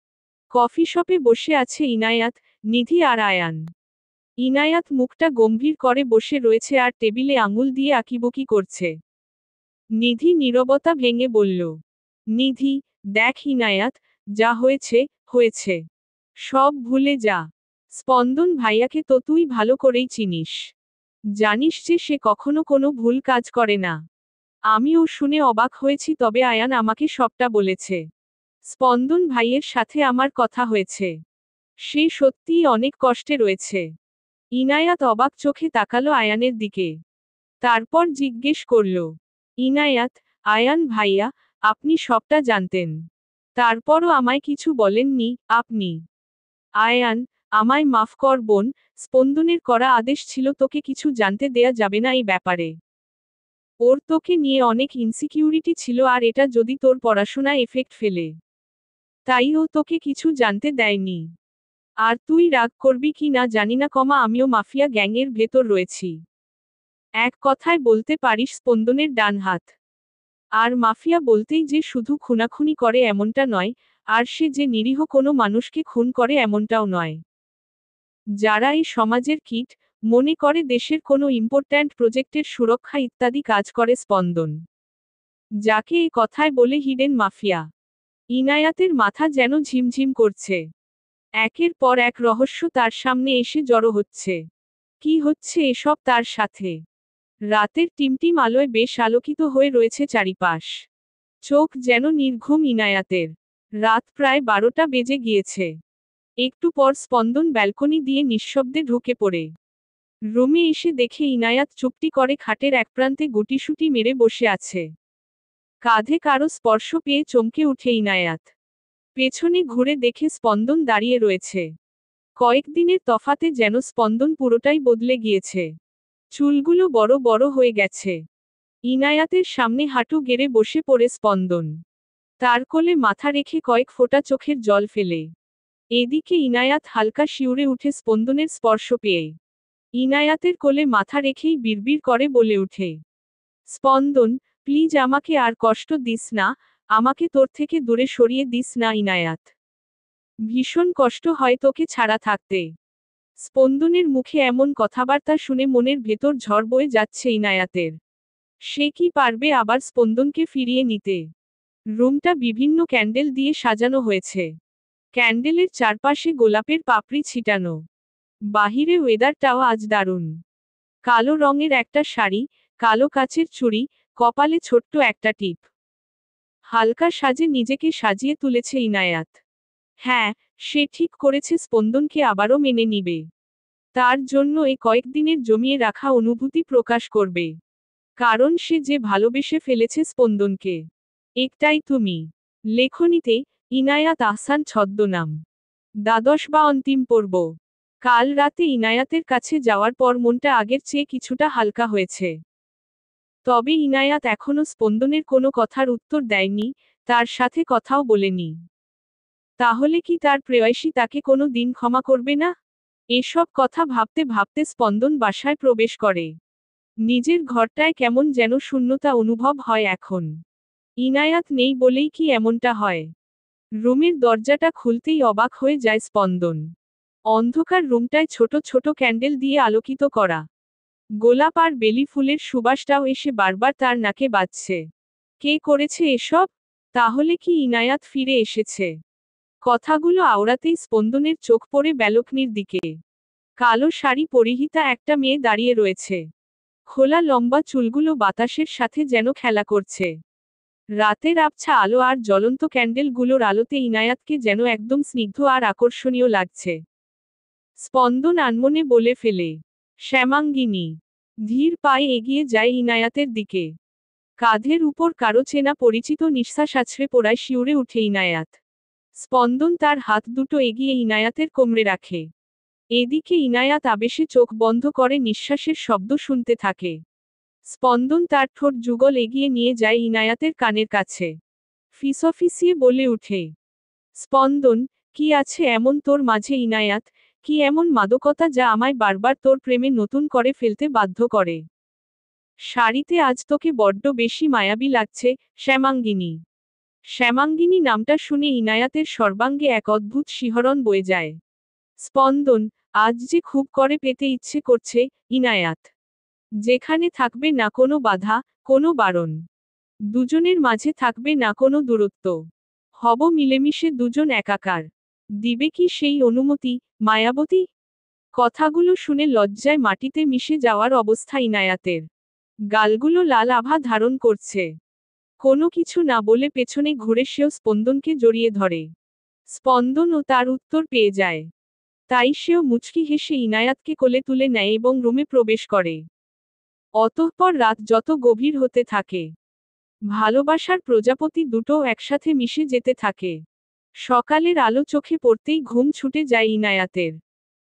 কফি শপে বসে আছে ইনায়াত, নিধি আর আয়ান। ইনায়াত মুখটা গম্ভীর করে বসে রয়েছে আর টেবিলে আঙুল দিয়ে আঁকিবুকি করছে। নিধি নীরবতা ভেঙে বলল। নিধি, দেখ ইনায়াত, যা হয়েছে, হয়েছে। সব ভুলে যা। স্পন্দন ভাইয়াকে তো তুই ভালো করেই চিনিস। জানিস যে সে কখনো কোনো ভুল কাজ করে না। আমিও শুনে অবাক হয়েছি, তবে আয়ান আমাকে সবটা বলেছে। স্পন্দন ভাইয়ের সাথে আমার কথা হয়েছে। সে সত্যিই অনেক কষ্টে রয়েছে। ইনায়াত অবাক চোখে তাকালো আয়ানের দিকে। তারপর জিজ্ঞেস করল। ইনায়াত, আয়ান ভাইয়া, আপনি সবটা জানতেন। তারপরও আমায় কিছু বলেননি, আপনি? আয়ান, আমায় মাফ কর বোন, স্পন্দনের করা আদেশ ছিল তোকে কিছু জানতে দেয়া যাবে না এই ব্যাপারে। ওর তোকে নিয়ে অনেক ইনসিকিউরিটি ছিল আর এটা যদি তোর পড়াশোনায় এফেক্ট ফেলে। তাই ও তোকে কিছু জানতে দেয়নি। আর তুই রাগ করবি কি না জানি না, আমিও মাফিয়া গ্যাংয়ের ভেতর রয়েছি। এক কথায় বলতে পারিস স্পন্দনের ডান হাত। আর মাফিয়া বলতেই যে শুধু খুনাখুনি করে এমনটা নয়, আর সে যে নিরীহ কোনো মানুষকে খুন করে এমনটাও নয়। যারা এই সমাজের কীট, মনে করে দেশের কোনো ইম্পর্ট্যান্ট প্রজেক্টের সুরক্ষা ইত্যাদি কাজ করে স্পন্দন। যাকে এই কথায় বলে হিডেন মাফিয়া। ইনায়াতের মাথা যেন ঝিমঝিম করছে। একের পর এক রহস্য তার সামনে এসে জড়ো হচ্ছে। কি হচ্ছে এসব তার সাথে? রাতের টিমটিম আলোয় বেশ আলোকিত হয়ে রয়েছে চারিপাশ। চোখ যেন নির্ঘুম ইনায়াতের। রাত প্রায় 12টা বেজে গিয়েছে। একটু পর স্পন্দন ব্যালকনি দিয়ে নিঃশব্দে ঢুকে পড়ে। রুমে এসে দেখে ইনায়াত চুপটি করে খাটের এক প্রান্তে গুটিসুটি মেরে বসে আছে। কাঁধে কারো স্পর্শ পেয়ে চমকে উঠে ইনায়াত। পেছনে ঘুরে দেখে স্পন্দন দাঁড়িয়ে রয়েছে। কয়েকদিনের তফাতে যেন স্পন্দন পুরোটাই বদলে গিয়েছে। চুলগুলো বড় বড় হয়ে গেছে। ইনায়াতের সামনে হাঁটু গেড়ে বসে পড়ে স্পন্দন। তার কোলে মাথা রেখে কয়েক ফোঁটা চোখের জল ফেলে। এদিকে ইনায়াত হালকা শিউরে উঠে স্পন্দনের স্পর্শ পেয়ে। ইনায়াতের কোলে মাথা রেখেই বিড়বিড় করে বলে ওঠে। স্পন্দন, প্লিজ আমাকে আর কষ্ট দিস না, আমাকে তোর থেকে দূরে সরিয়ে দিস না ইনায়াত। ভীষণ কষ্ট হয় তোকে ছাড়া থাকতে। স্পন্দনের মুখে এমন কথাবার্তা শুনে মনের ভেতর ঝড় বয়ে যাচ্ছে ইনায়াতের। সে কি পারবে আবার স্পন্দনকে ফিরিয়ে নিতে? রুমটা বিভিন্ন ক্যান্ডেল দিয়ে সাজানো হয়েছে। ক্যান্ডেলের চারপাশে গোলাপের পাপড়ি ছিটানো। বাহিরে ওয়েদারটাও আজ দারুণ। কালো রঙের একটা শাড়ি, কালো কাচের চুড়ি, কপালে ছোট্ট একটা টিপ। হালকা সাজে নিজেকে সাজিয়ে তুলেছে ইনায়াত। হ্যাঁ, সে ঠিক করেছে স্পন্দনকে আবারও মেনে নিবে। তার জন্য এই কয়েকদিনের জমিয়ে রাখা অনুভূতি প্রকাশ করবে। কারণ সে যে ভালোবেসে ফেলেছে স্পন্দনকে। একটাই তুমি। লেখনীতে ইনায়াত আহসান ছদ্মনাম। দ্বাদশ বা অন্তিম পর্ব। কাল রাতে ইনায়াতের কাছে যাওয়ার পর মনটা আগের চেয়ে কিছুটা হালকা হয়েছে। তবে ইনায়াত এখনো স্পন্দনের কোনো কথার উত্তর দেয়নি, তার সাথে কথাও বলেনি। তাহলে কি তার প্রেয়সী তাকে কোনো দিন ক্ষমা করবে না? এসব কথা ভাবতে ভাবতে স্পন্দন বাসায় প্রবেশ করে। নিজের ঘরটায় কেমন যেন শূন্যতা অনুভব হয় এখন। ইনায়াত নেই বলেই কি এমনটা হয়? রুমের দরজাটা খুলতেই অবাক হয়ে যায় স্পন্দন। অন্ধকার রুমটায় ছোট ছোট ক্যান্ডেল দিয়ে আলোকিত করা। গোলাপ আর বেলি ফুলের সুবাসটাও এসে বারবার তার নাকে বাজছে। কে করেছে এসব? তাহলে কি ইনায়াত ফিরে এসেছে? কথাগুলো আওড়াতেই স্পন্দনের চোখ পড়ে ব্যালকনির দিকে। কালো শাড়ি পরিহিতা একটা মেয়ে দাঁড়িয়ে রয়েছে। খোলা লম্বা চুলগুলো বাতাসের সাথে যেন খেলা করছে। রাতের আবছা আলো আর জ্বলন্ত ক্যান্ডেলগুলোর আলোতে ইনায়াতকে যেন একদম স্নিগ্ধ আর আকর্ষণীয় লাগছে। স্পন্দন আনমনে বলে ফেলে, শ্যামাঙ্গিনী। ধীর পায়ে এগিয়ে যায় ইনায়াতের দিকে। কাঁধের উপর কারো চেনা পরিচিত নিঃশ্বাস আছড়ে পড়ায় শিউরে উঠে ইনায়াত। স্পন্দন তার হাত দুটো এগিয়ে ইনায়াতের কোমরে রাখে। এদিকে ইনায়াত আবেশে চোখ বন্ধ করে নিঃশ্বাসের শব্দ শুনতে থাকে। স্পন্দন তার ঠোঁট যুগল এগিয়ে নিয়ে যায় ইনায়াতের কানের কাছে। ফিসফিসিয়ে বলে উঠে, স্পন্দন, কি আছে এমন তোর মাঝে ইনায়াত, কি এমন মাদকতা যা আমায় বারবার তোর প্রেমে নতুন করে ফেলতে বাধ্য করে? শাড়িতে আজ তোকে বড্ড বেশি মায়াবী লাগছে, শ্যামাঙ্গিনী। শ্যামাঙ্গিনী নামটা শুনে ইনায়াতের সর্বাঙ্গে এক অদ্ভুত শিহরণ বয়ে যায়। স্পন্দন, আজ যে খুব করে পেতে ইচ্ছে করছে, ইনায়াত। যেখানে থাকবে না কোনো বাধা, কোনো বারণ। দুজনের মাঝে থাকবে না কোনো দূরত্ব। হব মিলেমিশে দুজন একাকার। দিবে কি সেই অনুমতি, মায়াবতী? কথাগুলো শুনে লজ্জায় মাটিতে মিশে যাওয়ার অবস্থা ইনায়াতের। গালগুলো লাল আভা ধারণ করছে। কোনো কিছু না বলে পেছনে ঘুরে সেও স্পন্দনকে জড়িয়ে ধরে। স্পন্দনও তার উত্তর পেয়ে যায়। তাই সেও মুচকি হেসে ইনায়াতকে কোলে তুলে নেয় এবং রুমে প্রবেশ করে। অতঃপর রাত যত গভীর হতে থাকে, ভালোবাসার প্রজাপতি দুটোও একসাথে মিশে যেতে থাকে। সকালের আলো চোখে পড়তেই ঘুম ছুটে যায় ইনায়াতের।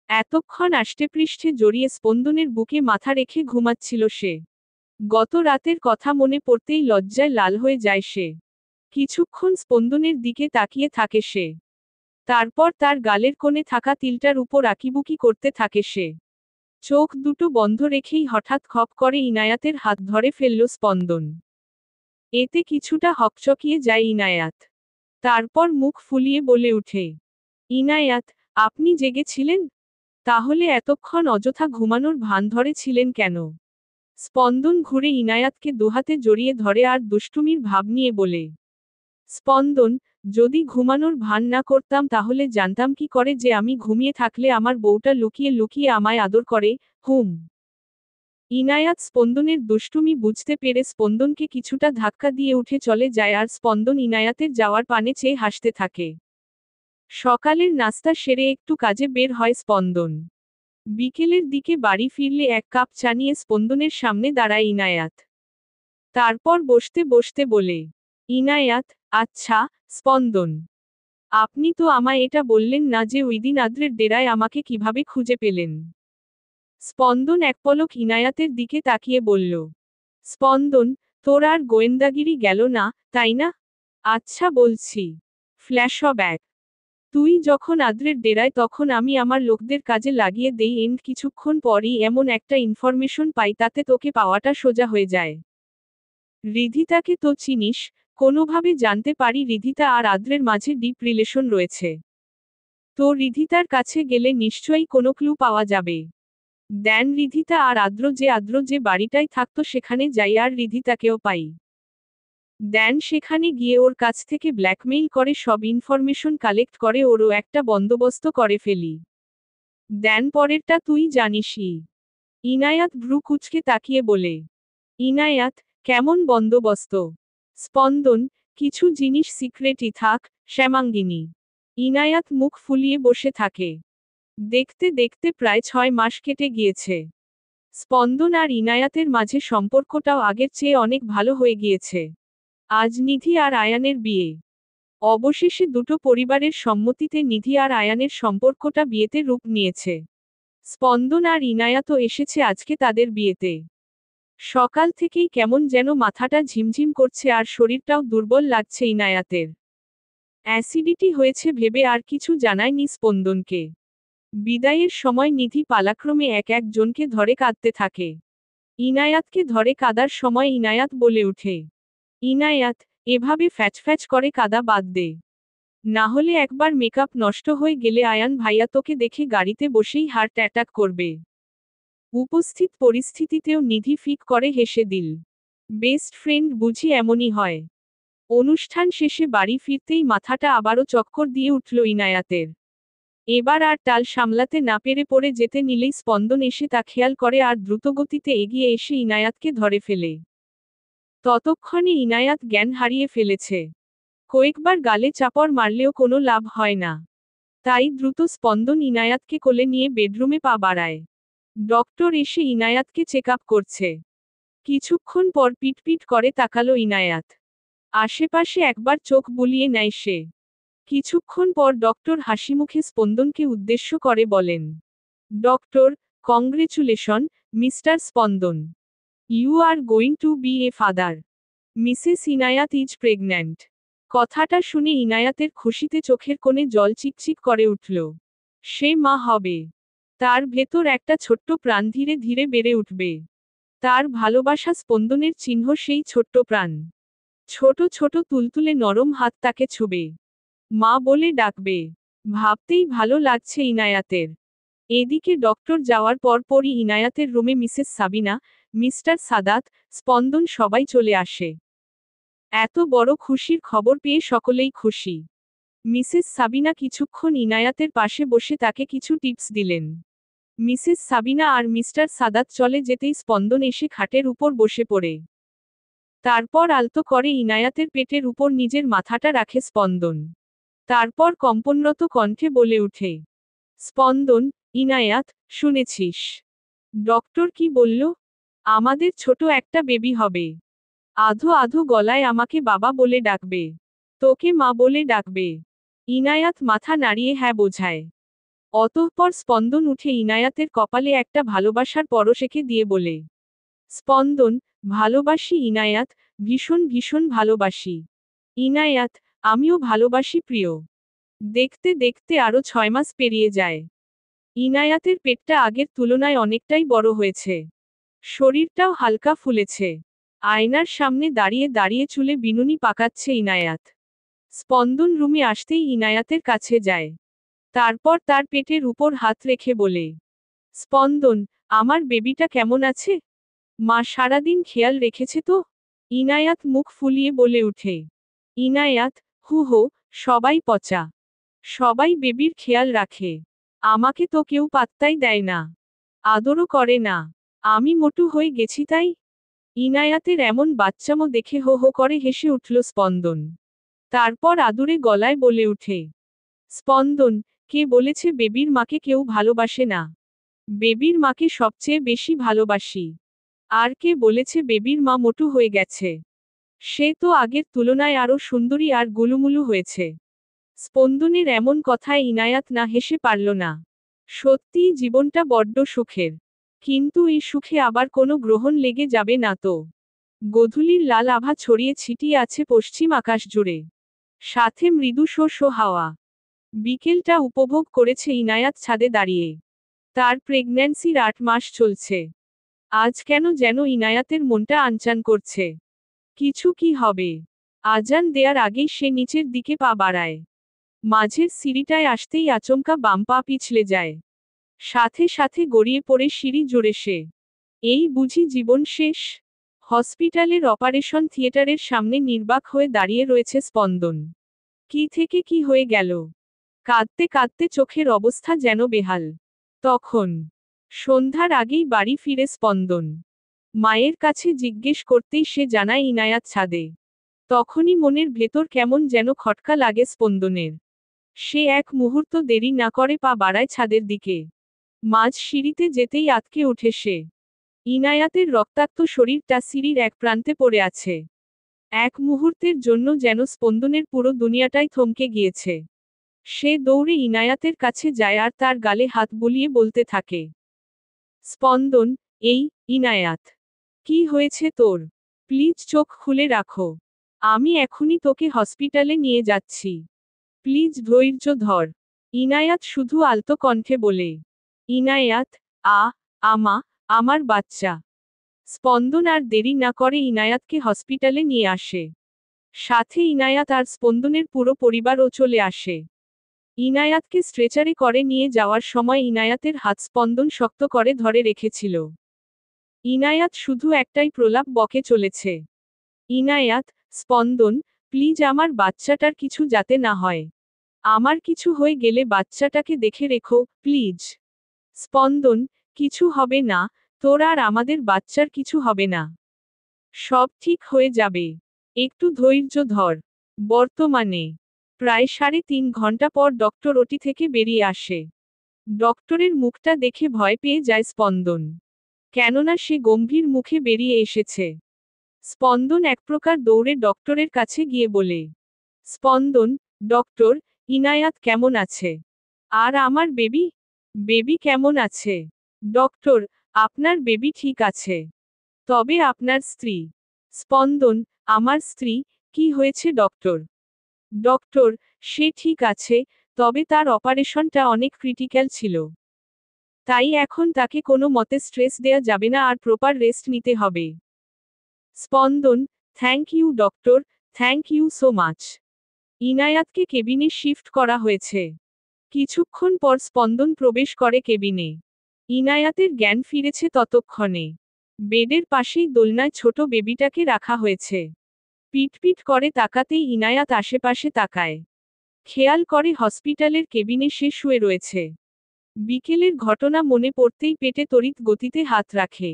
এতক্ষণ আষ্টেপৃষ্ঠে জড়িয়ে স্পন্দনের বুকে মাথা রেখে ঘুমাচ্ছিল সে। গত রাতের কথা মনে পড়তেই লজ্জায় লাল হয়ে যায় সে। কিছুক্ষণ স্পন্দনের দিকে তাকিয়ে থাকে সে। তারপর তার গালের কোণে থাকা তিলটার উপর আঁকিবুকি করতে থাকে সে। চোখ দুটো বন্ধ রেখেই হঠাৎ খপ করে ইনায়াতের হাত ধরে ফেলল স্পন্দন। এতে কিছুটা হকচকিয়ে যায় ইনায়াত। তারপর মুখ ফুলিয়ে বলে উঠে, ইনায়াত, আপনি জেগেছিলেন? তাহলে এতক্ষণ অযথা ঘুমানোর ভান ধরেছিলেন কেন? স্পন্দন ঘুরে ইনায়াতকে দুহাতে জড়িয়ে ধরে আর দুষ্টুমির ভাব নিয়ে বলে, স্পন্দন, যদি ঘুমানোর ভান না করতাম তাহলে জানতাম কি করে যে আমি ঘুমিয়ে থাকলে আমার বউটা লুকিয়ে লুকিয়ে আমায় আদর করে, হুম। ইনায়াত স্পন্দনের দুষ্টুমি বুঝতে পেরে স্পন্দনকে কিছুটা ধাক্কা দিয়ে উঠে চলে যায় আর স্পন্দন ইনায়াতের যাওয়ার পানে চেয়ে হাসতে থাকে। সকালের নাস্তা সেরে একটু কাজে বের হয় স্পন্দন। বিকেলের দিকে বাড়ি ফিরলে এক কাপ চা নিয়ে স্পন্দনের সামনে দাঁড়ায় ইনায়াত। তারপর বসতে বসতে বলে, ইনায়াত, আচ্ছা, স্পন্দন, আপনি তো আমায় এটা বললেন না যে ওইদিন আদ্রের ডেরায় আমাকে কিভাবে খুঁজে পেলেন? স্পন্দন এক পলক ইনায়াতের দিকে তাকিয়ে বলল, স্পন্দন, তোর আর গোয়েন্দাগিরি গেল না, তাই না? আচ্ছা বলছি। ফ্ল্যাশব্যাক। তুই যখন আদ্রের ডেরায় তখন আমি আমার লোকদের কাজে লাগিয়ে দেই এন্ড কিছুক্ষণ পরই এমন একটা ইনফরমেশন পাই তাতে তোকে পাওয়াটা সোজা হয়ে যায়। রিধিতাকে তো চিনিস, কোনোভাবে জানতে পারি রিধিতা আর আদ্রের মাঝে ডিপ রিলেশন রয়েছে। তো রিধিতার কাছে গেলে নিশ্চয়ই কোনো ক্লু পাওয়া যাবে। দেন রিধিতা আর আদ্র যে বাড়িটায় থাকতো সেখানে যাই আর রিধিতাকেও পাই। দেন সেখানে গিয়ে ওর কাছ থেকে ব্ল্যাকমেইল করে সব ইনফরমেশন কালেক্ট করে ওরও একটা বন্দোবস্ত করে ফেলি। দেন পরেরটা তুই জানিসই। ইনায়াত ভ্রু কুঁচকে তাকিয়ে বলে, ইনায়াত, কেমন বন্দোবস্ত? স্পন্দন, কিছু জিনিস সিক্রেটই থাক, শ্যামাঙ্গিনী। ইনায়াত মুখ ফুলিয়ে বসে থাকে। দেখতে দেখতে প্রায় 6 মাস কেটে গিয়েছে। স্পন্দন আর ইনায়াতের মাঝে সম্পর্কটাও আগের চেয়ে অনেক ভালো হয়ে গিয়েছে। আজ নিধি আর আয়ানের বিয়ে। অবশেষে দুটো পরিবারের সম্মতিতে নিধি আর আয়ানের সম্পর্কটা বিয়েতে রূপ নিয়েছে। স্পন্দন আর ইনায়াতও এসেছে আজকে তাদের বিয়েতে। সকাল থেকেই কেমন যেন মাথাটা ঝিমঝিম করছে আর শরীরটাও দুর্বল লাগছে ইনায়াতের। অ্যাসিডিটি হয়েছে ভেবে আর কিছু জানায়নি স্পন্দনকে। বিদায়ের সময় নিধি পালাক্রমে এক এক জনকে ধরে কাঁদতে থাকে। ইনায়াতকে ধরে কাঁদার সময় ইনায়াত বলে উঠে, ইনায়াত, এভাবে ফ্যাচফ্যাচ করে কাঁদা বাদ দে। না হলে একবার মেকআপ নষ্ট হয়ে গেলে আয়ান ভাইয়া তোকে দেখে গাড়িতে বসেই হার্ট অ্যাটাক করবে। উপস্থিত পরিস্থিতিতেও নিধি ফিক করে হেসে দিল। বেস্ট ফ্রেন্ড বুঝি এমনই হয়। অনুষ্ঠান শেষে বাড়ি ফিরতেই মাথাটা আবারও চক্কর দিয়ে উঠল ইনায়াতের। এবার আর টাল সামলাতে না পেরে পড়ে যেতে নিলেই স্পন্দন এসে তা খেয়াল করে আর দ্রুতগতিতে এগিয়ে এসে ইনায়াতকে ধরে ফেলে। ততক্ষণে ইনায়াত জ্ঞান হারিয়ে ফেলেছে। কয়েকবার গালে চাপড় মারলেও কোনো লাভ হয় না। তাই দ্রুত স্পন্দন ইনায়াতকে কোলে নিয়ে বেডরুমে পা বাড়ায়। ডক্টর এসে ইনায়াতকে চেক আপ করছে। কিছুক্ষণ পর পিটপিট করে তাকালো ইনায়াত। আশেপাশে একবার চোখ বুলিয়ে নেয় সে। কিছুক্ষণ পর ডক্টর হাসিমুখে স্পন্দনকে উদ্দেশ্য করে বলেন, doctor, congratulation, mister Spandan. You are going to be a father. Mrs Inayat is pregnant. কথাটা শুনে ইনায়াতের খুশিতে চোখের কোণে জল চিকচিক করে উঠল। সে মা হবে। তার ভেতর একটা ছোট্ট প্রাণ ধীরে ধীরে বেড়ে উঠবে। তার ভালোবাসা স্পন্দনের চিহ্ন সেই ছোট্ট প্রাণ। ছোট ছোট তুলতুলে নরম হাত তাকে ছুবে। মা বলে ডাকবে। ভাবতেই ভালো লাগছে ইনায়াতের। এদিকে ডক্টর যাওয়ার পরপরই ইনায়াতের রুমে মিসেস সাবিনা, মিস্টার সাদাত, স্পন্দন সবাই চলে আসে। এত বড় খুশির খবর পেয়ে সকলেই খুশি। মিসেস সাবিনা কিছুক্ষণ ইনায়াতের পাশে বসে তাকে কিছু টিপস দিলেন। মিসেস সাবিনা আর মিস্টার সাদাত চলে যেতেই স্পন্দন এসে খাটের উপর বসে পড়ে। তারপর আলতো করে ইনায়াতের পেটের উপর নিজের মাথাটা রাখে স্পন্দন। তারপর কম্পনরত কণ্ঠে বলে উঠে, স্পন্দন, ইনায়াত, শুনেছিস? ডক্টর কি বলল? আমাদের ছোট একটা বেবি হবে। আধো আধো গলায় আমাকে বাবা বলে ডাকবে। তোকে মা বলে ডাকবে। ইনায়াত মাথা নাড়িয়ে হ্যাঁ বোঝায়। অতঃপর স্পন্দন উঠে ইনায়াতের কপালে একটা ভালোবাসার পরশ এঁকে দিয়ে বলে, স্পন্দন, ভালোবাসি ইনায়াত, ভীষণ ভীষণ ভালোবাসি। ইনায়াত, আমিও ভালোবাসি প্রিয়। দেখতে দেখতে আরো 6 মাস পেরিয়ে যায়। ইনায়াতের পেটটা আগের তুলনায় অনেকটাই বড় হয়েছে। শরীরটাও হালকা ফুলেছে। আয়নার সামনে দাঁড়িয়ে দাঁড়িয়ে চুলে বিনুনি পাকাচ্ছে ইনায়াত। স্পন্দন রুমে আসতেই ইনায়াতের কাছে যায়। তারপর তার পেটের উপর হাত রেখে বলে, স্পন্দন, আমার বেবিটা কেমন আছে? মা সারাদিন খেয়াল রেখেছে তো? ইনায়াত মুখ ফুলিয়ে বলে উঠে, ইনায়াত, হু হো, সবাই পচা। সবাই বেবির খেয়াল রাখে। আমাকে তো কেউ পাত্তাই দেয় না। আদরও করে না। আমি মোটু হয়ে গেছি তাই? ইনায়াতের এমন বাচ্চামো দেখে হো হো করে হেসে উঠল স্পন্দন। তারপর আদুরে গলায় বলে উঠে, স্পন্দন, কে বলেছে বেবির মাকে কেউ ভালোবাসে না? বেবির মাকে সবচেয়ে বেশি ভালোবাসি। আর কে বলেছে বেবির মা মোটু হয়ে গেছে? সে তো আগের তুলনায় আরো সুন্দরী আর গুলুমুলু হয়েছে। স্পন্দনের এমন কথায় ইনায়াত না হেসে পারল না। সত্যিই জীবনটা বড্ড সুখের। কিন্তু এই সুখে আবার কোনো গ্রহণ লেগে যাবে না তো? গোধূলির লাল আভা ছড়িয়ে ছিটিয়ে আছে পশ্চিম আকাশ জুড়ে। সাথে মৃদু শো শো হাওয়া। বিকেলটা উপভোগ করেছে ইনায়াত ছাদে দাঁড়িয়ে। তার প্রেগন্যান্সির 8 মাস চলছে। আজ কেন যেন ইনায়াতের মনটা আনচান করছে। কিছু কি হবে? আজান দেয়ার আগেই সে নিচের দিকে পা বাড়ায়। মাঝের সিঁড়িটায় আসতেই আচমকা বাম পা পিছলে যায়। সাথে সাথে গড়িয়ে পড়ে সিঁড়ি জুড়ে সে। এই বুঝি জীবন শেষ? হসপিটালের অপারেশন থিয়েটারের সামনে নির্বাক হয়ে দাঁড়িয়ে রয়েছে স্পন্দন। কি থেকে কি হয়ে গেল? কাঁদতে কাঁদতে চোখের অবস্থা যেন বেহাল। তখন সন্ধ্যার আগেই বাড়ি ফিরে স্পন্দন। মায়ের কাছে জিজ্ঞেস করতেই সে জানায় ইনায়াত ছাদে। তখনই মনের ভেতর কেমন যেন খটকা লাগে স্পন্দনের। সে এক মুহূর্ত দেরি না করে পা বাড়ায় ছাদের দিকে। মাঝ সিঁড়িতে যেতেই আঁতকে উঠে সে। ইনায়াতের রক্তাক্ত শরীরটা সিঁড়ির এক প্রান্তে পড়ে আছে। এক মুহূর্তের জন্য যেন স্পন্দনের পুরো দুনিয়াটাই থমকে গিয়েছে। সে দৌড়ে ইনায়াতের কাছে যায় আর তার গালে হাত বুলিয়ে বলতে থাকে, স্পন্দন, এই, ইনায়াত। কি হয়েছে তোর? প্লিজ চোখ খুলে রাখো। আমি এখনই তোকে হসপিটালে নিয়ে যাচ্ছি। প্লিজ ধৈর্য ধর। ইনায়াত শুধু আলতো কণ্ঠে বলে, ইনায়াত, আমার বাচ্চা। স্পন্দন আর দেরি না করে ইনায়াতকে হসপিটালে নিয়ে আসে। সাথে ইনায়াত আর স্পন্দনের পুরো পরিবারও চলে আসে। ইনায়াতকে স্ট্রেচারে করে নিয়ে যাওয়ার সময় ইনায়াতের হাত স্পন্দন শক্ত করে ধরে রেখেছিল। ইনায়াত শুধু একটাই প্রলাপ বকে চলেছে। ইনায়াত, স্পন্দন, প্লিজ আমার বাচ্চাটার কিছু যাতে না হয়। আমার কিছু হয়ে গেলে বাচ্চাটাকে দেখে রেখো, প্লিজ। স্পন্দন, কিছু হবে না, তোর আর আমাদের বাচ্চার কিছু হবে না। সব ঠিক হয়ে যাবে। একটু ধৈর্য ধর। বর্তমানে প্রায় 3.5 ঘন্টা পর ডক্টর ওটি থেকে বেরিয়ে আসে। ডক্টরের মুখটা দেখে ভয় পেয়ে যায় স্পন্দন। কেননা সে গম্ভীর মুখে বেরিয়ে এসেছে। স্পন্দন এক প্রকার দৌড়ে ডক্টরের কাছে গিয়ে বলে, স্পন্দন, ডক্টর, ইনায়াত কেমন আছে? আর আমার বেবি? বেবি কেমন আছে? ডক্টর, আপনার বেবি ঠিক আছে। তবে আপনার স্ত্রী? স্পন্দন, আমার স্ত্রী, কি হয়েছে ডক্টর? ডক্টর, সে ঠিক আছে, তবে তার অপারেশনটা অনেক ক্রিটিক্যাল ছিল। তাই এখন তাকে কোনো মতে স্ট্রেস দেয়া যাবে না আর প্রপার রেস্ট নিতে হবে। Spandan, thank you doctor, thank you so much. ইনায়াতকে কেবিনে শিফট করা হয়েছে। কিছুক্ষণ পর স্পন্দন প্রবেশ করে কেবিনে। ইনায়াতের জ্ঞান ফিরেছে ততক্ষণে। বেডের পাশেই দোলনায় ছোট বেবিটাকে রাখা হয়েছে। পিটপিট করে তাকাতেই ইনায়াত আশেপাশে তাকায়। খেয়াল করে হসপিটালের কেবিনে সে শুয়ে রয়েছে। বিকেলের ঘটনা মনে পড়তেই পেটে তড়িৎ গতিতে হাত রাখে।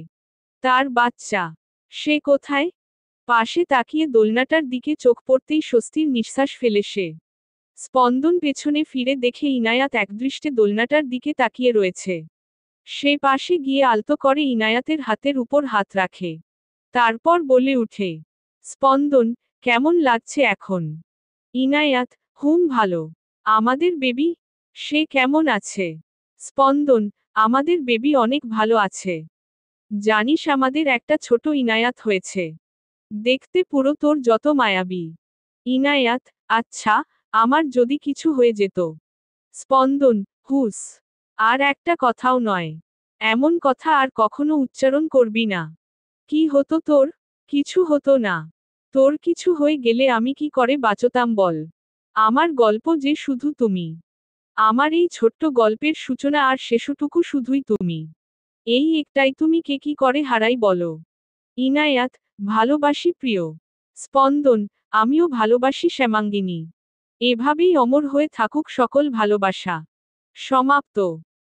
তার বাচ্চা। সে কোথায়? পাশে তাকিয়ে দোলনাটার দিকে চোখ পড়তেই স্বস্তির নিঃশ্বাস ফেলে সে। স্পন্দন পেছনে ফিরে দেখে ইনায়াত একদৃষ্টে দোলনাটার দিকে তাকিয়ে রয়েছে। সে পাশে গিয়ে আলতো করে ইনায়াতের হাতের উপর হাত রাখে। তারপর বলে উঠে, স্পন্দন, কেমন লাগছে এখন? ইনায়াত, ভালো। আমাদের বেবি? সে কেমন আছে? স্পন্দন, আমাদের বেবি অনেক ভালো আছে। জানিস আমাদের একটা ছোট ইনায়াত হয়েছে। দেখতে পুরো তোর যত মায়াবী। ইনায়াত, আচ্ছা, আমার যদি কিছু হয়ে যেত? স্পন্দন, হুস। আর একটা কথাও নয়। এমন কথা আর কখনো উচ্চারণ করবি না। কি হতো তোর? কিছু হতো না। তোর কিছু হয়ে গেলে আমি কি করে বাঁচতাম বল? আমার গল্প যে শুধু তুমি। আমার এই ছোট্ট গল্পের সূচনা আর শেষটুকু শুধুই তুমি। এই একটাই তুমি কে কি করে হারাই বলো? ইনায়াত, ভালোবাসি প্রিয়। স্পন্দন, আমিও ভালোবাসি শ্যামাঙ্গিনী। এভাবেই অমর হয়ে থাকুক সকল ভালোবাসা। সমাপ্ত।